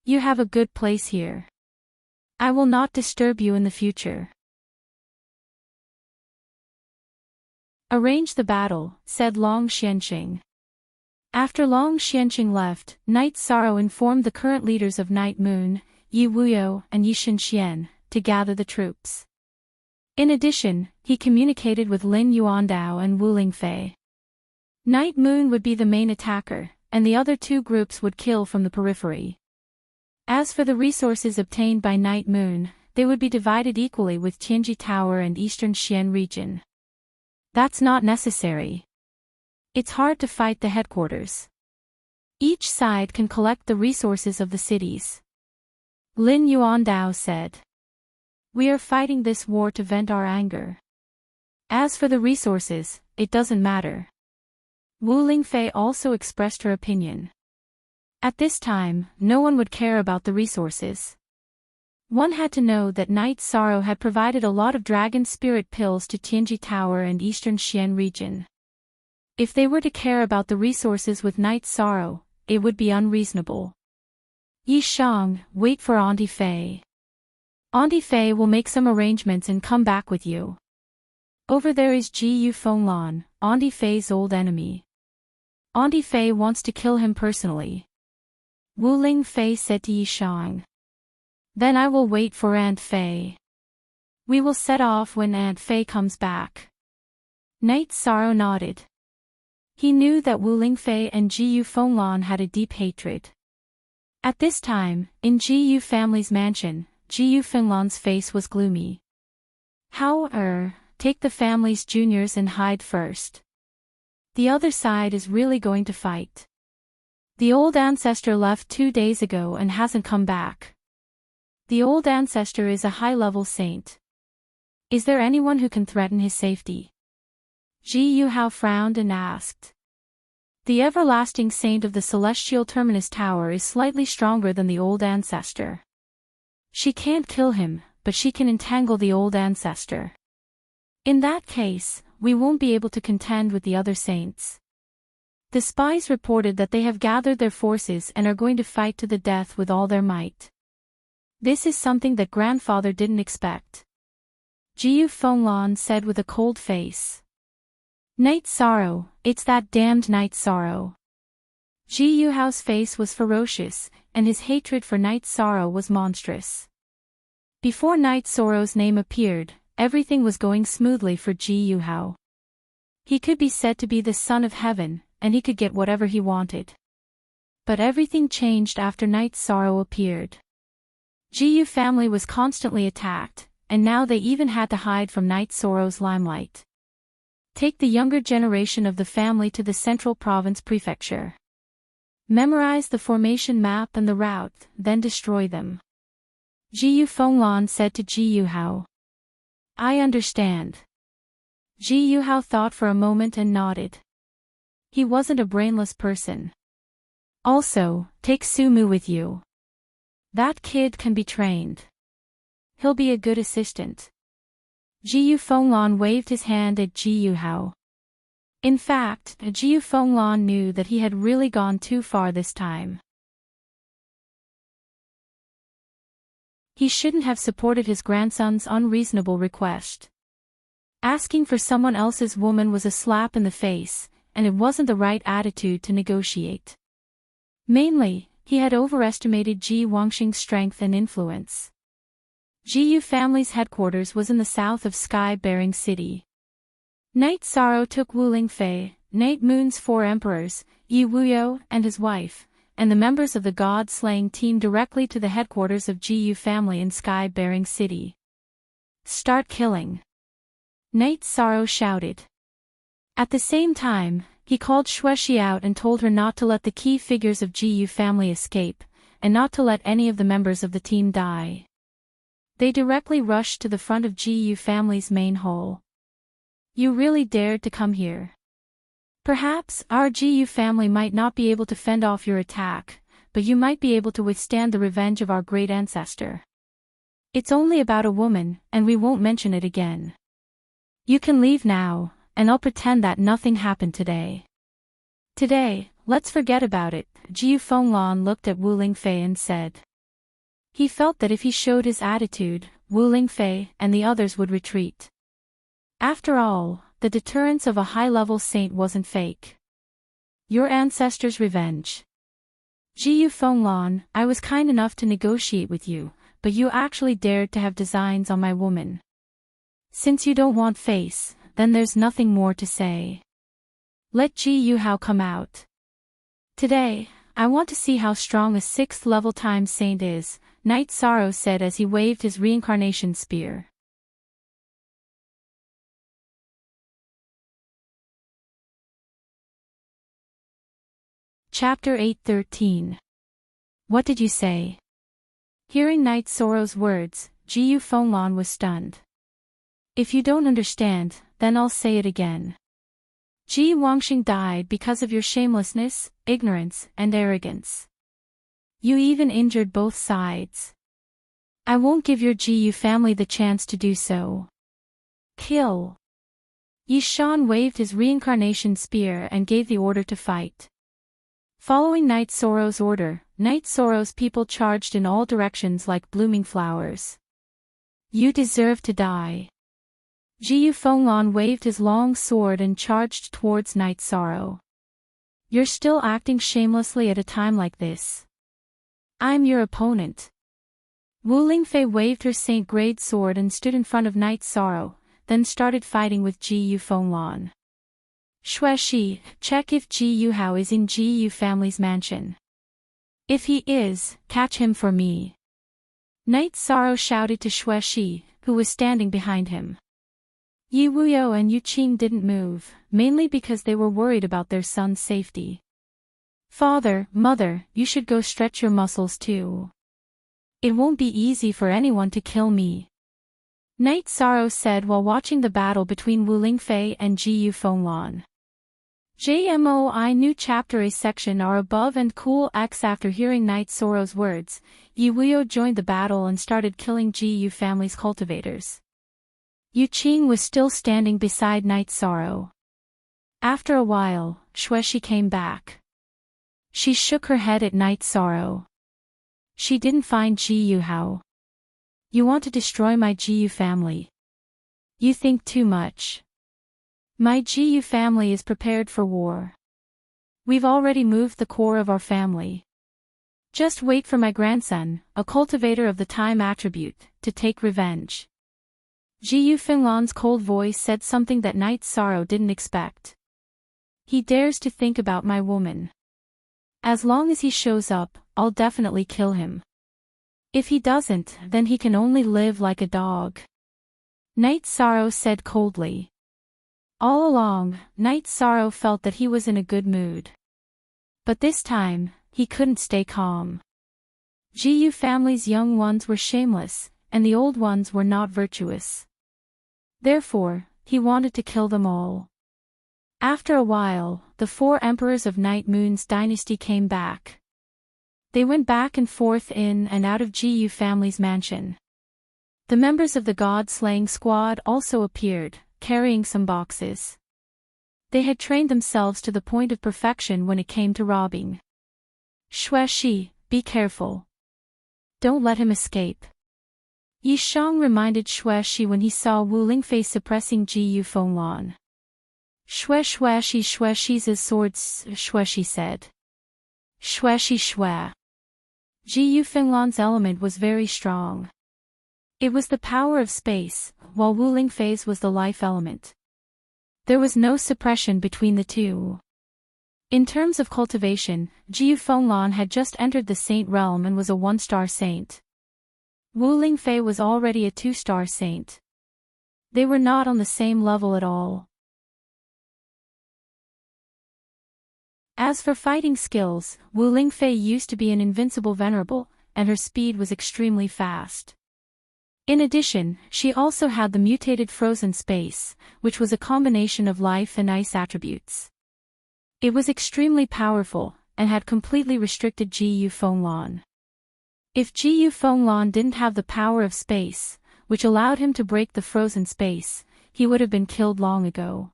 You have a good place here. I will not disturb you in the future. Arrange the battle, said Long Xianxing. After Long Xianxing left, Night Sorrow informed the current leaders of Night Moon, Yi Wuyo and Yi Shenxian, to gather the troops. In addition, he communicated with Lin Yuandao and Wu Lingfei. Night Moon would be the main attacker, and the other 2 groups would kill from the periphery. As for the resources obtained by Night Moon, they would be divided equally with Tianji Tower and Eastern Xian region. That's not necessary. It's hard to fight the headquarters. Each side can collect the resources of the cities. Lin Yuandao said. We are fighting this war to vent our anger. As for the resources, it doesn't matter. Wu Lingfei also expressed her opinion. At this time, no one would care about the resources. One had to know that Night Sorrow had provided a lot of dragon spirit pills to Tianji Tower and Eastern Xian region. If they were to care about the resources with Night Sorrow, it would be unreasonable. Yi Shang, wait for Auntie Fei. Auntie Fei will make some arrangements and come back with you. Over there is Ji Yu Fenglan, Auntie Fei's old enemy. Auntie Fei wants to kill him personally. Wu Lingfei said to Yi Shang. Then I will wait for Aunt Fei. We will set off when Aunt Fei comes back. Night Sorrow nodded. He knew that Wu Lingfei and Ji Yu Fenglan had a deep hatred. At this time, in Ji Yu family's mansion, Ji Yu Fenglan's face was gloomy. Take the family's juniors and hide first. The other side is really going to fight. The old ancestor left 2 days ago and hasn't come back. The old ancestor is a high-level saint. Is there anyone who can threaten his safety? Ji Yuhao frowned and asked. The everlasting saint of the celestial terminus tower is slightly stronger than the old ancestor. She can't kill him, but she can entangle the old ancestor. In that case, we won't be able to contend with the other saints. The spies reported that they have gathered their forces and are going to fight to the death with all their might. This is something that grandfather didn't expect. Jiu Fenglan said with a cold face. Night sorrow, it's that damned night sorrow. Ji Yuhao's face was ferocious, and his hatred for night sorrow was monstrous. Before night sorrow's name appeared, everything was going smoothly for Ji Yuhao. He could be said to be the son of heaven, and he could get whatever he wanted. But everything changed after night sorrow appeared. Ji Yu family was constantly attacked, and now they even had to hide from night sorrow's limelight. Take the younger generation of the family to the Central Province Prefecture. Memorize the formation map and the route, then destroy them. Jiu Fenglan said to Ji Yuhao. I understand. Ji Yuhao thought for a moment and nodded. He wasn't a brainless person. Also, take Sumu with you. That kid can be trained. He'll be a good assistant. Jiu Fenglan waved his hand at Ji Yuhao. In fact, Jiu Fenglan knew that he had really gone too far this time. He shouldn't have supported his grandson's unreasonable request. Asking for someone else's woman was a slap in the face, and it wasn't the right attitude to negotiate. Mainly, he had overestimated Ji Wangxing's strength and influence. Jiu family's headquarters was in the south of Sky-bearing City. Night Sorrow took Wu Lingfei, Night Moon's 4 emperors, Yi Wuyo and his wife, and the members of the god-slaying team directly to the headquarters of Jiu family in Sky-bearing City. Start killing. Night Sorrow shouted. At the same time, he called Xuexi out and told her not to let the key figures of Jiu family escape, and not to let any of the members of the team die. They directly rushed to the front of Jiu family's main hall. You really dared to come here. Perhaps our Jiu family might not be able to fend off your attack, but you might be able to withstand the revenge of our great ancestor. It's only about a woman, and we won't mention it again. You can leave now, and I'll pretend that nothing happened today. Today, let's forget about it, Jiu Fenglan looked at Wu Lingfei and said. He felt that if he showed his attitude, Wu Lingfei and the others would retreat. After all, the deterrence of a high-level saint wasn't fake. Your ancestors' revenge. Jiu Fenglan, I was kind enough to negotiate with you, but you actually dared to have designs on my woman. Since you don't want face, then there's nothing more to say. Let Ji Yuhao come out. Today, I want to see how strong a 6th-level time saint is, Night Sorrow said as he waved his reincarnation spear. Chapter 8:13. What did you say? Hearing Night Sorrow's words, Jiu Fenglan was stunned. If you don't understand, then I'll say it again. Ji Wangxing died because of your shamelessness, ignorance, and arrogance. You even injured both sides. I won't give your Jiu family the chance to do so. Kill. Yi Shan waved his reincarnation spear and gave the order to fight. Following Night Sorrow's order, Night Sorrow's people charged in all directions like blooming flowers. You deserve to die. Jiu Fenglan waved his long sword and charged towards Night Sorrow. You're still acting shamelessly at a time like this. I'm your opponent. Wu Lingfei waved her saint-grade sword and stood in front of Night Sorrow, then started fighting with Jiu Fenglan. Xuexi, check if Ji Yuhao is in Jiu family's mansion. If he is, catch him for me. Night Sorrow shouted to Xuexi, who was standing behind him. Yi Wuyo and Yu Qing didn't move, mainly because they were worried about their son's safety. Father, mother, you should go stretch your muscles too. It won't be easy for anyone to kill me. Night Sorrow said while watching the battle between Wu Lingfei and Ji Yufenglan. JMOI New Chapter A section are above and cool X. After hearing Night Sorrow's words, Yi Wuyo joined the battle and started killing Ji Yu family's cultivators. Yu Qing was still standing beside Night Sorrow. After a while, Xueshi came back. She shook her head at Night Sorrow. She didn't find Ji Yu. How? You want to destroy my Ji Yu family? You think too much. My Ji Yu family is prepared for war. We've already moved the core of our family. Just wait for my grandson, a cultivator of the time attribute, to take revenge. Ji Yufenglan's cold voice said something that Night Sorrow didn't expect. He dares to think about my woman. As long as he shows up, I'll definitely kill him. If he doesn't, then he can only live like a dog. Night Sorrow said coldly. All along, Night Sorrow felt that he was in a good mood. But this time, he couldn't stay calm. Ji Yu family's young ones were shameless, and the old ones were not virtuous. Therefore, he wanted to kill them all. After a while, the 4 emperors of Night Moon's dynasty came back. They went back and forth in and out of Ji Yu family's mansion. The members of the god-slaying squad also appeared, carrying some boxes. They had trained themselves to the point of perfection when it came to robbing. Xueshi, be careful. Don't let him escape. Yi Shang reminded Xueshi when he saw Wu Lingfei suppressing Ji Yufenglan. Xueshi's swords, Xueshi said. Xue. Ji Yufenglan's element was very strong. It was the power of space, while Wu Lingfei's was the life element. There was no suppression between the two. In terms of cultivation, Ji Yufenglan had just entered the saint realm and was a 1-star saint. Wu Lingfei was already a 2-star saint. They were not on the same level at all. As for fighting skills, Wu Lingfei used to be an invincible venerable, and her speed was extremely fast. In addition, she also had the mutated frozen space, which was a combination of life and ice attributes. It was extremely powerful, and had completely restricted Ji Yufenglan. If Ji Yufenglan didn't have the power of space, which allowed him to break the frozen space, he would have been killed long ago.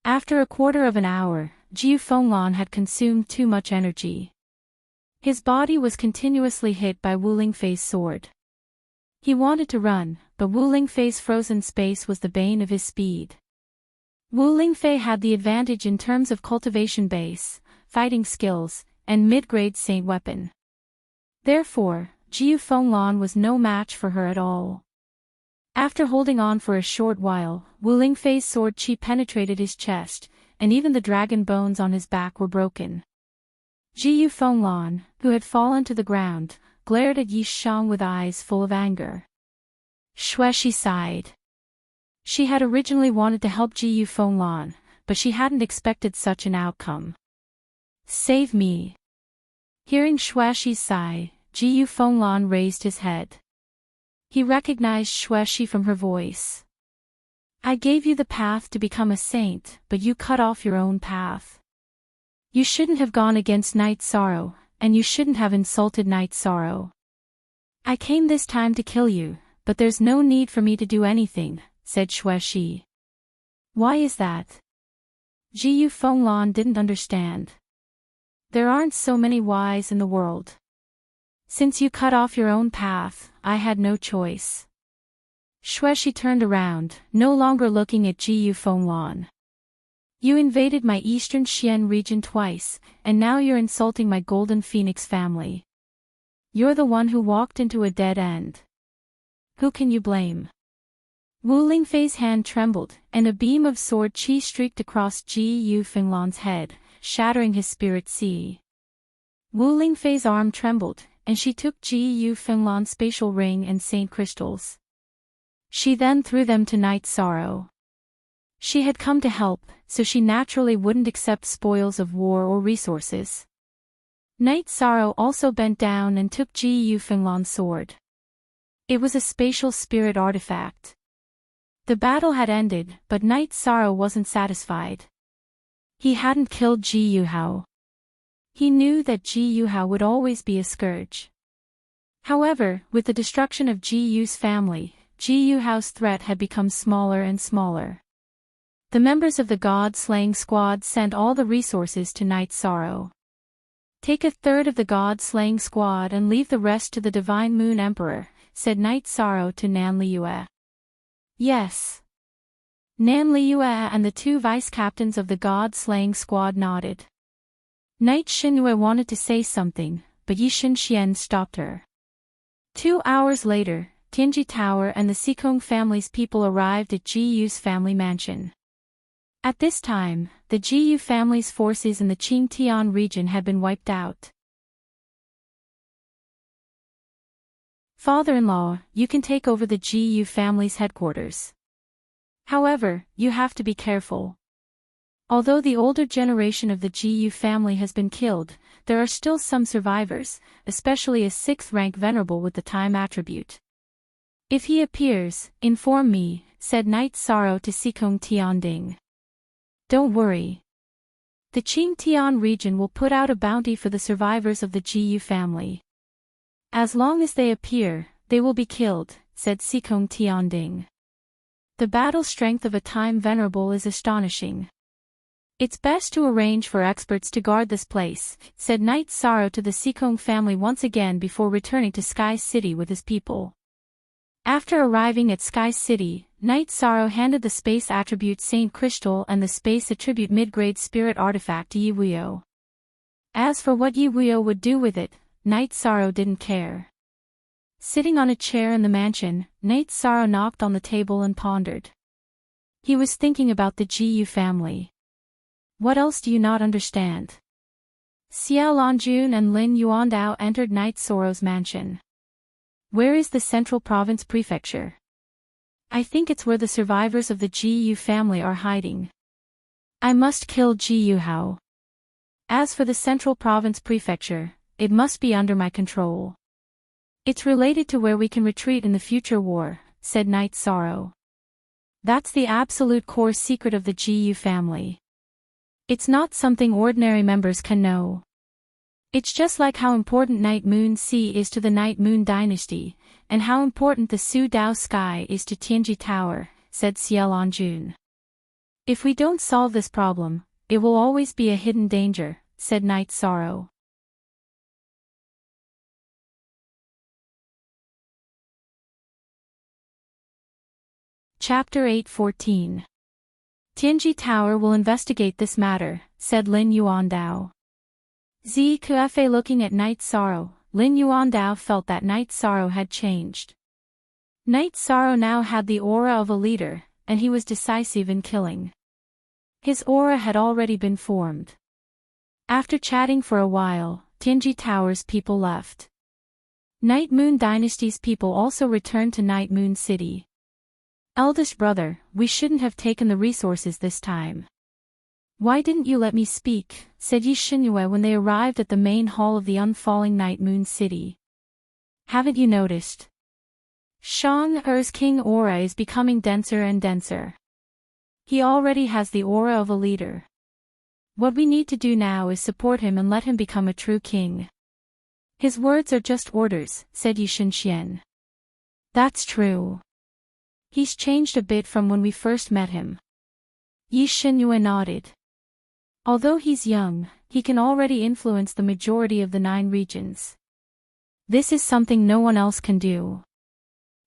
After a quarter of an hour, Ji Yufenglan had consumed too much energy. His body was continuously hit by Wu Lingfei's sword. He wanted to run, but Wu Lingfei's frozen space was the bane of his speed. Wu Lingfei had the advantage in terms of cultivation base, fighting skills, and mid-grade saint weapon. Therefore, Ji Yufenglan was no match for her at all. After holding on for a short while, Wu Lingfei's sword chi penetrated his chest, and even the dragon bones on his back were broken. Ji Yufenglan, who had fallen to the ground, glared at Yi Shang with eyes full of anger. Xueshi sighed. She had originally wanted to help Ji Yufenglan, but she hadn't expected such an outcome. Save me. Hearing Xueshi's sigh, Ji Yufenglan raised his head. He recognized Xueshi from her voice. I gave you the path to become a saint, but you cut off your own path. You shouldn't have gone against Night Sorrow, and you shouldn't have insulted Night Sorrow. I came this time to kill you, but there's no need for me to do anything, said Xueshi. Why is that? Ji Yufenglan didn't understand. There aren't so many whys in the world. Since you cut off your own path, I had no choice. Xueshi turned around, no longer looking at Ji Yufenglan. You invaded my eastern Xian region twice, and now you're insulting my Golden Phoenix family. You're the one who walked into a dead end. Who can you blame? Wu Lingfei's hand trembled, and a beam of sword chi streaked across Ji Yufenglan's head, shattering his spirit sea. Wu Lingfei's arm trembled, and she took Ji Yufenglan's spatial ring and saint crystals. She then threw them to Night Sorrow. She had come to help, so she naturally wouldn't accept spoils of war or resources. Night Sorrow also bent down and took Ji Yufenglan's sword. It was a spatial spirit artifact. The battle had ended, but Knight Sorrow wasn't satisfied. He hadn't killed Ji Yuhao. He knew that Ji Yuhao would always be a scourge. However, with the destruction of Ji Yu's family, Ji Yuhao's threat had become smaller and smaller. The members of the God-slaying squad sent all the resources to Knight Sorrow. "Take a third of the God-slaying squad and leave the rest to the Divine Moon Emperor," said Knight Sorrow to Nan Liyue. "Yes." Nan Liyue and the two vice-captains of the God-slaying squad nodded. Knight Xinyu wanted to say something, but Yi Xinxian stopped her. 2 hours later, Tianji Tower and the Xikong family's people arrived at Ji Yu's family mansion. At this time, the Ji Yu family's forces in the Qingtian region had been wiped out. "Father-in-law, you can take over the Ji Yu family's headquarters. However, you have to be careful. Although the older generation of the Ji Yu family has been killed, there are still some survivors, especially a 6th rank venerable with the time attribute. If he appears, inform me," said Knight Sorrow to Xikong Tianding. "Don't worry. The Qingtian region will put out a bounty for the survivors of the Ji Yu family. As long as they appear, they will be killed," said Xikong Tianding. "The battle strength of a time venerable is astonishing. It's best to arrange for experts to guard this place," said Knight Sorrow to the Xikong family once again before returning to Sky City with his people. After arriving at Sky City, Knight Sorrow handed the space attribute Saint Crystal and the space attribute mid-grade spirit artifact to Yi Wuyo. As for what Yi Wuyo would do with it, Knight Sorrow didn't care. Sitting on a chair in the mansion, Knight Sorrow knocked on the table and pondered. He was thinking about the Ji Yu family. "What else do you not understand?" Xiao Lanjun and Lin Yuandao entered Knight Sorrow's mansion. "Where is the Central Province Prefecture?" "I think it's where the survivors of the Ji Yu family are hiding. I must kill Ji Yuhao. As for the Central Province Prefecture, it must be under my control. It's related to where we can retreat in the future war," said Knight Sorrow. "That's the absolute core secret of the Ji Yu family. It's not something ordinary members can know. It's just like how important Night Moon Sea is to the Night Moon Dynasty, and how important the Su Dao Sky is to Tianji Tower," said Xiao Lanjun. "If we don't solve this problem, it will always be a hidden danger," said Knight Sorrow. Chapter 8:14. "Tianji Tower will investigate this matter," said Lin Yuandao. Zikufe looking at Knight Sorrow, Lin Yuandao felt that Knight Sorrow had changed. Knight Sorrow now had the aura of a leader, and he was decisive in killing. His aura had already been formed. After chatting for a while, Tianji Tower's people left. Night Moon Dynasty's people also returned to Night Moon City. "Eldest brother, we shouldn't have taken the resources this time." "Why didn't you let me speak?" said Yi Xinyu when they arrived at the main hall of the unfalling Night Moon City. "Haven't you noticed? Shang Er's king aura is becoming denser and denser. He already has the aura of a leader. What we need to do now is support him and let him become a true king." "His words are just orders," said Yi Xinxian. "That's true. He's changed a bit from when we first met him." Yi Xinyu nodded. "Although he's young, he can already influence the majority of the 9 regions. This is something no one else can do.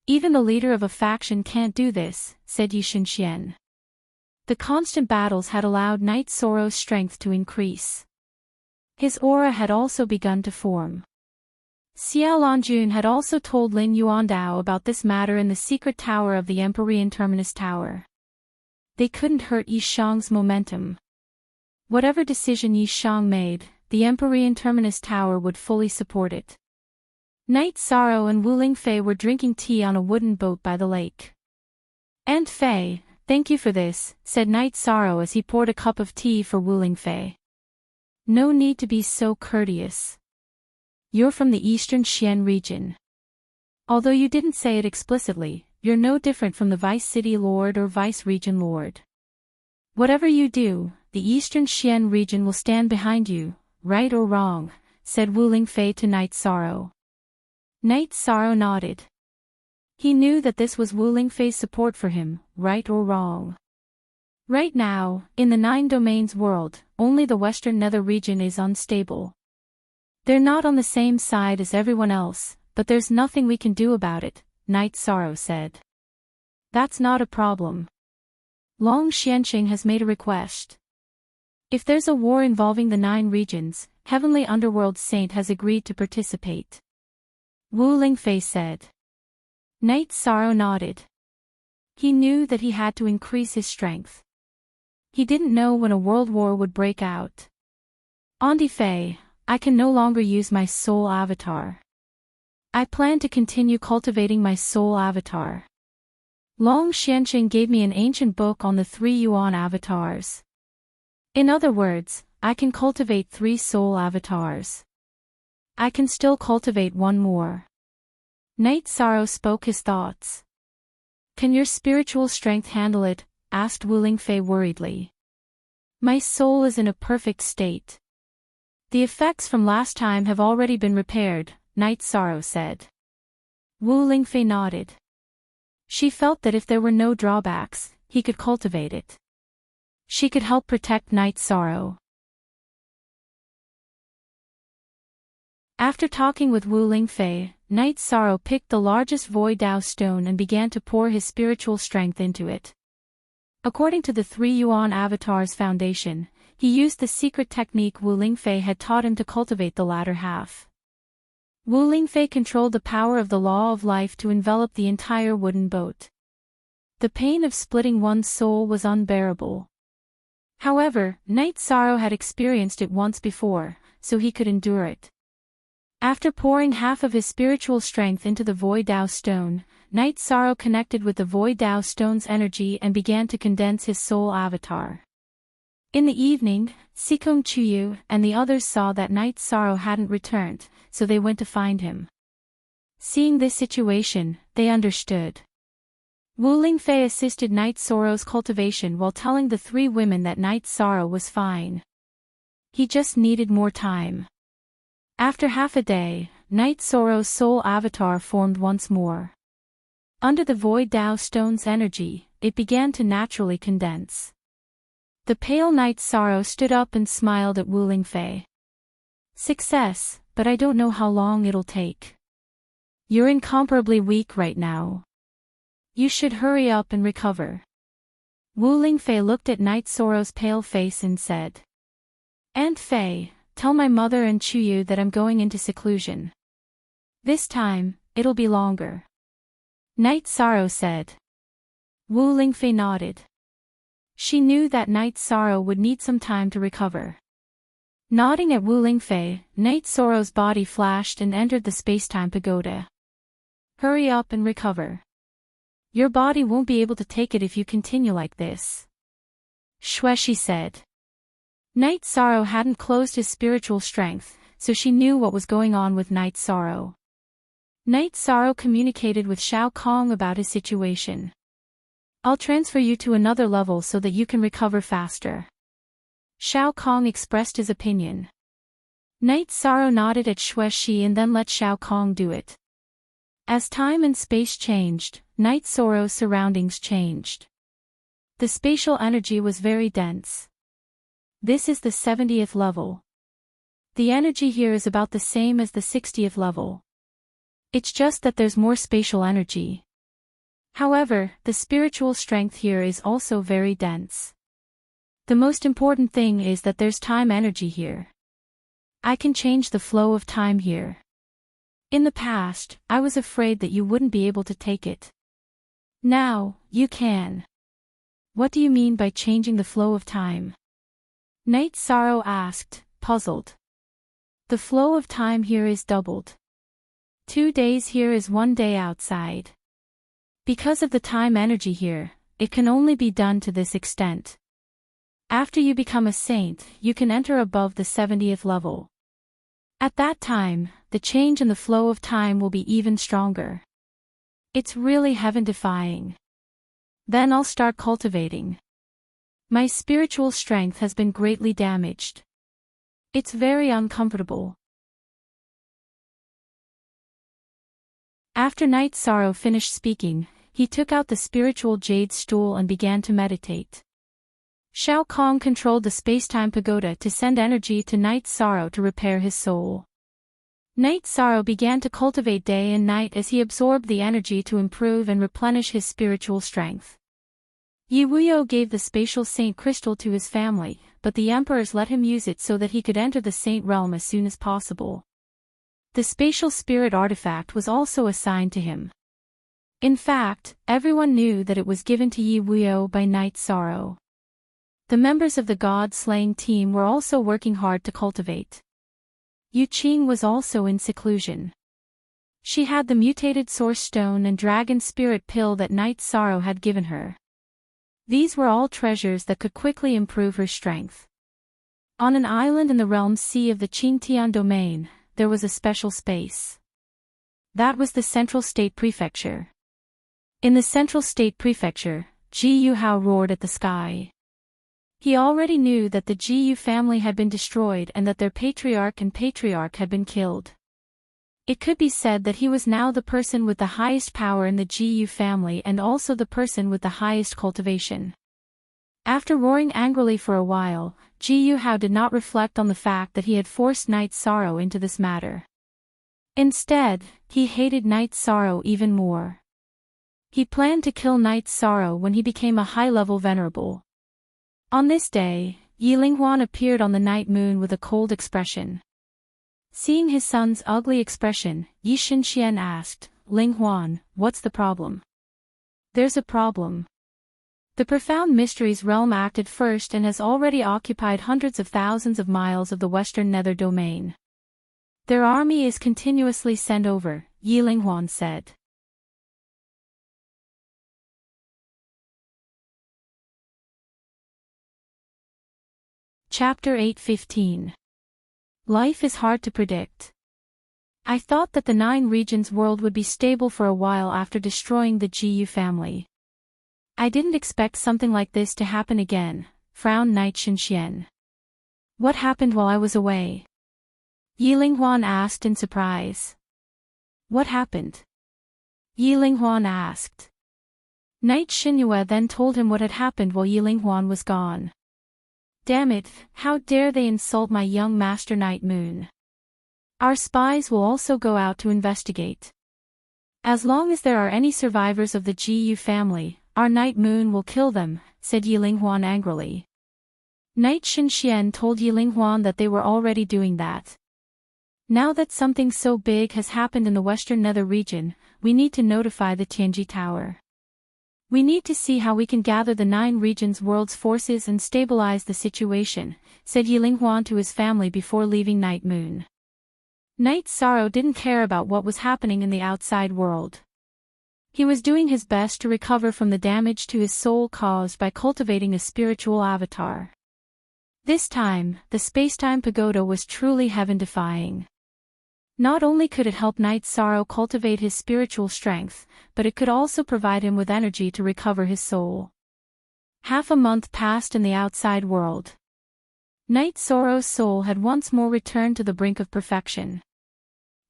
Even the leader of a faction can't do this," said Yi Xinxian. The constant battles had allowed Knight Sorrow's strength to increase. His aura had also begun to form. Xiao Lanjun had also told Lin Yuandao about this matter in the secret tower of the Empyrean Terminus Tower. They couldn't hurt Yi Shang's momentum. Whatever decision Yi Shang made, the Empyrean Terminus Tower would fully support it. Knight Sorrow and Wu Lingfei were drinking tea on a wooden boat by the lake. "Aunt Fei, thank you for this," said Knight Sorrow as he poured a cup of tea for Wu Lingfei. "No need to be so courteous. You're from the Eastern Xian region. Although you didn't say it explicitly, you're no different from the Vice City Lord or Vice Region Lord. Whatever you do, the Eastern Xian region will stand behind you, right or wrong, said Wu Lingfei to Night Sorrow. Night Sorrow nodded. He knew that this was Wu Lingfei's support for him, right or wrong. Right now, in the 9 domains world, only the Western Nether region is unstable. They're not on the same side as everyone else, but there's nothing we can do about it, Night Sorrow said. That's not a problem. Long Xianxing has made a request. If there's a war involving the 9 regions, Heavenly Underworld Saint has agreed to participate. Wu Lingfei said. Night Sorrow nodded. He knew that he had to increase his strength. He didn't know when a world war would break out. Auntie Fei, I can no longer use my soul avatar. I plan to continue cultivating my soul avatar. Long Xianxing gave me an ancient book on the 3 Yuan avatars. In other words, I can cultivate 3 soul avatars. I can still cultivate 1 more. Night Sorrow spoke his thoughts. Can your spiritual strength handle it? Asked Wu Lingfei worriedly. My soul is in a perfect state. The effects from last time have already been repaired, Night Sorrow said. Wu Lingfei nodded. She felt that if there were no drawbacks, he could cultivate it. She could help protect Night Sorrow. After talking with Wu Lingfei, Night Sorrow picked the largest Void Dao stone and began to pour his spiritual strength into it. According to the 3 Yuan Avatar's foundation, he used the secret technique Wu Lingfei had taught him to cultivate the latter half. Wu Lingfei controlled the power of the law of life to envelop the entire wooden boat. The pain of splitting one's soul was unbearable. However, Night Sorrow had experienced it once before, so he could endure it. After pouring half of his spiritual strength into the Void Dao stone, Night Sorrow connected with the Void Dao stone's energy and began to condense his soul avatar. In the evening, Sikong Chuyu and the others saw that Night Sorrow hadn't returned, so they went to find him. Seeing this situation, they understood. Wu Lingfei assisted Night Sorrow's cultivation while telling the 3 women that Night Sorrow was fine. He just needed more time. After half a day, Night Sorrow's soul avatar formed once more. Under the Void Dao stone's energy, it began to naturally condense. The pale Night Sorrow stood up and smiled at Wu Lingfei. Success, but I don't know how long it'll take. You're incomparably weak right now. You should hurry up and recover. Wu Lingfei looked at Night Sorrow's pale face and said. Aunt Fei, tell my mother and Chuyu that I'm going into seclusion. This time, it'll be longer. Night Sorrow said. Wu Lingfei nodded. She knew that Night Sorrow would need some time to recover. Nodding at Wu Lingfei, Night Sorrow's body flashed and entered the space-time pagoda. Hurry up and recover. Your body won't be able to take it if you continue like this. Shueshi said. Night Sorrow hadn't closed his spiritual strength, so she knew what was going on with Night Sorrow. Night Sorrow communicated with Shao Kong about his situation. I'll transfer you to another level so that you can recover faster. Shao Kong expressed his opinion. Night Sorrow nodded at Shueshi and then let Shao Kong do it. As time and space changed, Night Sorrow's surroundings changed. The spatial energy was very dense. This is the 70th level. The energy here is about the same as the 60th level. It's just that there's more spatial energy. However, the spiritual strength here is also very dense. The most important thing is that there's time energy here. I can change the flow of time here. In the past, I was afraid that you wouldn't be able to take it. Now, you can. What do you mean by changing the flow of time? Night Sorrow asked, puzzled. The flow of time here is doubled. 2 days here is 1 day outside. Because of the time energy here, it can only be done to this extent. After you become a saint, you can enter above the 70th level. At that time, the change in the flow of time will be even stronger. It's really heaven-defying. Then I'll start cultivating. My spiritual strength has been greatly damaged. It's very uncomfortable. After Night Sorrow finished speaking, he took out the spiritual jade stool and began to meditate. Shao Kong controlled the spacetime pagoda to send energy to Night Sorrow to repair his soul. Night Sorrow began to cultivate day and night as he absorbed the energy to improve and replenish his spiritual strength. Yi Wuyo gave the spatial saint crystal to his family, but the emperors let him use it so that he could enter the saint realm as soon as possible. The spatial spirit artifact was also assigned to him. In fact, everyone knew that it was given to Yi Wuyo by Night Sorrow. The members of the god-slaying team were also working hard to cultivate. Yu Qing was also in seclusion. She had the mutated source stone and dragon spirit pill that Night Sorrow had given her. These were all treasures that could quickly improve her strength. On an island in the realm sea of the Qingtian domain, there was a special space. That was the Central State Prefecture. In the Central State Prefecture, Ji Yuhao roared at the sky. He already knew that the Ji Yu family had been destroyed and that their patriarch and patriarch had been killed. It could be said that he was now the person with the highest power in the Ji Yu family and also the person with the highest cultivation. After roaring angrily for a while, Ji Yuhao did not reflect on the fact that he had forced Night Sorrow into this matter. Instead, he hated Night Sorrow even more. He planned to kill Night Sorrow when he became a high-level venerable. On this day, Yi Linghuan appeared on the night moon with a cold expression. Seeing his son's ugly expression, Yi Xinxian asked, "Linghuan, what's the problem?" "There's a problem. The Profound Mysteries realm acted first and has already occupied hundreds of thousands of miles of the western nether domain. Their army is continuously sent over," Yi Linghuan said. Chapter 8:15. Life is hard to predict. I thought that the 9 regions world would be stable for a while after destroying the Ji Yu family. I didn't expect something like this to happen again, frowned Night Xinxian. What happened while I was away? Yi Linghuan asked in surprise. What happened? Yi Linghuan asked. Night Xinyue then told him what had happened while Yi Linghuan was gone. Damn it, how dare they insult my young master Night Moon. Our spies will also go out to investigate. As long as there are any survivors of the Ji Yu family, our Night Moon will kill them, said Yi Linghuan angrily. Night Xinxian told Yi Linghuan that they were already doing that. Now that something so big has happened in the western nether region, we need to notify the Tianji Tower. We need to see how we can gather the 9 regions world's forces and stabilize the situation, said Yi Linghuan to his family before leaving Night Moon. Night Sorrow didn't care about what was happening in the outside world. He was doing his best to recover from the damage to his soul caused by cultivating a spiritual avatar. This time, the spacetime pagoda was truly heaven-defying. Not only could it help Night Sorrow cultivate his spiritual strength, but it could also provide him with energy to recover his soul. Half a month passed in the outside world. Night Sorrow's soul had once more returned to the brink of perfection.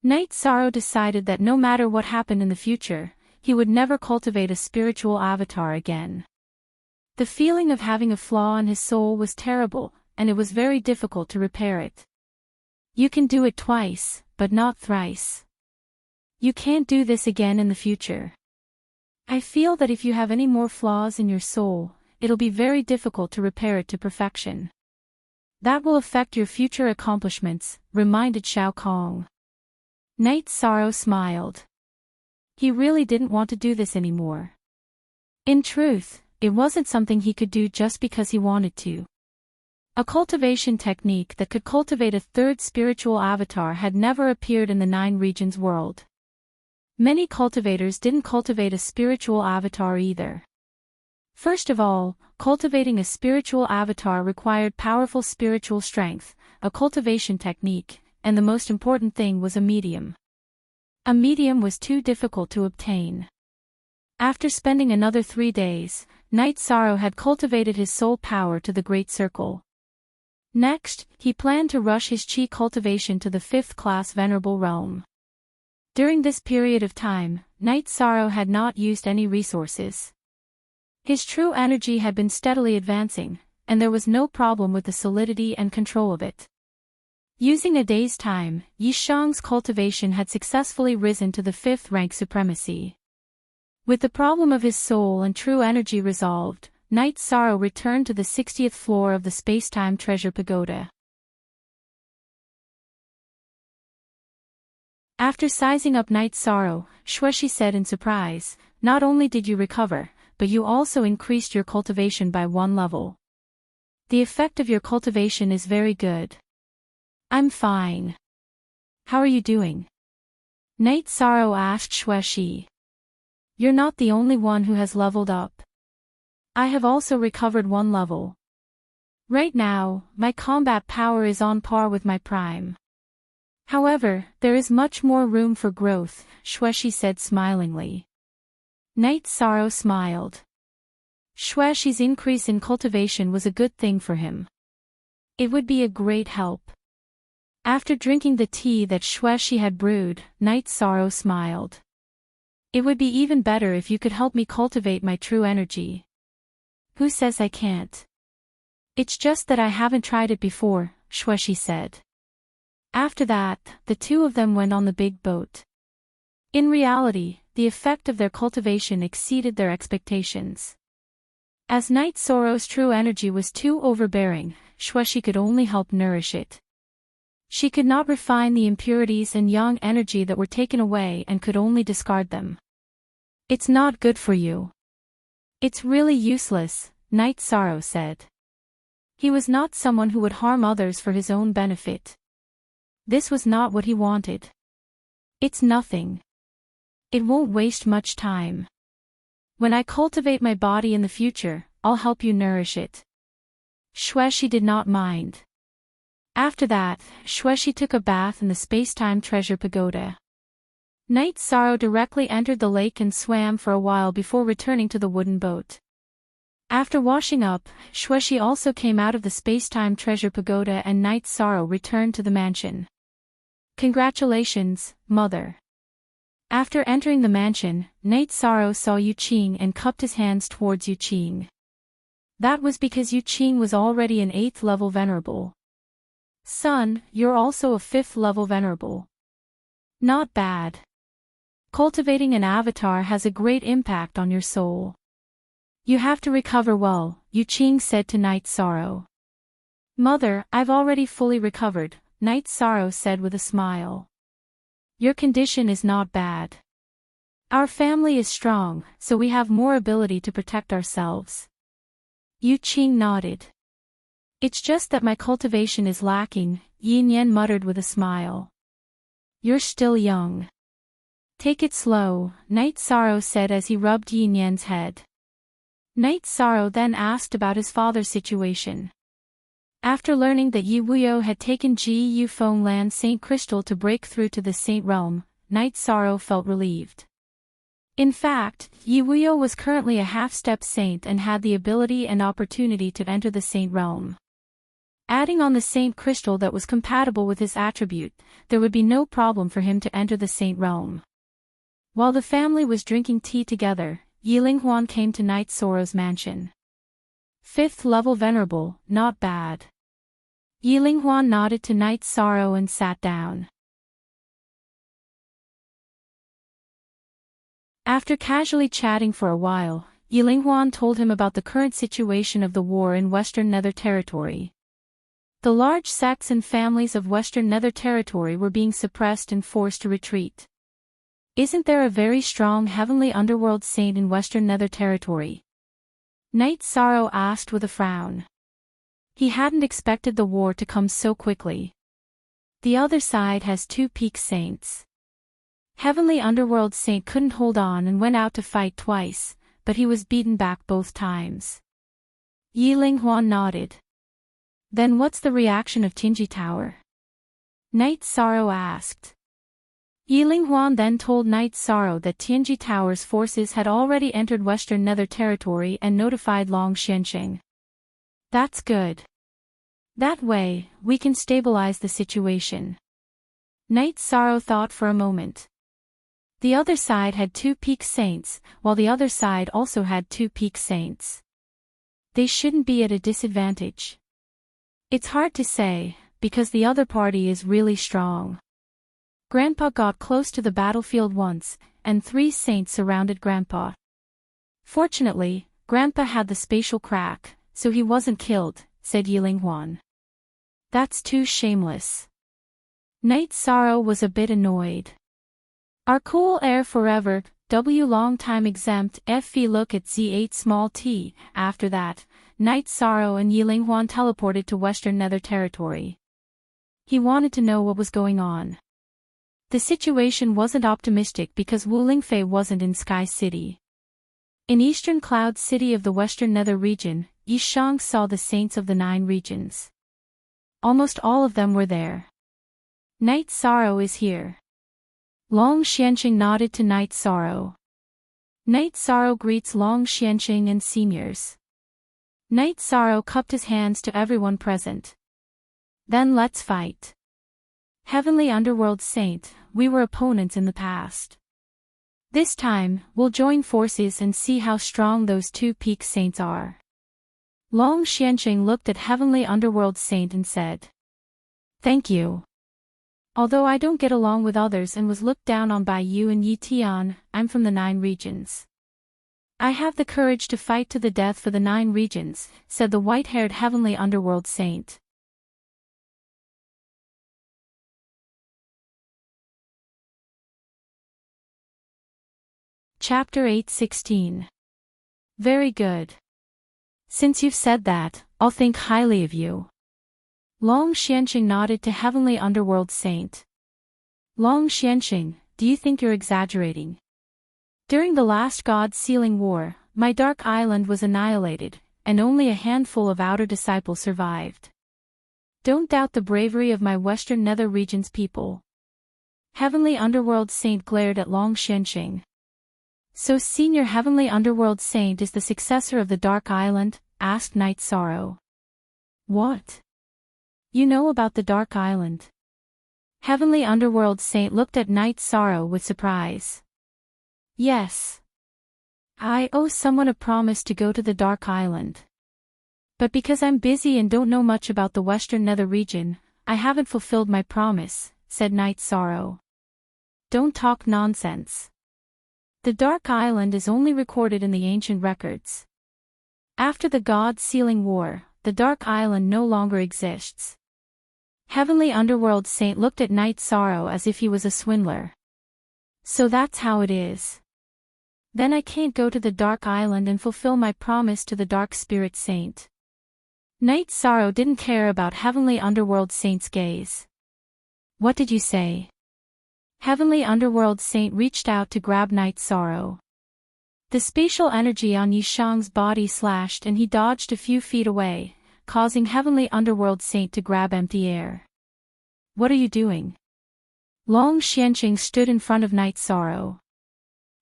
Night Sorrow decided that no matter what happened in the future, he would never cultivate a spiritual avatar again. The feeling of having a flaw in his soul was terrible, and it was very difficult to repair it. You can do it twice, but not thrice. You can't do this again in the future. I feel that if you have any more flaws in your soul, it'll be very difficult to repair it to perfection. That will affect your future accomplishments, reminded Shao Kong. Night Sorrow smiled. He really didn't want to do this anymore. In truth, it wasn't something he could do just because he wanted to. A cultivation technique that could cultivate a third spiritual avatar had never appeared in the 9 regions world. Many cultivators didn't cultivate a spiritual avatar either. First of all, cultivating a spiritual avatar required powerful spiritual strength, a cultivation technique, and the most important thing was a medium. A medium was too difficult to obtain. After spending another 3 days, Night Sorrow had cultivated his soul power to the Great Circle. Next, he planned to rush his chi cultivation to the 5th class Venerable Realm. During this period of time, Night Sorrow had not used any resources. His true energy had been steadily advancing, and there was no problem with the solidity and control of it. Using a day's time, Yishang's cultivation had successfully risen to the 5th rank supremacy. With the problem of his soul and true energy resolved, Night Sorrow returned to the 60th floor of the Space-Time Treasure Pagoda. After sizing up Night Sorrow, Xueshi said in surprise, "Not only did you recover, but you also increased your cultivation by 1 level. The effect of your cultivation is very good." "I'm fine. How are you doing?" Night Sorrow asked Xueshi. "You're not the only one who has leveled up. I have also recovered 1 level. Right now, my combat power is on par with my prime. However, there is much more room for growth," Xueshi said smilingly. Night Sorrow smiled. Xueshi's increase in cultivation was a good thing for him. It would be a great help. After drinking the tea that Xueshi had brewed, Night Sorrow smiled. "It would be even better if you could help me cultivate my true energy." "Who says I can't? It's just that I haven't tried it before," Xueshi said. After that, the two of them went on the big boat. In reality, the effect of their cultivation exceeded their expectations. As Night Sorrow's true energy was too overbearing, Xueshi could only help nourish it. She could not refine the impurities and yang energy that were taken away and could only discard them. "It's not good for you. It's really useless," Night Sorrow said. He was not someone who would harm others for his own benefit. This was not what he wanted. "It's nothing. It won't waste much time. When I cultivate my body in the future, I'll help you nourish it." Xueshi did not mind. After that, Xueshi took a bath in the Space-Time Treasure Pagoda. Night Sorrow directly entered the lake and swam for a while before returning to the wooden boat. After washing up, Xueshi also came out of the Space-Time Treasure Pagoda and Night Sorrow returned to the mansion. "Congratulations, Mother." After entering the mansion, Night Sorrow saw Yuqing and cupped his hands towards Yuqing. That was because Yuqing was already an 8th level Venerable. "Son, you're also a 5th level Venerable. Not bad. Cultivating an avatar has a great impact on your soul. You have to recover well," Yuqing said to Night Sorrow. "Mother, I've already fully recovered," Night Sorrow said with a smile. "Your condition is not bad. Our family is strong, so we have more ability to protect ourselves." Yuqing nodded. "It's just that my cultivation is lacking," Yin Yan muttered with a smile. "You're still young. Take it slow," Night Sorrow said as he rubbed Yin Yan's head. Night Sorrow then asked about his father's situation. After learning that Yi Wuyo had taken Ji Yufeng Land Saint Crystal to break through to the Saint Realm, Night Sorrow felt relieved. In fact, Yi Wuyo was currently a half-step saint and had the ability and opportunity to enter the Saint Realm. Adding on the Saint Crystal that was compatible with his attribute, there would be no problem for him to enter the Saint Realm. While the family was drinking tea together, Yilinghuan came to Night Sorrow's mansion. 5th level Venerable, not bad. Yilinghuan nodded to Night Sorrow and sat down. After casually chatting for a while, Yilinghuan told him about the current situation of the war in Western Nether Territory. The large sects and families of Western Nether Territory were being suppressed and forced to retreat. "Isn't there a very strong heavenly underworld saint in Western Nether Territory?" Night Sorrow asked with a frown. He hadn't expected the war to come so quickly. "The other side has 2 peak saints. Heavenly Underworld Saint couldn't hold on and went out to fight twice, but he was beaten back both times." Yilinghuan nodded. "Then what's the reaction of Tinji Tower?" Night Sorrow asked. Yiling Huan then told Night Sorrow that Tianji Tower's forces had already entered Western Nether Territory and notified Long Xianxing. That's good. That way, we can stabilize the situation. Night Sorrow thought for a moment. The other side had 2 peak saints, while the other side also had 2 peak saints. They shouldn't be at a disadvantage. It's hard to say, because the other party is really strong. Grandpa got close to the battlefield once, and 3 saints surrounded Grandpa. Fortunately, Grandpa had the spatial crack, so he wasn't killed, said Yiling Huan. That's too shameless. Night Sorrow was a bit annoyed. Our cool air forever, W long time exempt FV look at Z8 small t. After that, Night Sorrow and Yiling Huan teleported to Western Nether Territory. He wanted to know what was going on. The situation wasn't optimistic because Wu Lingfei wasn't in Sky City. In Eastern Cloud City of the Western Nether region, Yishang saw the saints of the 9 regions. Almost all of them were there. Night Sorrow is here. Long Xianxing nodded to Night Sorrow. Night Sorrow greets Long Xianxing and seniors. Night Sorrow cupped his hands to everyone present. Then let's fight. Heavenly Underworld Saint, we were opponents in the past. This time, we'll join forces and see how strong those 2 peak saints are. Long Xianxing looked at Heavenly Underworld Saint and said, "Thank you. Although I don't get along with others and was looked down on by you and Yi Tian, I'm from the 9 regions. I have the courage to fight to the death for the 9 regions," said the white-haired Heavenly Underworld Saint. Chapter 8:16. Very good. Since you've said that, I'll think highly of you. Long Xianxing nodded to Heavenly Underworld Saint. Long Xianxing, do you think you're exaggerating? During the last God Sealing War, my Dark Island was annihilated, and only a handful of outer disciples survived. Don't doubt the bravery of my Western Nether region's people. Heavenly Underworld Saint glared at Long Xianxing. So Senior Heavenly Underworld Saint is the successor of the Dark Island? Asked Night Sorrow. What? You know about the Dark Island? Heavenly Underworld Saint looked at Night Sorrow with surprise. Yes. I owe someone a promise to go to the Dark Island. But because I'm busy and don't know much about the Western Nether region, I haven't fulfilled my promise, said Night Sorrow. Don't talk nonsense. The Dark Island is only recorded in the ancient records. After the God Sealing War, the Dark Island no longer exists. Heavenly Underworld Saint looked at Night Sorrow as if he was a swindler. So that's how it is. Then I can't go to the Dark Island and fulfill my promise to the Dark Spirit Saint. Night Sorrow didn't care about Heavenly Underworld Saint's gaze. What did you say? Heavenly Underworld Saint reached out to grab Night Sorrow. The spatial energy on Yishang's body slashed and he dodged a few feet away, causing Heavenly Underworld Saint to grab empty air. What are you doing? Long Xianxing stood in front of Night Sorrow.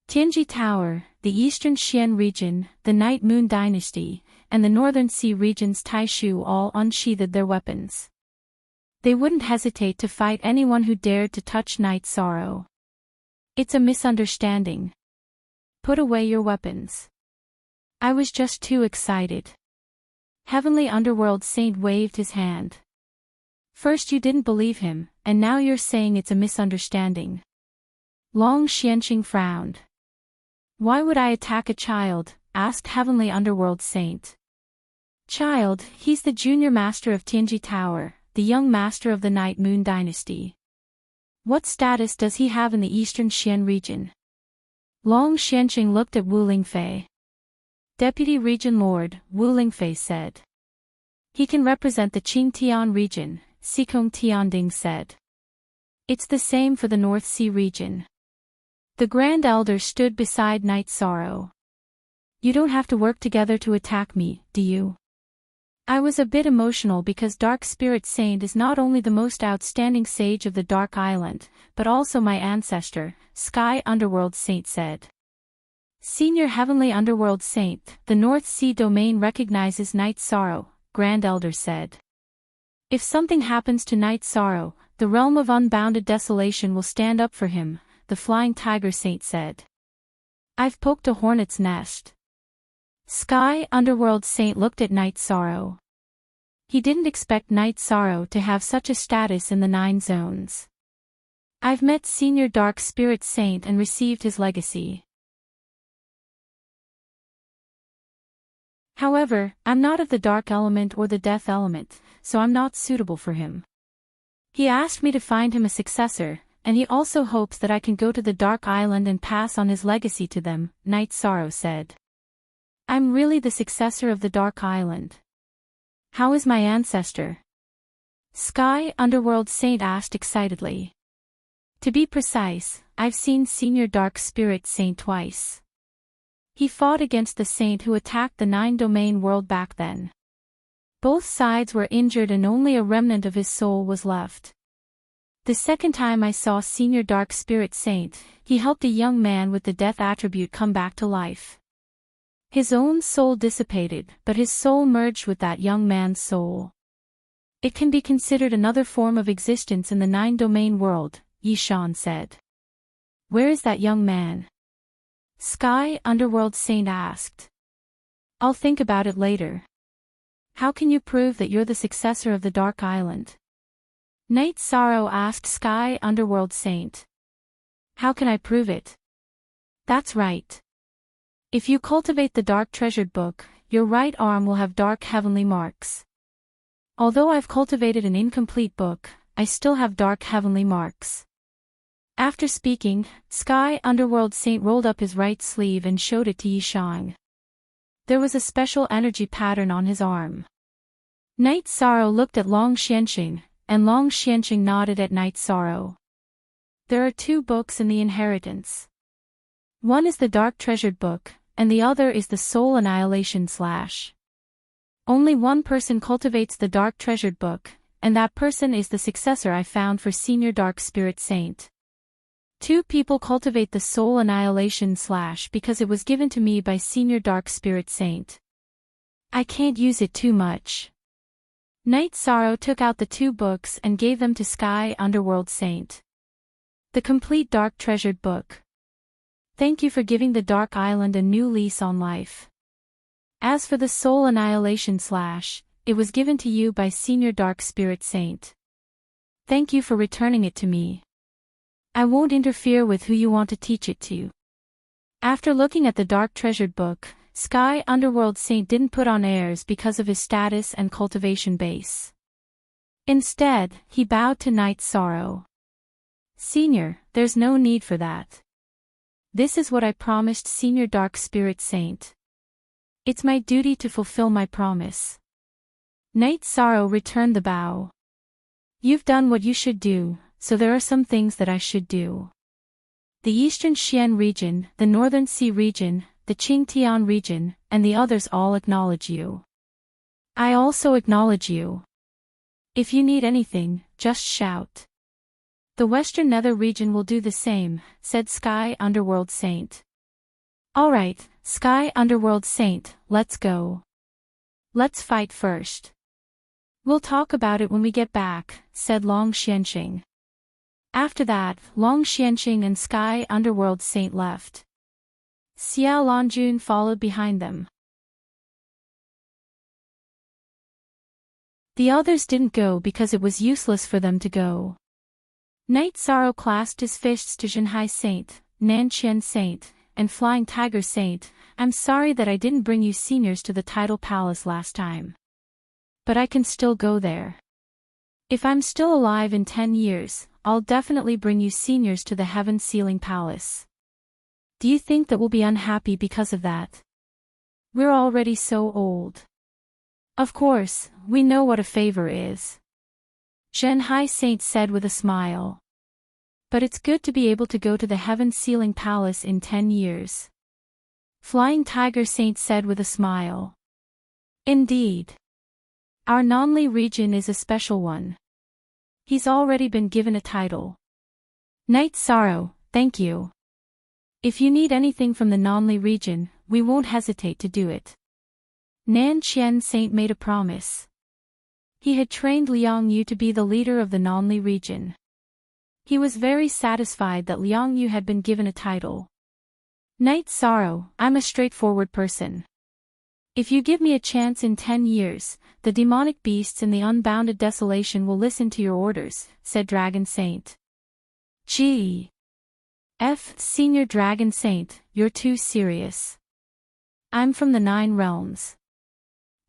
Tianji Tower, the Eastern Xian region, the Night Moon Dynasty, and the Northern Sea region's Taishu all unsheathed their weapons. They wouldn't hesitate to fight anyone who dared to touch Night Sorrow. It's a misunderstanding. Put away your weapons. I was just too excited. Heavenly Underworld Saint waved his hand. First you didn't believe him, and now you're saying it's a misunderstanding. Long Xianxing frowned. Why would I attack a child? Asked Heavenly Underworld Saint. Child, he's the junior master of Tianji Tower, the young master of the Night Moon Dynasty. What status does he have in the Eastern Xian region? Long Xianxing looked at Wu Lingfei. Deputy Region Lord, Wu Lingfei said. He can represent the Qingtian region, Xikong Tianding said. It's the same for the North Sea region. The Grand Elder stood beside Night Sorrow. You don't have to work together to attack me, do you? I was a bit emotional because Dark Spirit Saint is not only the most outstanding sage of the Dark Island, but also my ancestor, Sky Underworld Saint said. Senior Heavenly Underworld Saint, the North Sea domain recognizes Night Sorrow, Grand Elder said. If something happens to Night Sorrow, the realm of unbounded desolation will stand up for him, the Flying Tiger Saint said. I've poked a hornet's nest. Sky Underworld Saint looked at Night Sorrow. He didn't expect Night Sorrow to have such a status in the 9 zones. I've met Senior Dark Spirit Saint and received his legacy. However, I'm not of the dark element or the death element, so I'm not suitable for him. He asked me to find him a successor, and he also hopes that I can go to the Dark Island and pass on his legacy to them, Night Sorrow said. I'm really the successor of the Dark Island. How is my ancestor? Sky Underworld Saint asked excitedly. To be precise, I've seen Senior Dark Spirit Saint twice. He fought against the saint who attacked the 9-domain world back then. Both sides were injured and only a remnant of his soul was left. The second time I saw Senior Dark Spirit Saint, he helped a young man with the death attribute come back to life. His own soul dissipated, but his soul merged with that young man's soul. It can be considered another form of existence in the 9-domain world, Yishan said. Where is that young man? Sky Underworld Saint asked. I'll think about it later. How can you prove that you're the successor of the Dark Island? Night Sorrow asked Sky Underworld Saint. How can I prove it? That's right. If you cultivate the Dark Treasured Book, your right arm will have dark heavenly marks. Although I've cultivated an incomplete book, I still have dark heavenly marks. After speaking, Sky Underworld Saint rolled up his right sleeve and showed it to Yishang. There was a special energy pattern on his arm. Night Sorrow looked at Long Xianxing, and Long Xianxing nodded at Night Sorrow. There are 2 books in the inheritance. One is the Dark Treasured Book, and the other is the Soul Annihilation / Only one person cultivates the Dark Treasured Book, and that person is the successor I found for Senior Dark Spirit Saint. 2 people cultivate the Soul Annihilation / because it was given to me by Senior Dark Spirit Saint. I can't use it too much. Night Sorrow took out the 2 books and gave them to Sky Underworld Saint. The complete Dark Treasured Book. Thank you for giving the Dark Island a new lease on life. As for the Soul Annihilation / it was given to you by Senior Dark Spirit Saint. Thank you for returning it to me. I won't interfere with who you want to teach it to. After looking at the Dark Treasured Book, Sky Underworld Saint didn't put on airs because of his status and cultivation base. Instead, he bowed to Night Sorrow. Senior, there's no need for that. This is what I promised Senior Dark Spirit Saint. It's my duty to fulfill my promise. Night Sorrow returned the bow. You've done what you should do, so there are some things that I should do. The Eastern Xian region, the Northern Sea region, the Qingtian region, and the others all acknowledge you. I also acknowledge you. If you need anything, just shout. The Western Nether region will do the same, said Sky Underworld Saint. Alright, Sky Underworld Saint, let's go. Let's fight first. We'll talk about it when we get back, said Long Xianxing. After that, Long Xianxing and Sky Underworld Saint left. Xiao Lanjun followed behind them. The others didn't go because it was useless for them to go. Night Sorrow clasped his fists to Zhenhai Saint, Nanqian Saint, and Flying Tiger Saint. I'm sorry that I didn't bring you seniors to the Tidal Palace last time. But I can still go there. If I'm still alive in 10 years, I'll definitely bring you seniors to the Heaven Sealing Palace. Do you think that we'll be unhappy because of that? We're already so old. Of course, we know what a favor is. Zhenhai Saint said with a smile. But it's good to be able to go to the Heaven Sealing Palace in 10 years. Flying Tiger Saint said with a smile. Indeed. Our Nonly region is a special one. He's already been given a title. Night Sorrow, thank you. If you need anything from the Nonly region, we won't hesitate to do it. Nan Qian Saint made a promise. He had trained Liang Yu to be the leader of the Nonly region. He was very satisfied that Liang Yu had been given a title. Night Sorrow, I'm a straightforward person. If you give me a chance in 10 years, the demonic beasts in the unbounded desolation will listen to your orders, said Dragon Saint. Gee. Senior Dragon Saint, you're too serious. I'm from the 9 realms.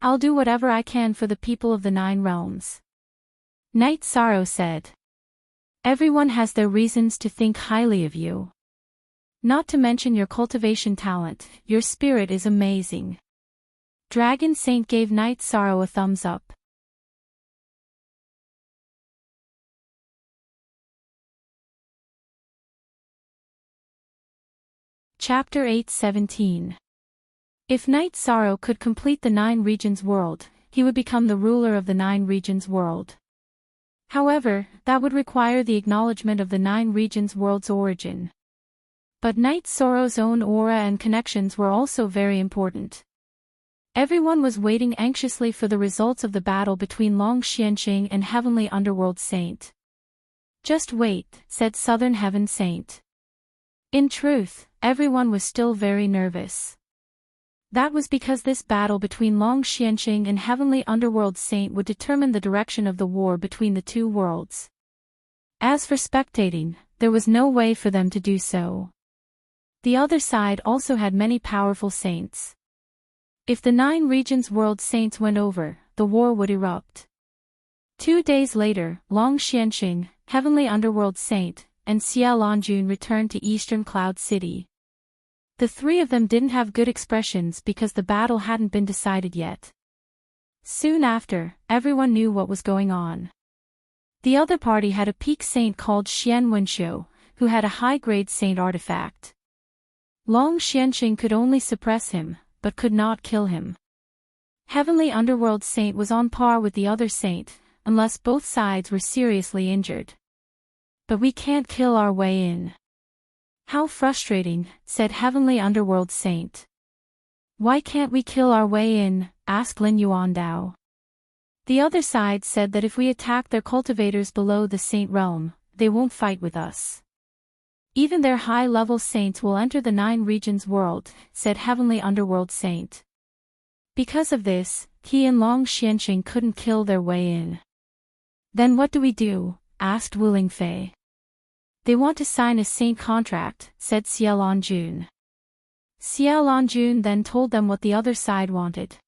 I'll do whatever I can for the people of the 9 realms. Night Sorrow said. Everyone has their reasons to think highly of you. Not to mention your cultivation talent, your spirit is amazing. Dragon Saint gave Night Sorrow a thumbs up. Chapter 8:17. If Night Sorrow could complete the 9 regions world, he would become the ruler of the 9 regions world. However, that would require the acknowledgement of the 9 regions world's origin. But Night Sorrow's own aura and connections were also very important. Everyone was waiting anxiously for the results of the battle between Long Xianxing and Heavenly Underworld Saint. Just wait, said Southern Heaven Saint. In truth, everyone was still very nervous. That was because this battle between Long Xianxing and Heavenly Underworld Saint would determine the direction of the war between the 2 worlds. As for spectating, there was no way for them to do so. The other side also had many powerful saints. If the 9 regions world saints went over, the war would erupt. 2 days later, Long Xianxing, Heavenly Underworld Saint, and Xia Lanjun returned to Eastern Cloud City. The 3 of them didn't have good expressions because the battle hadn't been decided yet. Soon after, everyone knew what was going on. The other party had a peak saint called Xian Wenxiu, who had a high-grade saint artifact. Long Xianxing could only suppress him, but could not kill him. Heavenly Underworld Saint was on par with the other saint, unless both sides were seriously injured. But we can't kill our way in. How frustrating, said Heavenly Underworld Saint. Why can't we kill our way in, asked Lin Yuandao. The other side said that if we attack their cultivators below the saint realm, they won't fight with us. Even their high-level saints will enter the 9 regions world, said Heavenly Underworld Saint. Because of this, he and Long Xianxing couldn't kill their way in. Then what do we do, asked Wu Lingfei. They want to sign a saint contract, said Xia Lanjun. Xia Lanjun then told them what the other side wanted.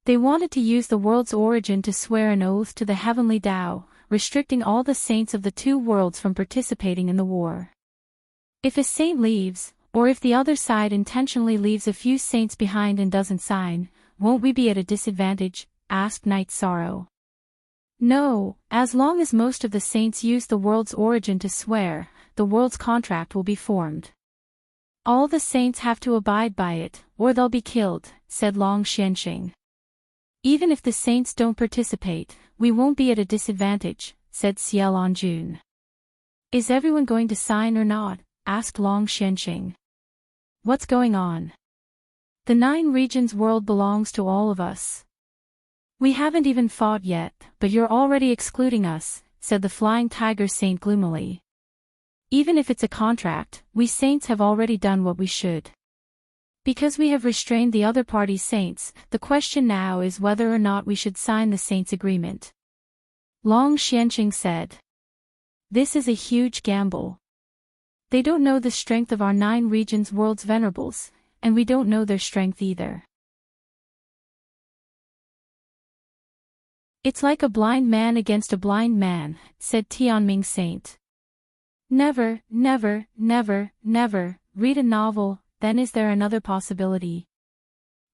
They wanted to use the world's origin to swear an oath to the heavenly Tao, restricting all the saints of the 2 worlds from participating in the war. If a saint leaves, or if the other side intentionally leaves a few saints behind and doesn't sign, won't we be at a disadvantage, asked Night Sorrow. No, as long as most of the saints use the world's origin to swear, the world's contract will be formed. All the saints have to abide by it, or they'll be killed, said Long Xianxing. Even if the saints don't participate, we won't be at a disadvantage, said Xia Lanjun. Is everyone going to sign or not, asked Long Xianxing. What's going on? The 9 regions world belongs to all of us. We haven't even fought yet, but you're already excluding us, said the Flying Tiger Saint gloomily. Even if it's a contract, we saints have already done what we should. Because we have restrained the other party's saints, the question now is whether or not we should sign the saints' agreement. Long Xianxing said. This is a huge gamble. They don't know the strength of our 9 regions world's venerables, and we don't know their strength either. It's like a blind man against a blind man, said Tianming Saint. Never, never, never, never, read a novel, then is there another possibility?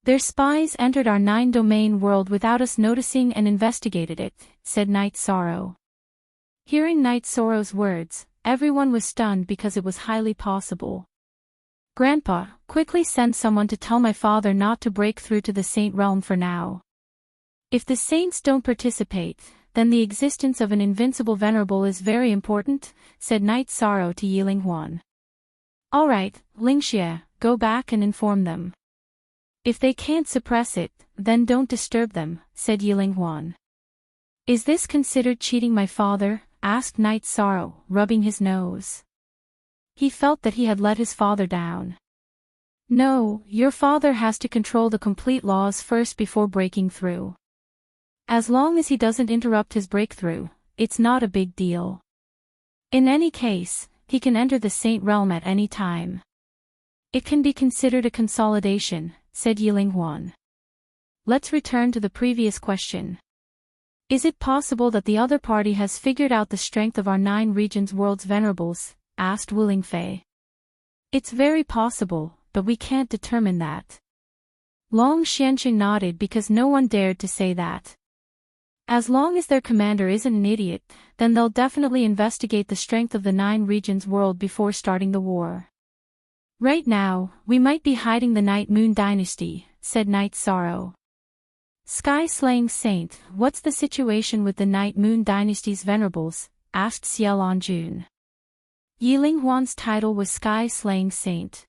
Their spies entered our 9-domain world without us noticing and investigated it, said Night Sorrow. Hearing Night Sorrow's words, everyone was stunned because it was highly possible. Grandpa, quickly send someone to tell my father not to break through to the Saint Realm for now. If the saints don't participate, then the existence of an invincible venerable is very important, said Knight Sorrow to Yiling Huan. Alright, Lingxie, go back and inform them. If they can't suppress it, then don't disturb them, said Yiling Huan. Is this considered cheating my father? Asked Knight Sorrow, rubbing his nose. He felt that he had let his father down. No, your father has to control the complete laws first before breaking through. As long as he doesn't interrupt his breakthrough, it's not a big deal. In any case, he can enter the Saint Realm at any time. It can be considered a consolidation, said Yiling Huan. Let's return to the previous question. Is it possible that the other party has figured out the strength of our 9 regions world's venerables? Asked Wu Lingfei. It's very possible, but we can't determine that. Long Xianqing nodded because no one dared to say that. As long as their commander isn't an idiot, then they'll definitely investigate the strength of the 9 regions world before starting the war. Right now, we might be hiding the Night Moon Dynasty, said Knight Sorrow. Sky-slaying Saint, what's the situation with the Night Moon Dynasty's venerables? Asked Xiaolon Jun. Yiling Huan's title was Sky-slaying Saint.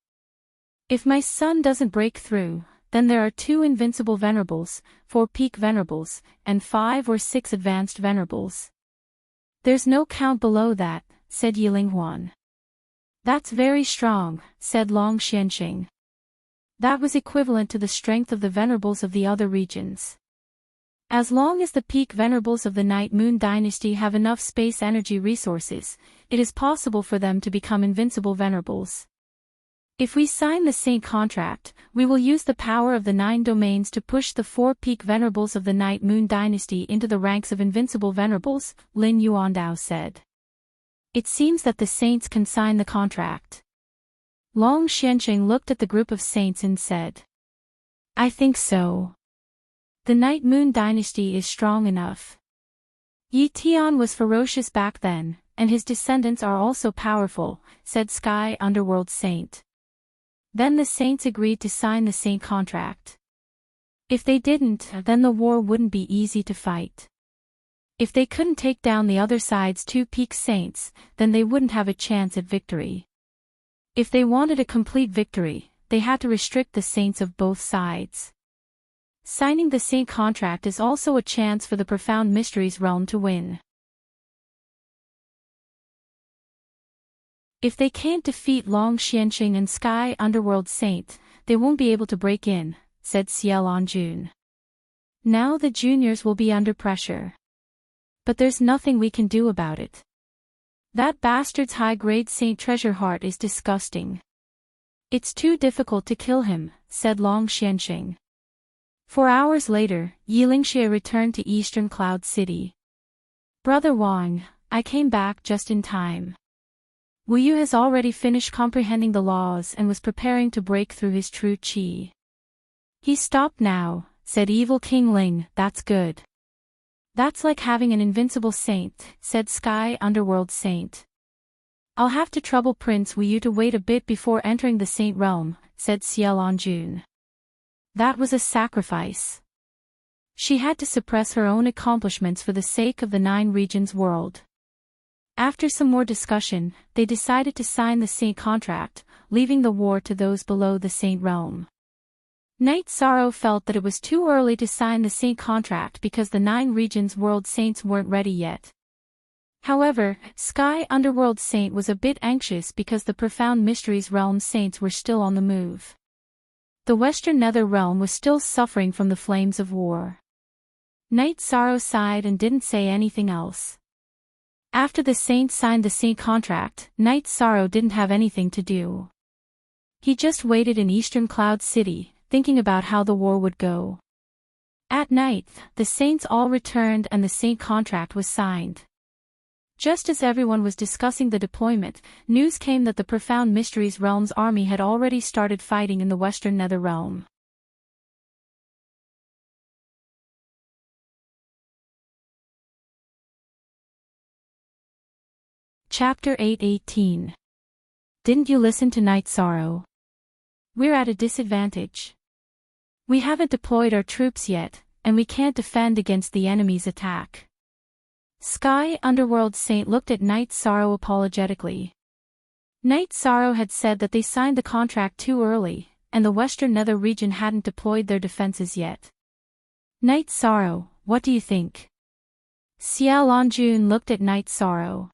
If my son doesn't break through, then there are 2 invincible venerables, 4 peak venerables, and 5 or 6 advanced venerables. There's no count below that, said Yiling Huan. That's very strong, said Long Xianqing. That was equivalent to the strength of the venerables of the other regions. As long as the peak venerables of the Night Moon Dynasty have enough space energy resources, it is possible for them to become invincible venerables. If we sign the Saint contract, we will use the power of the 9 domains to push the 4 peak venerables of the Night Moon Dynasty into the ranks of invincible venerables, Lin Yuandao said. It seems that the saints can sign the contract. Long Xianqing looked at the group of saints and said, I think so. The Night Moon Dynasty is strong enough. Yi Tian was ferocious back then, and his descendants are also powerful, said Sky Underworld Saint. Then the saints agreed to sign the Saint contract. If they didn't, then the war wouldn't be easy to fight. If they couldn't take down the other side's 2 peak saints, then they wouldn't have a chance at victory. If they wanted a complete victory, they had to restrict the saints of both sides. Signing the Saint contract is also a chance for the Profound Mysteries realm to win. If they can't defeat Long Xianqing and Sky Underworld Saint, they won't be able to break in, said Xiaolon Jun. Now the juniors will be under pressure. But there's nothing we can do about it. That bastard's high-grade Saint Treasure Heart is disgusting. It's too difficult to kill him, said Long Xianqing. 4 hours later, Yilingxie returned to Eastern Cloud City. Brother Wang, I came back just in time. Wu Yu has already finished comprehending the laws and was preparing to break through his true qi. He stopped now, said Evil King Ling, that's good. That's like having an invincible saint, said Sky Underworld Saint. I'll have to trouble Prince Wu Yu to wait a bit before entering the Saint Realm, said Xiaolon Jun. That was a sacrifice. She had to suppress her own accomplishments for the sake of the 9 regions world. After some more discussion, they decided to sign the Saint contract, leaving the war to those below the Saint Realm. Knight Sorrow felt that it was too early to sign the Saint contract because the 9 regions world saints weren't ready yet. However, Sky Underworld Saint was a bit anxious because the Profound Mysteries realm saints were still on the move. The Western Nether realm was still suffering from the flames of war. Knight Sorrow sighed and didn't say anything else. After the saints signed the Saint contract, Knight Sorrow didn't have anything to do. He just waited in Eastern Cloud City, thinking about how the war would go. At night, the saints all returned and the Saint contract was signed. Just as everyone was discussing the deployment, news came that the Profound Mysteries realm's army had already started fighting in the Western Nether realm. Chapter 8:18. Didn't you listen to Knight Sorrow? We're at a disadvantage. We haven't deployed our troops yet, and we can't defend against the enemy's attack. Sky Underworld Saint looked at Night Sorrow apologetically. Night Sorrow had said that they signed the contract too early, and the Western Nether region hadn't deployed their defenses yet. Night Sorrow, what do you think? Xiao Lanjun looked at Night Sorrow.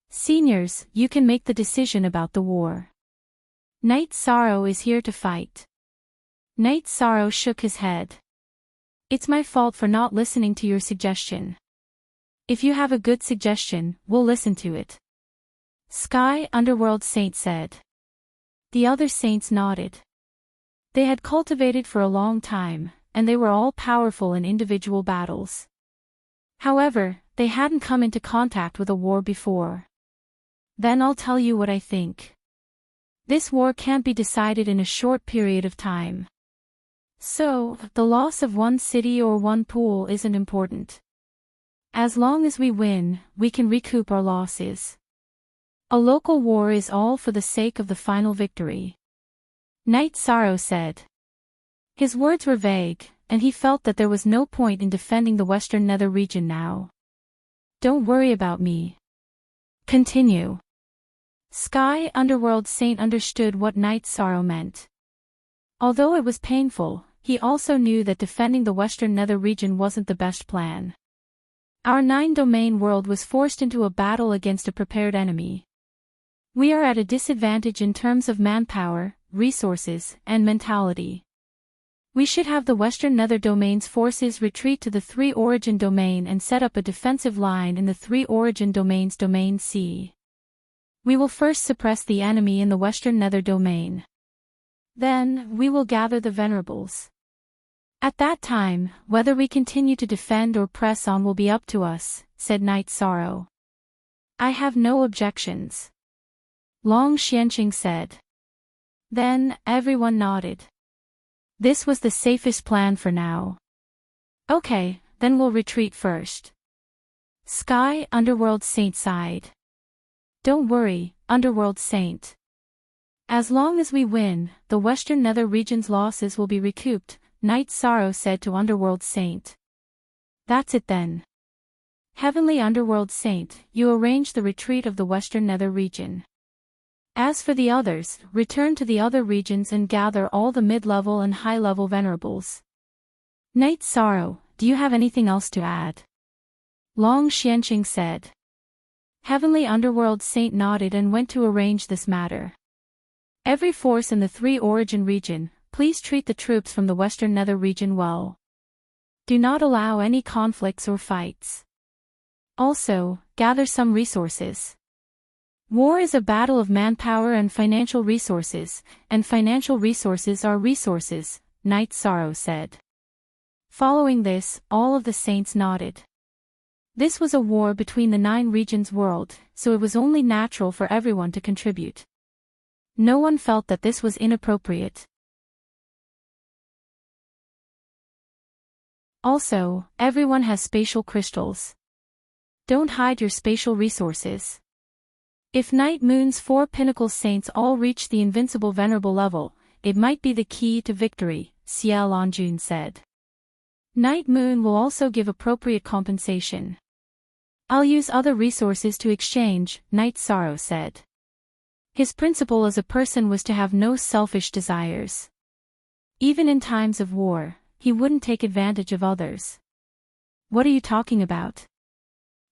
Seniors, you can make the decision about the war. Night Sorrow is here to fight. Night Sorrow shook his head. It's my fault for not listening to your suggestion. If you have a good suggestion, we'll listen to it. Sky Underworld Saint said. The other saints nodded. They had cultivated for a long time, and they were all powerful in individual battles. However, they hadn't come into contact with a war before. Then I'll tell you what I think. This war can't be decided in a short period of time. So, the loss of one city or one pool isn't important. As long as we win, we can recoup our losses. A local war is all for the sake of the final victory. Night Sorrow said. His words were vague, and he felt that there was no point in defending the Western Nether region now. Don't worry about me. Continue. Sky Underworld Saint understood what Night Sorrow meant. Although it was painful, he also knew that defending the Western Nether region wasn't the best plan. Our 9-domain world was forced into a battle against a prepared enemy. We are at a disadvantage in terms of manpower, resources, and mentality. We should have the Western Nether domain's forces retreat to the 3 origin domain and set up a defensive line in the 3 origin domain's domain C. We will first suppress the enemy in the Western Nether domain. Then, we will gather the venerables. At that time, whether we continue to defend or press on will be up to us, said Night Sorrow. I have no objections. Long Xianqing said. Then, everyone nodded. This was the safest plan for now. Okay, then we'll retreat first. Sky Underworld Saint sighed. Don't worry, Underworld Saint. As long as we win, the Western Nether region's losses will be recouped, Night Sorrow said to Underworld Saint. That's it then. Heavenly Underworld Saint, you arrange the retreat of the Western Nether region. As for the others, return to the other regions and gather all the mid-level and high-level venerables. Night Sorrow, do you have anything else to add? Long Xianqing said. Heavenly Underworld Saint nodded and went to arrange this matter. Every force in the 3 origin region, please treat the troops from the Western Nether region well. Do not allow any conflicts or fights. Also, gather some resources. War is a battle of manpower and financial resources, and financial resources are resources, Night Sorrow said. Following this, all of the saints nodded. This was a war between the 9 regions world, so it was only natural for everyone to contribute. No one felt that this was inappropriate. Also, everyone has spatial crystals. Don't hide your spatial resources. If Night Moon's 4 pinnacle saints all reach the invincible venerable level, it might be the key to victory, Xiao Lanjun said. Night Moon will also give appropriate compensation. I'll use other resources to exchange, Night Sorrow said. His principle as a person was to have no selfish desires. Even in times of war, he wouldn't take advantage of others. What are you talking about?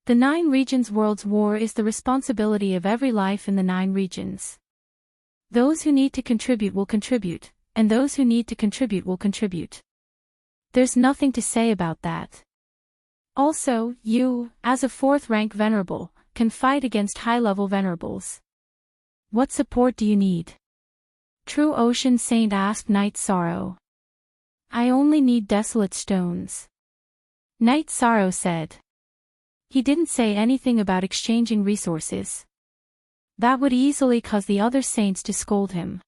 The 9 regions world's war is the responsibility of every life in the 9 regions. Those who need to contribute will contribute, and those who need to contribute will contribute. There's nothing to say about that. Also, you, as a 4th rank venerable, can fight against high-level venerables. What support do you need? True Ocean Saint asked Night Sorrow. I only need desolate stones. Night Sorrow said. He didn't say anything about exchanging resources. That would easily cause the other saints to scold him.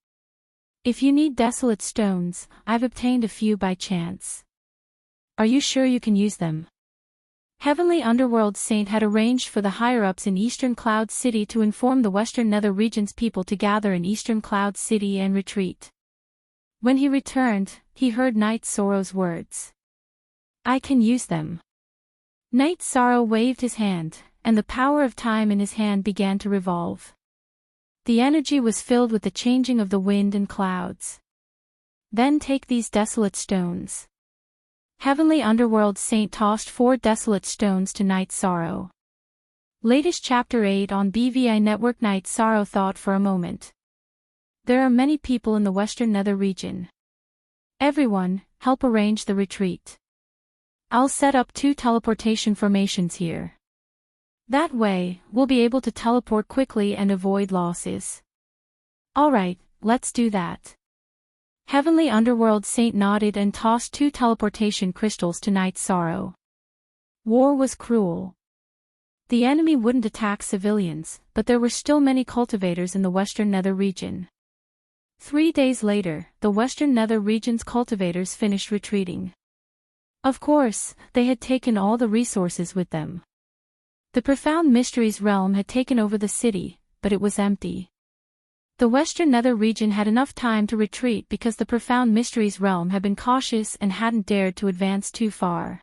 If you need desolate stones, I've obtained a few by chance. Are you sure you can use them? Heavenly Underworld Saint had arranged for the higher-ups in Eastern Cloud City to inform the Western Nether region's people to gather in Eastern Cloud City and retreat. When he returned, he heard Night Sorrow's words. I can use them. Night Sorrow waved his hand, and the power of time in his hand began to revolve. The energy was filled with the changing of the wind and clouds. Then take these desolate stones. Heavenly Underworld Saint tossed 4 desolate stones to Night Sorrow. Latest Chapter 8 on BVI Network. Night Sorrow thought for a moment. There are many people in the Western Nether region. Everyone, help arrange the retreat. I'll set up 2 teleportation formations here. That way, we'll be able to teleport quickly and avoid losses. Alright, let's do that. Heavenly Underworld Saint nodded and tossed 2 teleportation crystals to Night Sorrow. War was cruel. The enemy wouldn't attack civilians, but there were still many cultivators in the Western Nether region. 3 days later, the Western Nether region's cultivators finished retreating. Of course, they had taken all the resources with them. The Profound Mysteries realm had taken over the city, but it was empty. The Western Nether region had enough time to retreat because the Profound Mysteries realm had been cautious and hadn't dared to advance too far.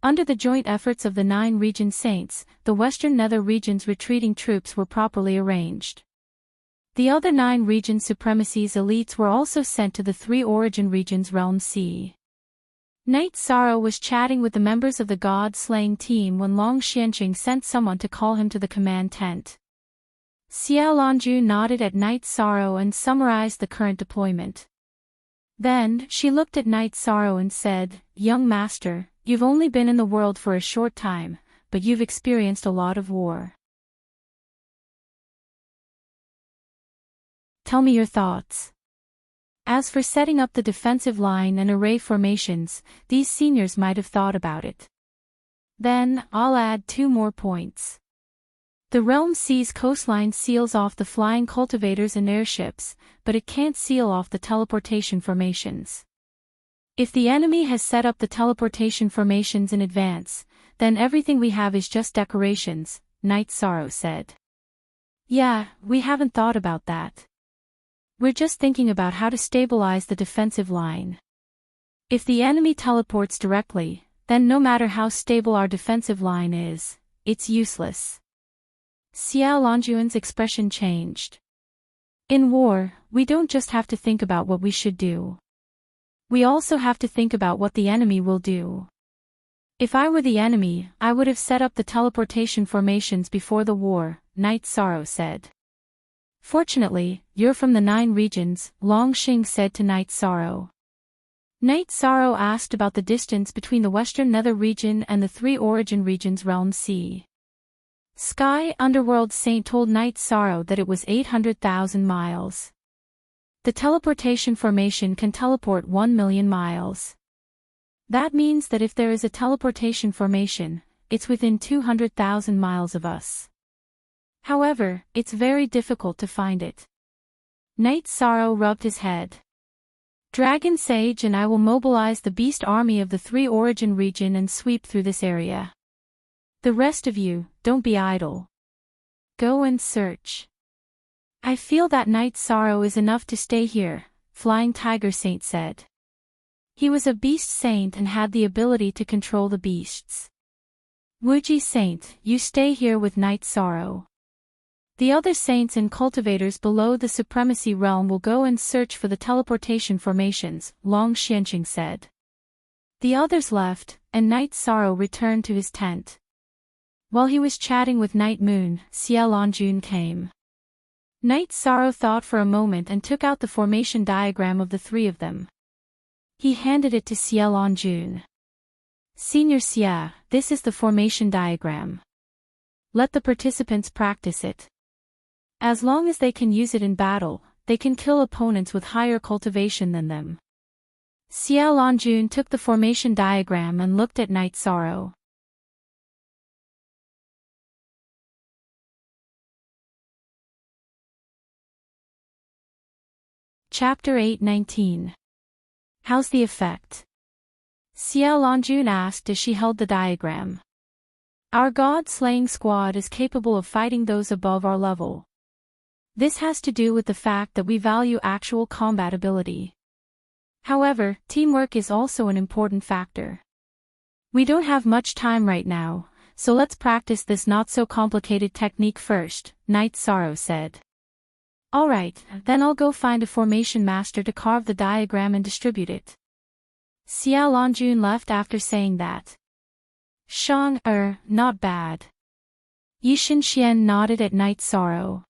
Under the joint efforts of the 9 region saints, the Western Nether region's retreating troops were properly arranged. The other 9 region supremacy's elites were also sent to the 3 origin regions Realm C. Night Sorrow was chatting with the members of the God-slaying team when Long Xianqing sent someone to call him to the command tent. Xiao Longju nodded at Night Sorrow and summarized the current deployment. Then, she looked at Night Sorrow and said, "Young master, you've only been in the world for a short time, but you've experienced a lot of war. Tell me your thoughts." As for setting up the defensive line and array formations, these seniors might have thought about it. Then, I'll add 2 more points. The Realm C's coastline seals off the flying cultivators and airships, but it can't seal off the teleportation formations. If the enemy has set up the teleportation formations in advance, then everything we have is just decorations, Night Sorrow said. Yeah, we haven't thought about that. We're just thinking about how to stabilize the defensive line. If the enemy teleports directly, then no matter how stable our defensive line is, it's useless. Xiao Longjuan's expression changed. In war, we don't just have to think about what we should do. We also have to think about what the enemy will do. If I were the enemy, I would have set up the teleportation formations before the war, Night Sorrow said. Fortunately, you're from the 9 regions, Long Xing said to Night Sorrow. Night Sorrow asked about the distance between the Western Nether region and the 3 origin regions Realm C. Sky Underworld Saint told Night Sorrow that it was 800,000 miles. The teleportation formation can teleport 1 million miles. That means that if there is a teleportation formation, it's within 200,000 miles of us. However, it's very difficult to find it. Night Sorrow rubbed his head. Dragon Sage and I will mobilize the beast army of the 3 origin region and sweep through this area. The rest of you, don't be idle. Go and search. I feel that Night Sorrow is enough to stay here, Flying Tiger Saint said. He was a beast saint and had the ability to control the beasts. Wuji Saint, you stay here with Night Sorrow. The other saints and cultivators below the supremacy realm will go and search for the teleportation formations, Long Xianqing said. The others left, and Night Sorrow returned to his tent. While he was chatting with Night Moon, Xiao Longjun came. Night Sorrow thought for a moment and took out the formation diagram of the 3 of them. He handed it to Xiao Longjun. Senior Xia, this is the formation diagram. Let the participants practice it. As long as they can use it in battle, they can kill opponents with higher cultivation than them. Xiao Longjun took the formation diagram and looked at Night Sorrow. Chapter 8:19. How's the effect? Xiao Longjun asked as she held the diagram. Our God-slaying squad is capable of fighting those above our level. This has to do with the fact that we value actual combat ability. However, teamwork is also an important factor. We don't have much time right now, so let's practice this not-so-complicated technique first, Night Sorrow said. Alright, then I'll go find a formation master to carve the diagram and distribute it. Xiao Longjun left after saying that. Shang, not bad. Yishin Xian nodded at Night Sorrow.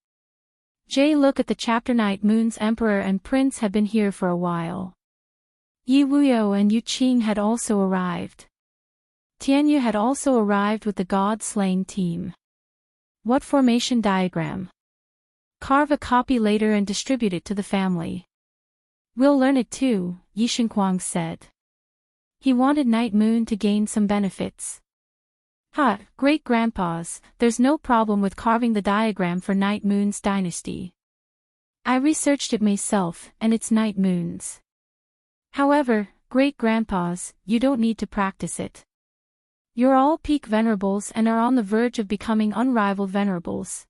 Jay look at the chapter. Night Moon's Emperor and Prince had been here for a while. Yi Wuyo and Yu Qing had also arrived. Tianyu had also arrived with the God-slaying team. What formation diagram? Carve a copy later and distribute it to the family. We'll learn it too, Yishin Kuang said. He wanted Night Moon to gain some benefits. Great-grandpas, there's no problem with carving the diagram for Night Moon's dynasty. I researched it myself, and it's Night Moon's. However, great-grandpas, you don't need to practice it. You're all peak venerables and are on the verge of becoming unrivaled venerables.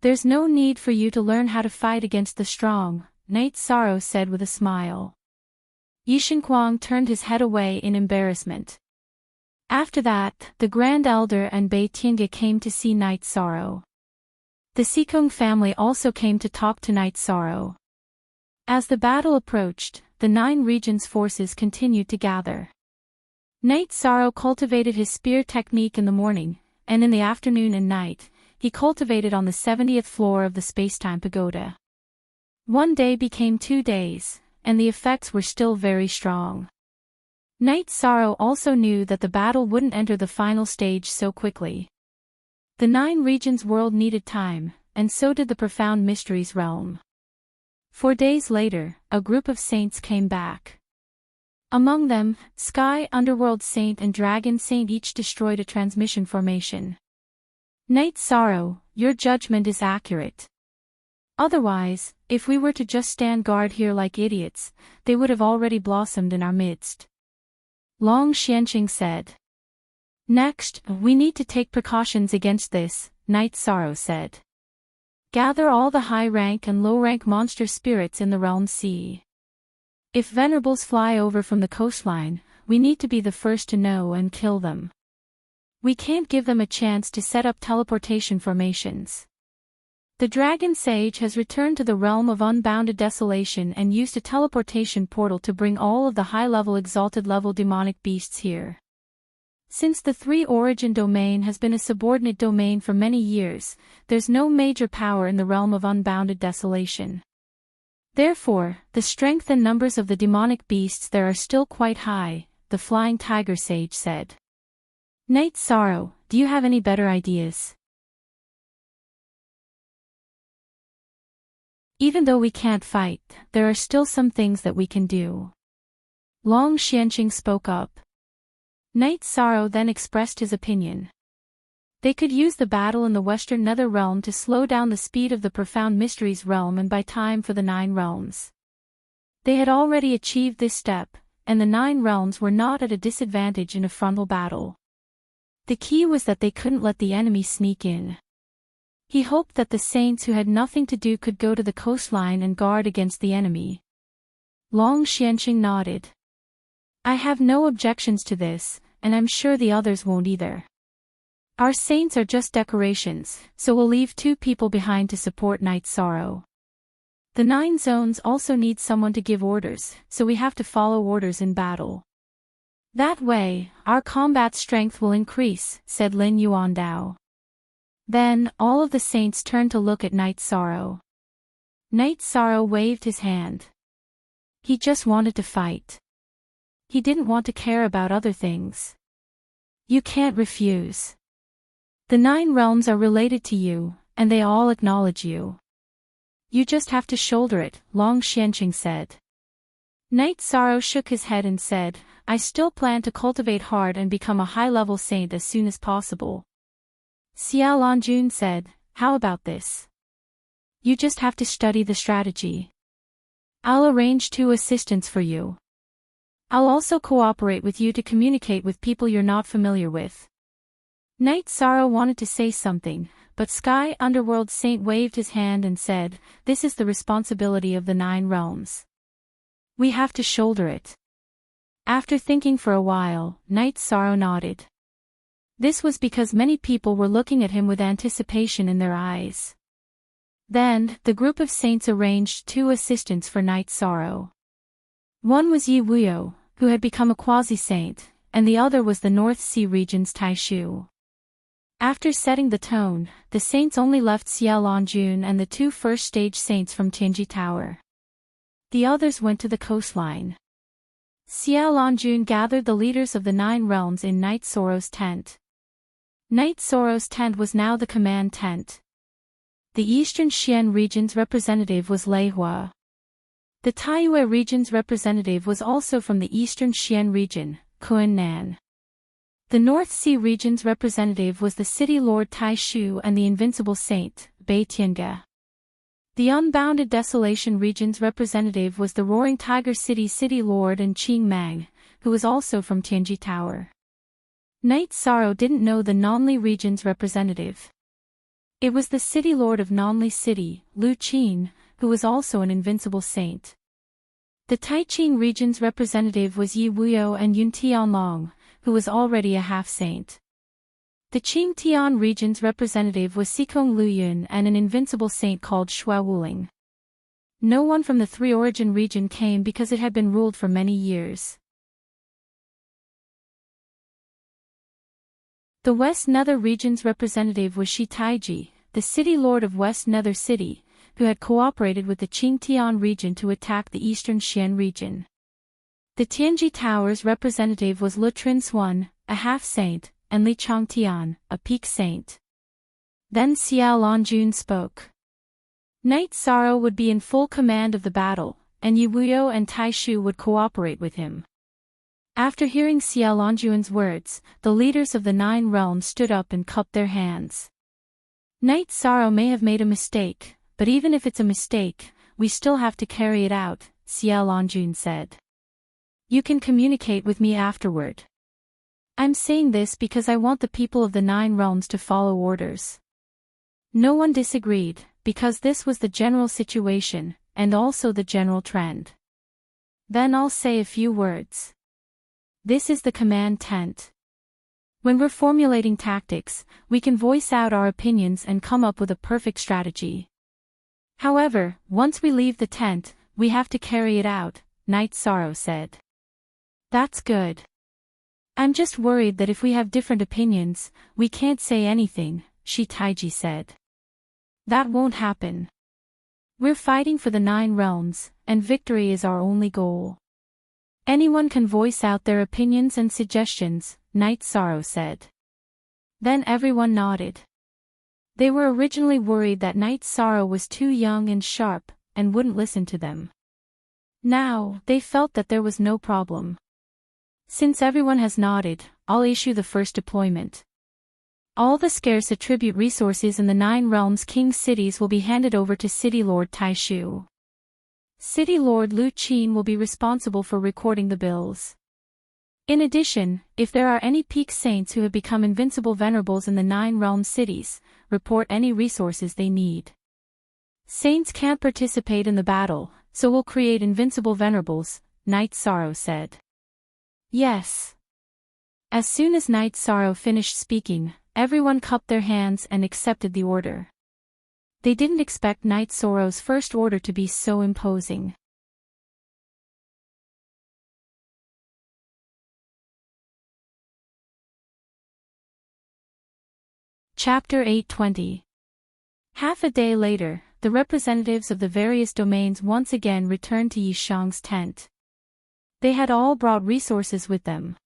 There's no need for you to learn how to fight against the strong, Night Sorrow said with a smile. Yishin Kuang turned his head away in embarrassment. After that, the Grand Elder and Bei Tiange came to see Night Sorrow. The Sikong family also came to talk to Night Sorrow. As the battle approached, the 9 regions' forces continued to gather. Night Sorrow cultivated his spear technique in the morning, and in the afternoon and night, he cultivated on the 70th floor of the Spacetime Pagoda. One day became 2 days, and the effects were still very strong. Night Sorrow also knew that the battle wouldn't enter the final stage so quickly. The 9 regions' world needed time, and so did the Profound Mysteries realm. 4 days later, a group of saints came back. Among them, Sky Underworld Saint and Dragon Saint each destroyed a transmission formation. Night Sorrow, your judgment is accurate. Otherwise, if we were to just stand guard here like idiots, they would have already blossomed in our midst. Long Xianqing said. Next, we need to take precautions against this, Night Sorrow said. Gather all the high-rank and low-rank monster spirits in the realm sea. If venerables fly over from the coastline, we need to be the first to know and kill them. We can't give them a chance to set up teleportation formations. The Dragon Sage has returned to the realm of unbounded desolation and used a teleportation portal to bring all of the high-level exalted-level demonic beasts here. Since the 3 origin domain has been a subordinate domain for many years, there's no major power in the realm of unbounded desolation. Therefore, the strength and numbers of the demonic beasts there are still quite high, the Flying Tiger Sage said. Night Sorrow, do you have any better ideas? Even though we can't fight, there are still some things that we can do. Long Xianqing spoke up. Night Sorrow then expressed his opinion. They could use the battle in the Western Nether Realm to slow down the speed of the Profound Mysteries realm and buy time for the 9 realms. They had already achieved this step, and the 9 realms were not at a disadvantage in a frontal battle. The key was that they couldn't let the enemy sneak in. He hoped that the saints who had nothing to do could go to the coastline and guard against the enemy. Long Xianqing nodded. I have no objections to this, and I'm sure the others won't either. Our saints are just decorations, so we'll leave 2 people behind to support Night Sorrow. The 9 zones also need someone to give orders, so we have to follow orders in battle. That way, our combat strength will increase, said Lin Yuandao. Then, all of the saints turned to look at Night Sorrow. Night Sorrow waved his hand. He just wanted to fight. He didn't want to care about other things. You can't refuse. The 9 realms are related to you, and they all acknowledge you. You just have to shoulder it, Long Xianqing said. Night Sorrow shook his head and said, I still plan to cultivate hard and become a high-level saint as soon as possible. Xiao Longjun said, how about this? You just have to study the strategy. I'll arrange 2 assistants for you. I'll also cooperate with you to communicate with people you're not familiar with. Night Sorrow wanted to say something, but Sky Underworld Saint waved his hand and said, this is the responsibility of the 9 realms. We have to shoulder it. After thinking for a while, Night Sorrow nodded. This was because many people were looking at him with anticipation in their eyes. Then, the group of saints arranged 2 assistants for Night Sorrow. One was Yi Wuyo, who had become a quasi-saint, and the other was the North Sea region's Tai Shu. After setting the tone, the saints only left Xia Longjun and the 2 first-stage saints from Tianji Tower. The others went to the coastline. Xia Longjun gathered the leaders of the 9 realms in Night Sorrow's tent. Night Sorrow's tent was now the command tent. The Eastern Xian region's representative was Lei Hua. The Taiyue region's representative was also from the Eastern Xian region, Kun Nan. The North Sea region's representative was the City Lord Tai Shu and the Invincible Saint, Bei Tiange. The Unbounded Desolation region's representative was the Roaring Tiger City Lord and Qing Mang, who was also from Tianji Tower. Night Sorrow didn't know the Nanli region's representative. It was the City Lord of Nanli City, Lu Qin, who was also an Invincible Saint. The Taiqing region's representative was Yi Wuyo and Yun Tianlong, who was already a half-saint. The Qingtian region's representative was Sikong Luyun and an Invincible Saint called Xue Wuling. No one from the 3 Origin region came because it had been ruled for many years. The West Nether region's representative was Shi Taiji, the City Lord of West Nether City, who had cooperated with the Qingtian region to attack the Eastern Xian region. The Tianji Tower's representative was Lu Trinsuan, a half-saint, and Li Chongtian, a peak saint. Then Xiao Longjun spoke. Night Sorrow would be in full command of the battle, and Yi Wuyo and Tai Shu would cooperate with him. After hearing Xiao Longjun's words, the leaders of the 9 realms stood up and cupped their hands. Night Sorrow may have made a mistake, but even if it's a mistake, we still have to carry it out, Xiao Longjun said. You can communicate with me afterward. I'm saying this because I want the people of the 9 realms to follow orders. No one disagreed, because this was the general situation, and also the general trend. Then I'll say a few words. This is the command tent. When we're formulating tactics, we can voice out our opinions and come up with a perfect strategy. However, once we leave the tent, we have to carry it out, Night Sorrow said. That's good. I'm just worried that if we have different opinions, we can't say anything, Shi Taiji said. That won't happen. We're fighting for the 9 realms, and victory is our only goal. Anyone can voice out their opinions and suggestions, Night Sorrow said. Then everyone nodded. They were originally worried that Night Sorrow was too young and sharp, and wouldn't listen to them. Now, they felt that there was no problem. Since everyone has nodded, I'll issue the first deployment. All the scarce attribute resources in the 9 realms king's cities will be handed over to City Lord Tai Shu. City Lord Lu Qin will be responsible for recording the bills. In addition, if there are any peak saints who have become invincible venerables in the 9 realm cities, report any resources they need. Saints can't participate in the battle, so we'll create invincible venerables, Night Sorrow said. Yes. As soon as Night Sorrow finished speaking, everyone cupped their hands and accepted the order. They didn't expect Night Sorrow's first order to be so imposing. Chapter 820. Half a day later, the representatives of the various domains once again returned to Yishang's tent. They had all brought resources with them.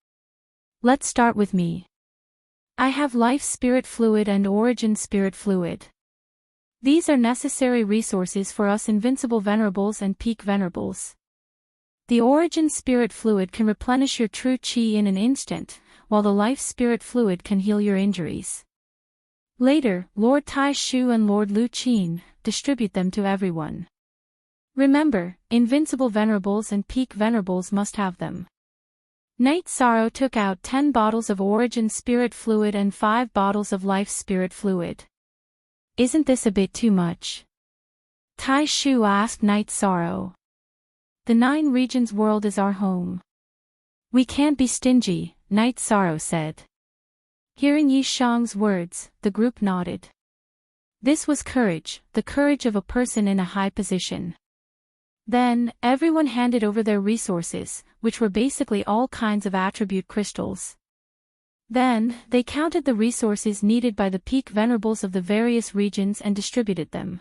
Let's start with me. I have life spirit fluid and origin spirit fluid. These are necessary resources for us invincible venerables and peak venerables. The origin spirit fluid can replenish your true chi in an instant, while the life spirit fluid can heal your injuries. Later, Lord Tai Shu and Lord Lu Qin distribute them to everyone. Remember, invincible venerables and peak venerables must have them. Night Sorrow took out 10 bottles of origin spirit fluid and 5 bottles of life spirit fluid. Isn't this a bit too much? Tai Shu asked Night Sorrow. The 9 regions world is our home. We can't be stingy, Night Sorrow said. Hearing Yi Shang's words, the group nodded. This was courage, the courage of a person in a high position. Then, everyone handed over their resources, which were basically all kinds of attribute crystals. Then, they counted the resources needed by the peak venerables of the various regions and distributed them.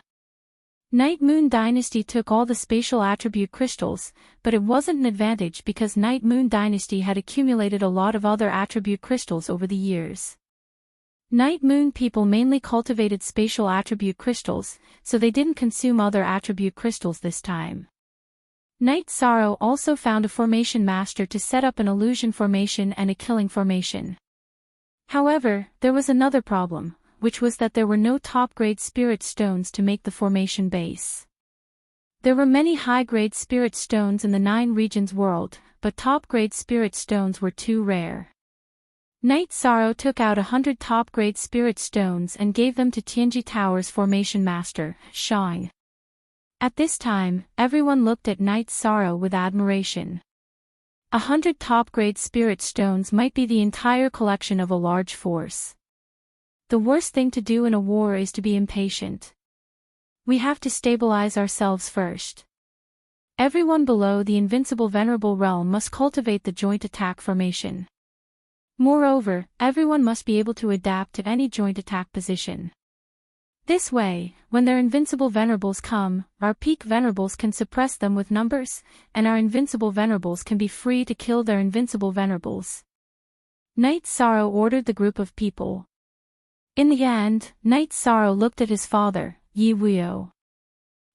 Night Moon Dynasty took all the spatial attribute crystals, but it wasn't an advantage because Night Moon Dynasty had accumulated a lot of other attribute crystals over the years. Night Moon people mainly cultivated spatial attribute crystals, so they didn't consume other attribute crystals this time. Night Sorrow also found a formation master to set up an illusion formation and a killing formation. However, there was another problem, which was that there were no top-grade spirit stones to make the formation base. There were many high-grade spirit stones in the 9 regions world, but top-grade spirit stones were too rare. Night Sorrow took out 100 top-grade spirit stones and gave them to Tianji Tower's formation master, Shang. At this time, everyone looked at Night Sorrow with admiration. 100 top-grade spirit stones might be the entire collection of a large force. The worst thing to do in a war is to be impatient. We have to stabilize ourselves first. Everyone below the Invincible Venerable Realm must cultivate the joint attack formation. Moreover, everyone must be able to adapt to any joint attack position. This way, when their Invincible Venerables come, our peak Venerables can suppress them with numbers, and our Invincible Venerables can be free to kill their Invincible Venerables. Night Sorrow ordered the group of people. In the end, Night Sorrow looked at his father, Yi Wuyo.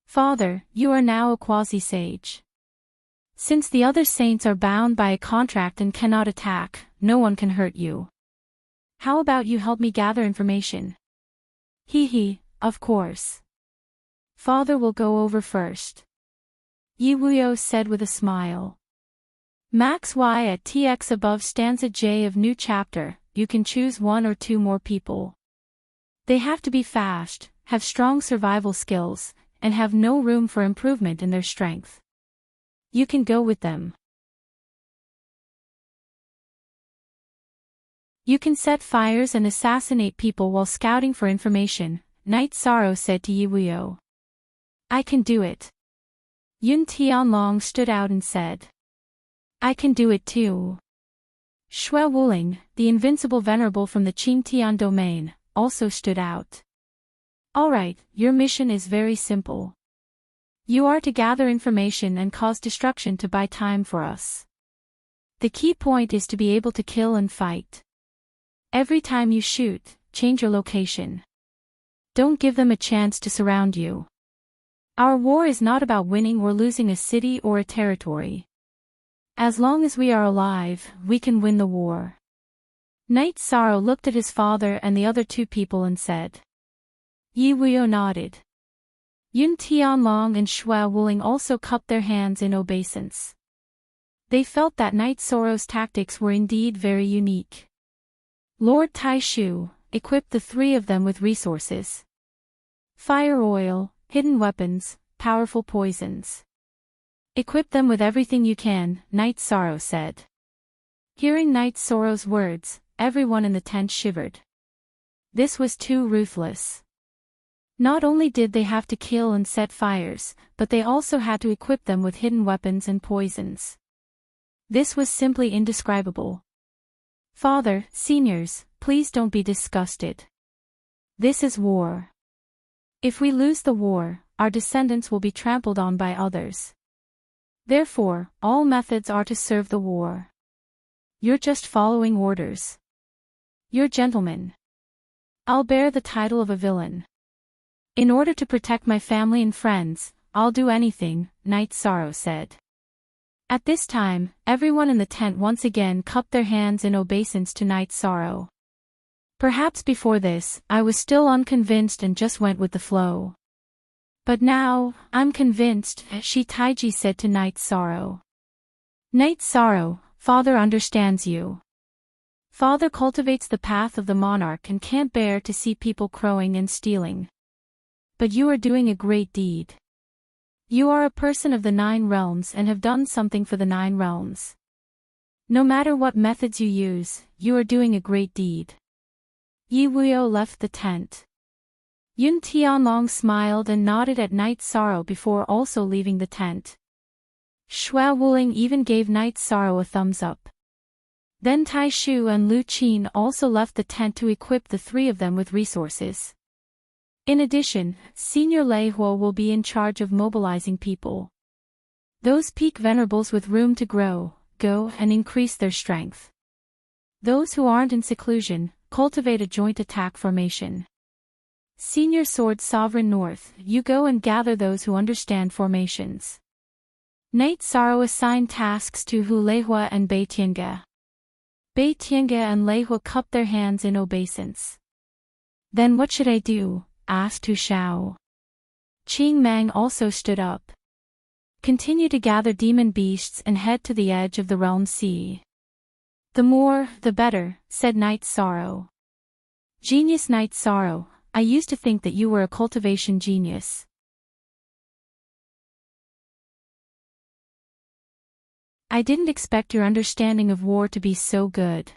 Father, you are now a quasi-sage. Since the other saints are bound by a contract and cannot attack, no one can hurt you. How about you help me gather information? Of course. Father will go over first. Yi Wuyo said with a smile. Max Y at TX above stanza J of new chapter, you can choose 1 or 2 more people. They have to be fast, have strong survival skills, and have no room for improvement in their strength. You can go with them. You can set fires and assassinate people while scouting for information, Night Sorrow said to Yi Wuyo. I can do it. Yun Tianlong stood out and said. I can do it too. Shui Wuling, the Invincible Venerable from the Qingtian domain, also stood out. Alright, your mission is very simple. You are to gather information and cause destruction to buy time for us. The key point is to be able to kill and fight. Every time you shoot, change your location. Don't give them a chance to surround you. Our war is not about winning or losing a city or a territory. As long as we are alive, we can win the war. Night Sorrow looked at his father and the other 2 people and said. Yi Wuyo nodded. Yun Tianlong and Shui Wuling also cupped their hands in obeisance. They felt that Night Sorrow's tactics were indeed very unique. Lord Taishu equipped the 3 of them with resources. Fire oil, hidden weapons, powerful poisons. Equip them with everything you can, Night Sorrow said. Hearing Night Sorrow's words, everyone in the tent shivered. This was too ruthless. Not only did they have to kill and set fires, but they also had to equip them with hidden weapons and poisons. This was simply indescribable. Father, seniors, please don't be disgusted. This is war. If we lose the war, our descendants will be trampled on by others. Therefore, all methods are to serve the war. You're just following orders. You're gentlemen. I'll bear the title of a villain. In order to protect my family and friends, I'll do anything, Night Sorrow said. At this time, everyone in the tent once again cupped their hands in obeisance to Night Sorrow. Perhaps before this, I was still unconvinced and just went with the flow. But now, I'm convinced, Shi Taiji said to Night Sorrow. Night Sorrow, Father understands you. Father cultivates the path of the monarch and can't bear to see people crowing and stealing. But you are doing a great deed. You are a person of the 9 realms and have done something for the 9 realms. No matter what methods you use, you are doing a great deed. Yi Wuyo left the tent. Yun Tianlong smiled and nodded at Night Sorrow before also leaving the tent. Xue Wuling even gave Night Sorrow a thumbs up. Then Tai Shu and Lu Qin also left the tent to equip the three of them with resources. In addition, Senior Lei Huo will be in charge of mobilizing people. Those peak venerables with room to grow, go and increase their strength. Those who aren't in seclusion, cultivate a joint attack formation. Senior Sword Sovereign North, you go and gather those who understand formations. Night Sorrow assigned tasks to Hu Leihua and Bei Tiange. Bei Tiange and Leihua cupped their hands in obeisance. Then what should I do? Asked Hu Shao. Qing Mang also stood up. Continue to gather demon beasts and head to the edge of the realm sea. The more, the better, said Night Sorrow. Genius Night Sorrow, I used to think that you were a cultivation genius. I didn't expect your understanding of war to be so good.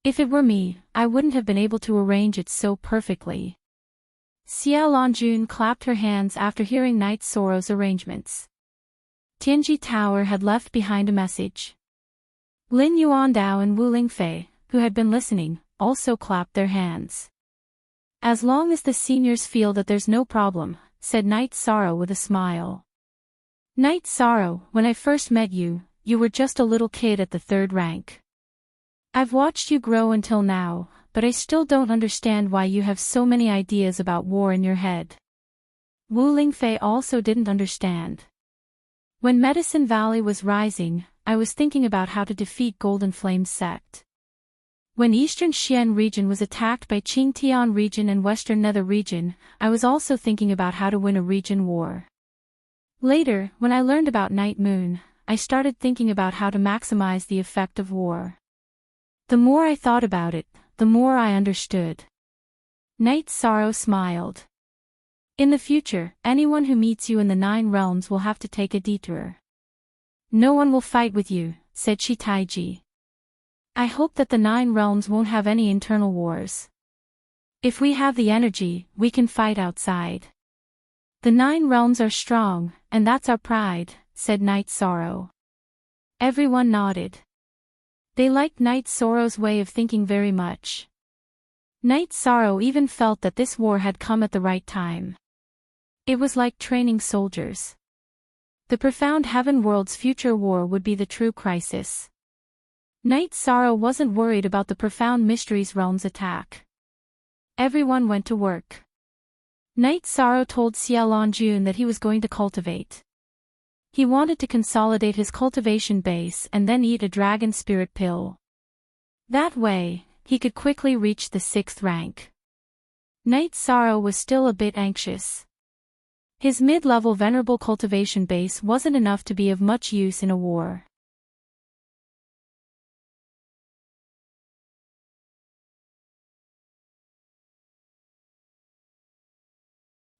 If it were me, I wouldn't have been able to arrange it so perfectly. Xia Longjun clapped her hands after hearing Night Sorrow's arrangements. Tianji Tower had left behind a message. Lin Yuandao and Wu Lingfei, who had been listening, also clapped their hands. As long as the seniors feel that there's no problem, said Night Sorrow with a smile. Night Sorrow, when I first met you, you were just a little kid at the 3rd rank. I've watched you grow until now, but I still don't understand why you have so many ideas about war in your head. Wu Lingfei also didn't understand. When Medicine Valley was rising, I was thinking about how to defeat Golden Flame's sect. When Eastern Xian region was attacked by Qingtian region and Western Nether region, I was also thinking about how to win a region war. Later, when I learned about Night Moon, I started thinking about how to maximize the effect of war. The more I thought about it, the more I understood. Night Sorrow smiled. In the future, anyone who meets you in the 9 realms will have to take a detour. No one will fight with you, said Shi Taiji. I hope that the 9 realms won't have any internal wars. If we have the energy, we can fight outside. The 9 realms are strong, and that's our pride, said Night Sorrow. Everyone nodded. They liked Night Sorrow's way of thinking very much. Night Sorrow even felt that this war had come at the right time. It was like training soldiers. The profound heaven world's future war would be the true crisis. Night Sorrow wasn't worried about the profound mysteries realm's attack. Everyone went to work. Night Sorrow told Xia Longjun that he was going to cultivate. He wanted to consolidate his cultivation base and then eat a dragon spirit pill. That way, he could quickly reach the 6th rank. Night Sorrow was still a bit anxious. His mid-level venerable cultivation base wasn't enough to be of much use in a war.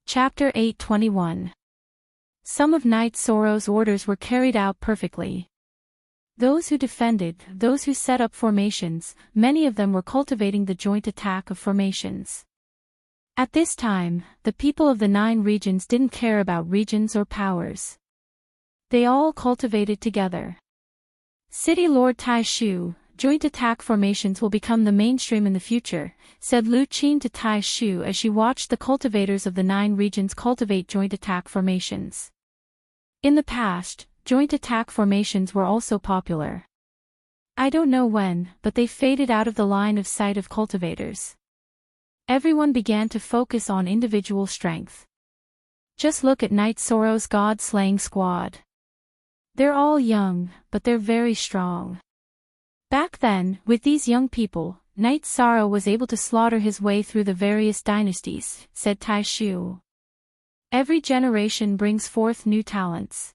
Chapter 821. Some of Night Sorrow's orders were carried out perfectly. Those who defended, those who set up formations, many of them were cultivating the joint attack of formations. At this time, the people of the 9 regions didn't care about regions or powers. They all cultivated together. City Lord Tai Shu, joint attack formations will become the mainstream in the future, said Lu Qin to Tai Shu as she watched the cultivators of the 9 regions cultivate joint attack formations. In the past, joint attack formations were also popular. I don't know when, but they faded out of the line of sight of cultivators. Everyone began to focus on individual strength. Just look at Night Sorrow's god-slaying squad. They're all young, but they're very strong. Back then, with these young people, Night Sorrow was able to slaughter his way through the various dynasties, said Tai Shu. Every generation brings forth new talents.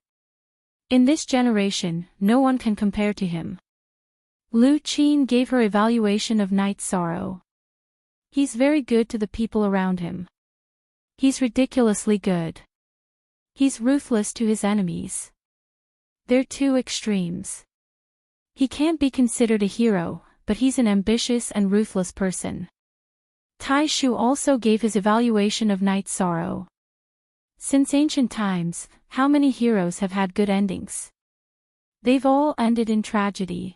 In this generation, no one can compare to him. Lu Qin gave her evaluation of Night Sorrow. He's very good to the people around him. He's ridiculously good. He's ruthless to his enemies. They're two extremes. He can't be considered a hero, but he's an ambitious and ruthless person. Tai Shu also gave his evaluation of Night Sorrow. Since ancient times, how many heroes have had good endings? They've all ended in tragedy.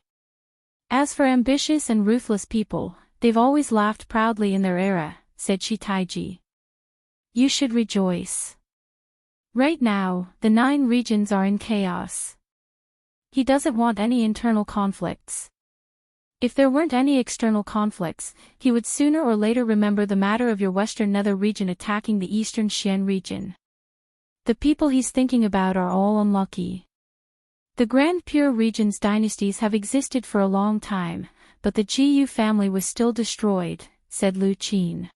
As for ambitious and ruthless people, they've always laughed proudly in their era, said Shi Taiji. You should rejoice. Right now, the 9 regions are in chaos. He doesn't want any internal conflicts. If there weren't any external conflicts, he would sooner or later remember the matter of your Western Nether region attacking the Eastern Xian region. The people he's thinking about are all unlucky. The Grand Pure region's dynasties have existed for a long time, but the Jiyu family was still destroyed, said Lu Qin.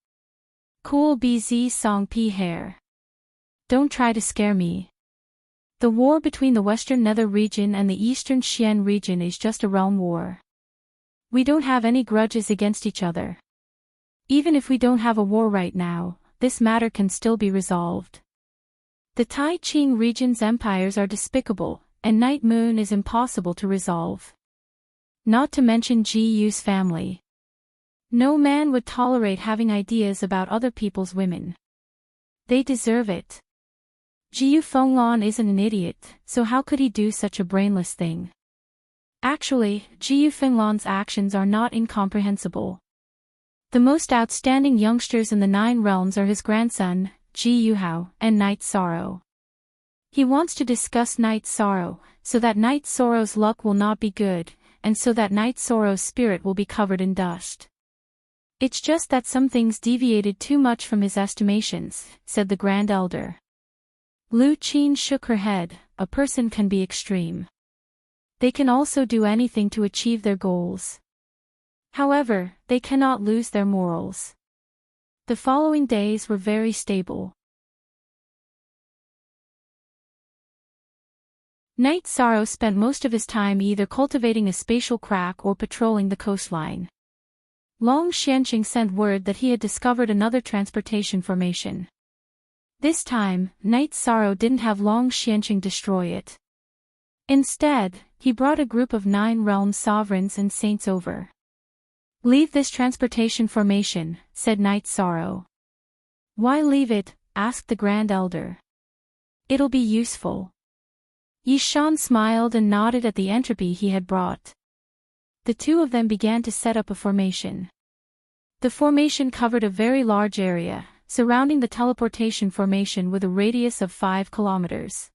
Cool BZ Song P hair. Don't try to scare me. The war between the Western Nether region and the Eastern Xian region is just a realm war. We don't have any grudges against each other. Even if we don't have a war right now, this matter can still be resolved. The Tai Qing region's empires are despicable, and Night Moon is impossible to resolve. Not to mention Ji Yu's family. No man would tolerate having ideas about other people's women. They deserve it. Ji Yu Fenglan isn't an idiot, so how could he do such a brainless thing? Actually, Ji Yu Fenglan's actions are not incomprehensible. The most outstanding youngsters in the 9 realms are his grandson, Ji Yuhao, and Night Sorrow. He wants to discuss Night Sorrow, so that Night Sorrow's luck will not be good, and so that Night Sorrow's spirit will be covered in dust. It's just that some things deviated too much from his estimations, said the Grand Elder. Lu Qin shook her head. A person can be extreme. They can also do anything to achieve their goals. However, they cannot lose their morals. The following days were very stable. Night Sorrow spent most of his time either cultivating a spatial crack or patrolling the coastline. Long Xianqing sent word that he had discovered another transportation formation. This time, Night Sorrow didn't have Long Xianqing destroy it. Instead, he brought a group of 9 realm sovereigns and saints over. Leave this transportation formation, said Night Sorrow. Why leave it? Asked the Grand Elder. It'll be useful. Yishan smiled and nodded at the entropy he had brought. The two of them began to set up a formation. The formation covered a very large area, surrounding the teleportation formation with a radius of 5 kilometers.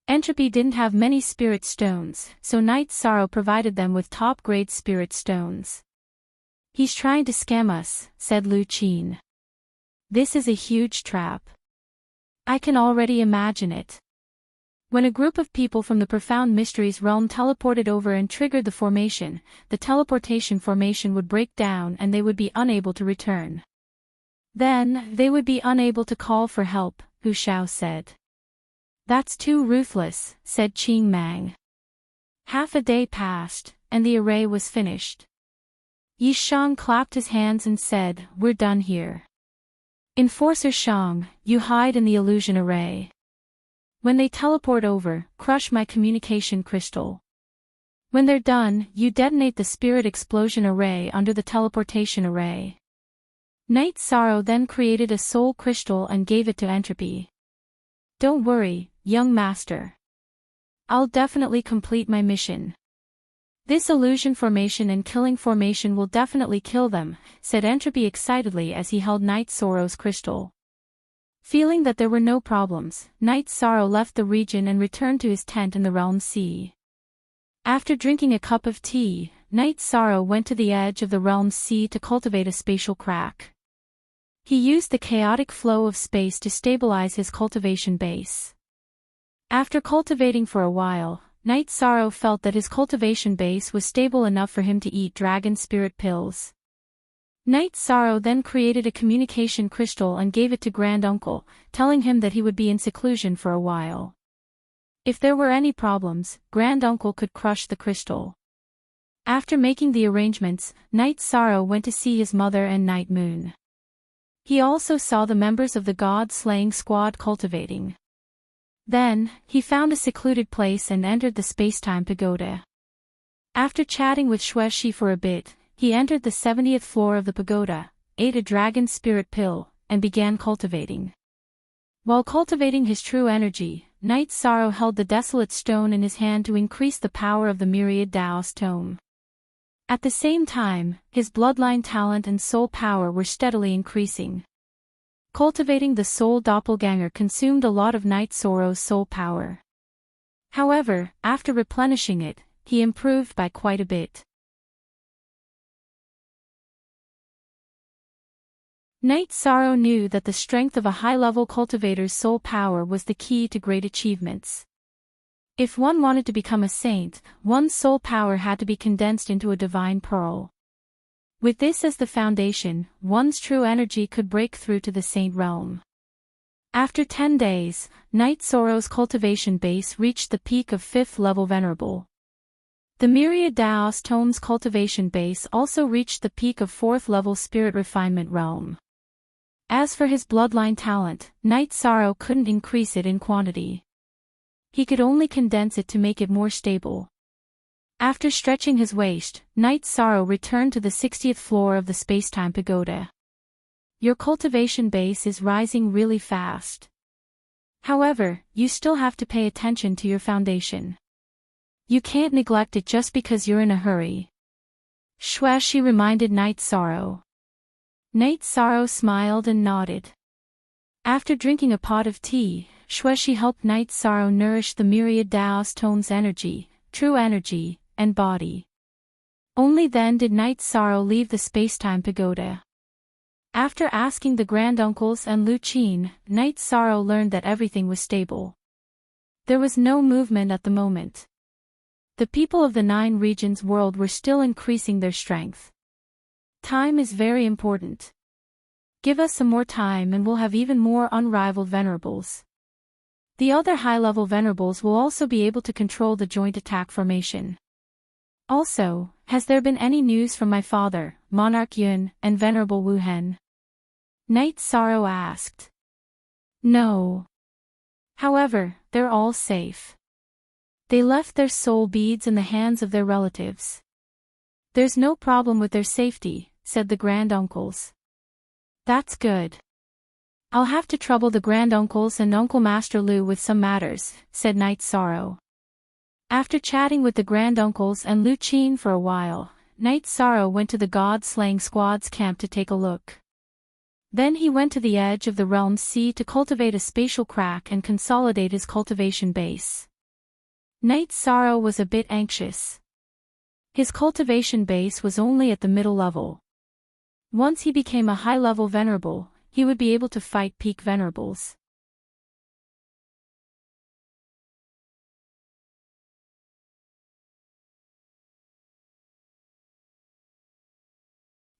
Entropy didn't have many spirit stones, so Night Sorrow provided them with top-grade spirit stones. He's trying to scam us, said Lu Qin. This is a huge trap. I can already imagine it. When a group of people from the Profound Mysteries realm teleported over and triggered the formation, the teleportation formation would break down and they would be unable to return. Then, they would be unable to call for help, Hu Xiao said. That's too ruthless, said Qing Mang. Half a day passed, and the array was finished. Yishang clapped his hands and said, We're done here. Enforcer Shang, you hide in the illusion array. When they teleport over, crush my communication crystal. When they're done, you detonate the spirit explosion array under the teleportation array. Night Sorrow then created a soul crystal and gave it to Entropy. Don't worry, young master. I'll definitely complete my mission. This illusion formation and killing formation will definitely kill them, said Entropy excitedly as he held Night Sorrow's crystal. Feeling that there were no problems, Night Sorrow left the region and returned to his tent in the Realm Sea. After drinking a cup of tea, Night Sorrow went to the edge of the Realm Sea to cultivate a spatial crack. He used the chaotic flow of space to stabilize his cultivation base. After cultivating for a while, Night Sorrow felt that his cultivation base was stable enough for him to eat dragon spirit pills. Night Sorrow then created a communication crystal and gave it to Grand Uncle, telling him that he would be in seclusion for a while. If there were any problems, Grand Uncle could crush the crystal. After making the arrangements, Night Sorrow went to see his mother and Night Moon. He also saw the members of the God-slaying squad cultivating. Then, he found a secluded place and entered the Spacetime Pagoda. After chatting with Xueshi for a bit, he entered the 70th floor of the pagoda, ate a dragon spirit pill, and began cultivating. While cultivating his true energy, Knight Sorrow held the desolate stone in his hand to increase the power of the myriad Dao's tome. At the same time, his bloodline talent and soul power were steadily increasing. Cultivating the soul doppelganger consumed a lot of Knight Sorrow's soul power. However, after replenishing it, he improved by quite a bit. Knight Sorrow knew that the strength of a high-level cultivator's soul power was the key to great achievements. If one wanted to become a saint, one's soul power had to be condensed into a divine pearl. With this as the foundation, one's true energy could break through to the saint realm. After 10 days, Knight Sorrow's cultivation base reached the peak of 5th level Venerable. The myriad Dao's tome's cultivation base also reached the peak of 4th level Spirit Refinement realm. As for his bloodline talent, Knight Sorrow couldn't increase it in quantity. He could only condense it to make it more stable. After stretching his waist, Knight Sorrow returned to the 60th floor of the Spacetime Pagoda. Your cultivation base is rising really fast. However, you still have to pay attention to your foundation. You can't neglect it just because you're in a hurry. Xueshi reminded Knight Sorrow. Knight Sorrow smiled and nodded. After drinking a pot of tea, Xueshi helped Knight Sorrow nourish the myriad Dao's tome's energy, true energy, and body. Only then did Knight Sorrow leave the Spacetime Pagoda. After asking the granduncles and Lu Qin, Knight Sorrow learned that everything was stable. There was no movement at the moment. The people of the 9 regions world were still increasing their strength. Time is very important. Give us some more time and we'll have even more unrivaled venerables. The other high-level venerables will also be able to control the joint attack formation. Also, has there been any news from my father, Monarch Yun, and Venerable Wu Hen? Knight Sorrow asked. No. However, they're all safe. They left their soul beads in the hands of their relatives. There's no problem with their safety, said the granduncles. That's good. I'll have to trouble the granduncles and Uncle Master Lu with some matters, said Knight Sorrow. After chatting with the granduncles and Lu Qin for a while, Knight Sorrow went to the God-slaying squad's camp to take a look. Then he went to the edge of the realm's sea to cultivate a spatial crack and consolidate his cultivation base. Knight Sorrow was a bit anxious. His cultivation base was only at the middle level. Once he became a high-level venerable, he would be able to fight peak venerables.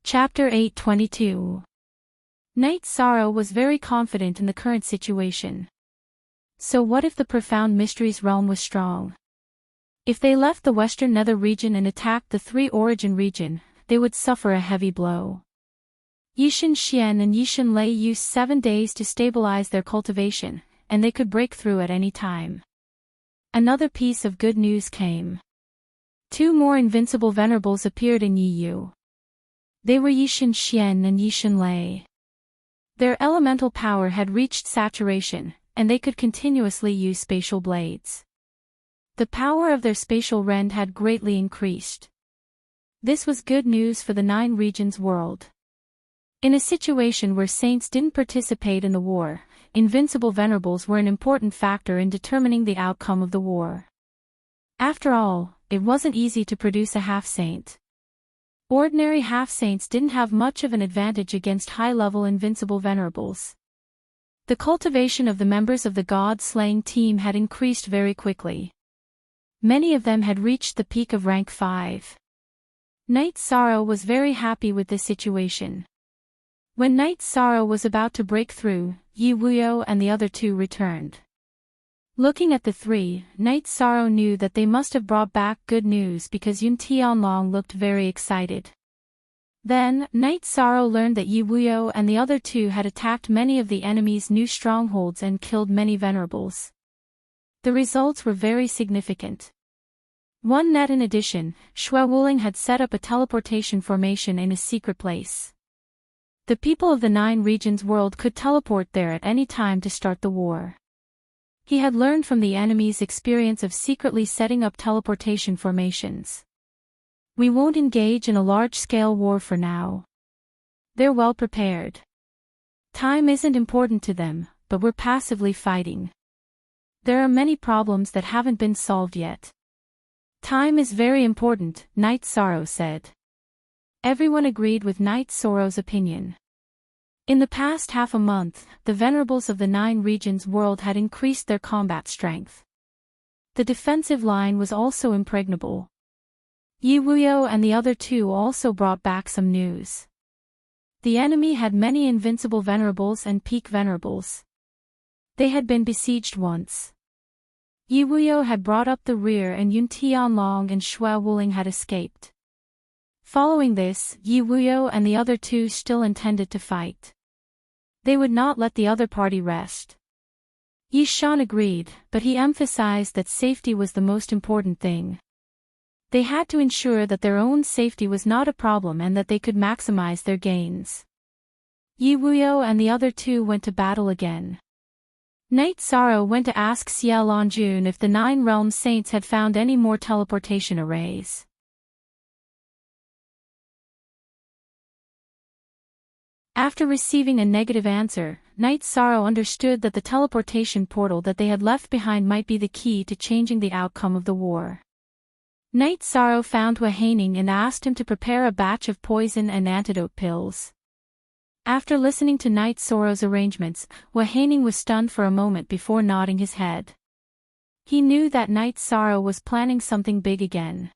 Chapter 822. Knight Sorrow was very confident in the current situation. So what if the Profound Mysteries realm was strong? If they left the Western Nether region and attacked the 3 Origin region, they would suffer a heavy blow. Yishan Xian and Yishan Lei used 7 days to stabilize their cultivation, and they could break through at any time. Another piece of good news came. 2 more invincible venerables appeared in Yiyu. They were Yishan Xian and Yishan Lei. Their elemental power had reached saturation, and they could continuously use spatial blades. The power of their spatial rend had greatly increased. This was good news for the 9 regions world. In a situation where saints didn't participate in the war, invincible venerables were an important factor in determining the outcome of the war. After all, it wasn't easy to produce a half-saint. Ordinary half-saints didn't have much of an advantage against high-level invincible venerables. The cultivation of the members of the God-slaying team had increased very quickly. Many of them had reached the peak of rank 5. Knight Sorrow was very happy with this situation. When Knight Sorrow was about to break through, Yi Wuyo and the other 2 returned. Looking at the 3, Knight Sorrow knew that they must have brought back good news because Yun Tianlong looked very excited. Then, Knight Sorrow learned that Yi Wuyo and the other 2 had attacked many of the enemy's new strongholds and killed many venerables. The results were very significant. One net in addition, Shui Wuling had set up a teleportation formation in a secret place. The people of the 9 regions world could teleport there at any time to start the war. He had learned from the enemy's experience of secretly setting up teleportation formations. We won't engage in a large-scale war for now. They're well prepared. Time isn't important to them, but we're passively fighting. There are many problems that haven't been solved yet. Time is very important, Knight Sorrow said. Everyone agreed with Knight Sorrow's opinion. In the past half a month, the venerables of the 9 regions world had increased their combat strength. The defensive line was also impregnable. Yi Wuyo and the other 2 also brought back some news. The enemy had many invincible venerables and peak venerables. They had been besieged once. Yi Wuyo had brought up the rear and Yun Tianlong and Shui Wuling had escaped. Following this, Yi Wuyo and the other 2 still intended to fight. They would not let the other party rest. Yi Shan agreed, but he emphasized that safety was the most important thing. They had to ensure that their own safety was not a problem and that they could maximize their gains. Yi Wuyo and the other 2 went to battle again. Knight Sorrow went to ask Xie Longjun if the 9 realm saints had found any more teleportation arrays. After receiving a negative answer, Knight Sorrow understood that the teleportation portal that they had left behind might be the key to changing the outcome of the war. Knight Sorrow found Hua Haining and asked him to prepare a batch of poison and antidote pills. After listening to Knight Sorrow's arrangements, Hua Haining was stunned for a moment before nodding his head. He knew that Knight Sorrow was planning something big again.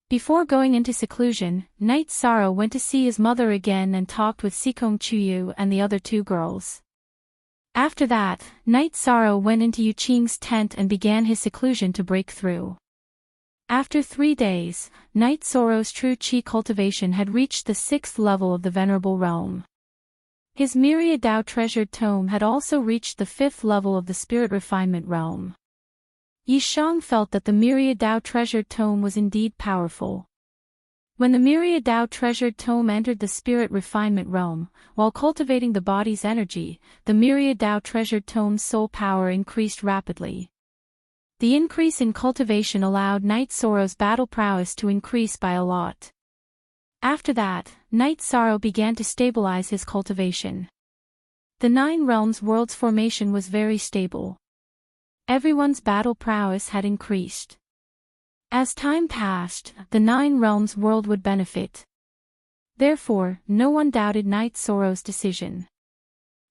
Before going into seclusion, Knight Sorrow went to see his mother again and talked with Sikong Chuyu and the other 2 girls. After that, Knight Sorrow went into Yu Qing's tent and began his seclusion to break through. After 3 days, Knight Sorrow's true Qi cultivation had reached the 6th level of the Venerable Realm. His Myriad Dao treasured tome had also reached the 5th level of the Spirit Refinement Realm. Yi Shang felt that the Myriad Dao treasured tome was indeed powerful. When the Myriad Dao treasured tome entered the Spirit Refinement Realm, while cultivating the body's energy, the Myriad Dao treasured tome's soul power increased rapidly. The increase in cultivation allowed Knight Sorrow's battle prowess to increase by a lot. After that, Knight Sorrow began to stabilize his cultivation. The 9 realms world's formation was very stable. Everyone's battle prowess had increased. As time passed, the 9 realms world would benefit. Therefore, no one doubted Knight Sorrow's decision.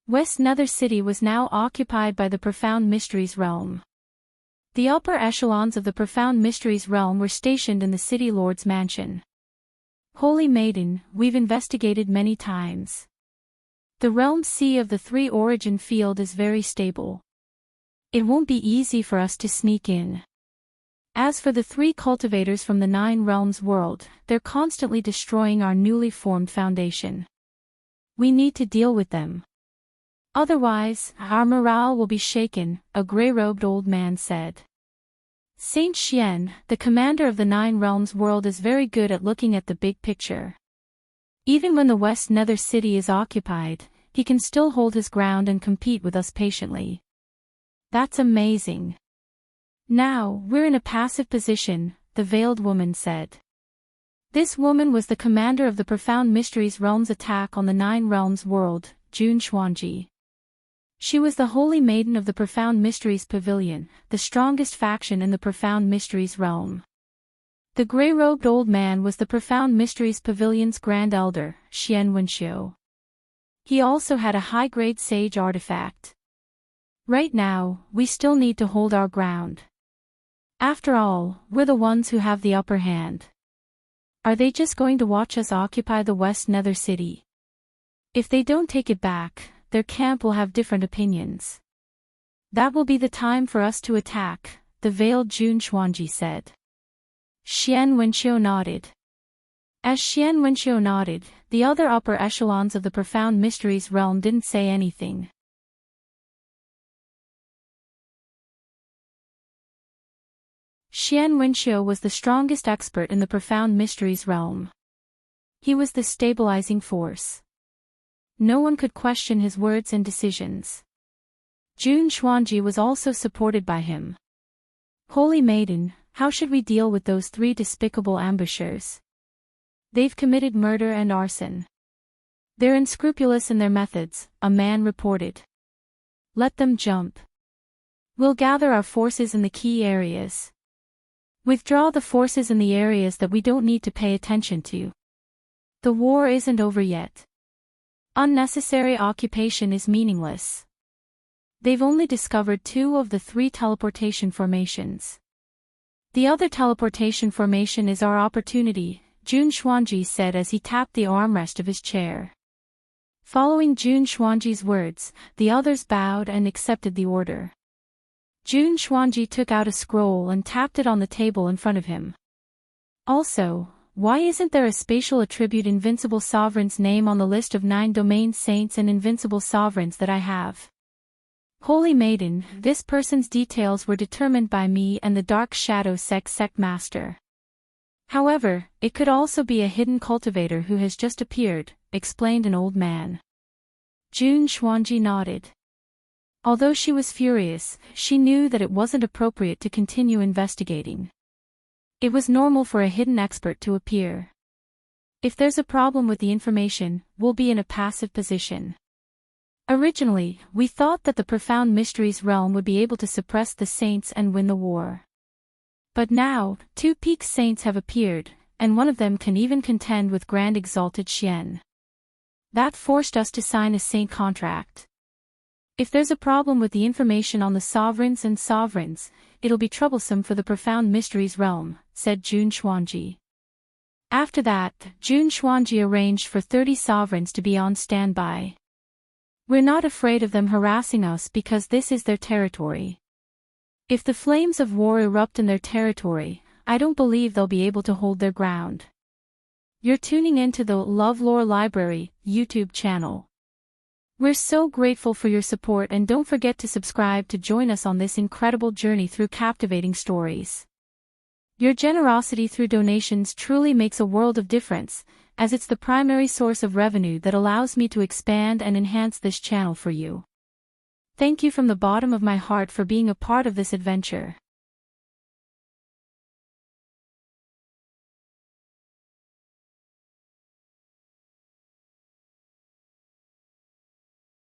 West Nether City was now occupied by the Profound Mysteries realm. The upper echelons of the Profound Mysteries realm were stationed in the City Lord's mansion. Holy Maiden, we've investigated many times. The realm C of the 3 origin field is very stable. It won't be easy for us to sneak in. As for the 3 cultivators from the 9 realms world, they're constantly destroying our newly formed foundation. We need to deal with them. Otherwise, our morale will be shaken, a gray-robed old man said. Saint Xian, the commander of the 9 realms world, is very good at looking at the big picture. Even when the West Nether City is occupied, he can still hold his ground and compete with us patiently. That's amazing. Now, we're in a passive position, the veiled woman said. This woman was the commander of the Profound Mysteries realm's attack on the 9 realms world, Jun Xuanji. She was the Holy Maiden of the Profound Mysteries Pavilion, the strongest faction in the Profound Mysteries realm. The gray-robed old man was the Profound Mysteries Pavilion's Grand Elder, Xian Wenxiu. He also had a high-grade sage artifact. Right now, we still need to hold our ground. After all, we're the ones who have the upper hand. Are they just going to watch us occupy the West Nether City? If they don't take it back, their camp will have different opinions. That will be the time for us to attack, the veiled Jun Xuanji said. Xian Wenxiu nodded. As Xian Wenxiu nodded, the other upper echelons of the Profound Mysteries realm didn't say anything. Xian Wenxiu was the strongest expert in the profound mysteries realm. He was the stabilizing force. No one could question his words and decisions. Jun Xuanji was also supported by him. Holy Maiden, how should we deal with those 3 despicable ambushers? They've committed murder and arson. They're unscrupulous in their methods, a man reported. Let them jump. We'll gather our forces in the key areas. Withdraw the forces in the areas that we don't need to pay attention to. The war isn't over yet. Unnecessary occupation is meaningless. They've only discovered 2 of the 3 teleportation formations. The other teleportation formation is our opportunity, Jun Xuanji said as he tapped the armrest of his chair. Following Jun Xuanji's words, the others bowed and accepted the order. Jun Xuanji took out a scroll and tapped it on the table in front of him. Also, why isn't there a spatial attribute Invincible Sovereign's name on the list of 9 domain saints and invincible sovereigns that I have? Holy Maiden, this person's details were determined by me and the Dark Shadow sect master. However, it could also be a hidden cultivator who has just appeared, explained an old man. Jun Xuanji nodded. Although she was furious, she knew that it wasn't appropriate to continue investigating. It was normal for a hidden expert to appear. If there's a problem with the information, we'll be in a passive position. Originally, we thought that the profound mysteries realm would be able to suppress the saints and win the war. But now, 2 peak saints have appeared, and one of them can even contend with Grand Exalted Xian. That forced us to sign a saint contract. If there's a problem with the information on the sovereigns and sovereigns, it'll be troublesome for the profound mysteries realm, said Jun Xuanji. After that, Jun Xuanji arranged for 30 sovereigns to be on standby. We're not afraid of them harassing us because this is their territory. If the flames of war erupt in their territory, I don't believe they'll be able to hold their ground. You're tuning into the LoveLore Library YouTube channel. We're so grateful for your support and don't forget to subscribe to join us on this incredible journey through captivating stories. Your generosity through donations truly makes a world of difference, as it's the primary source of revenue that allows me to expand and enhance this channel for you. Thank you from the bottom of my heart for being a part of this adventure.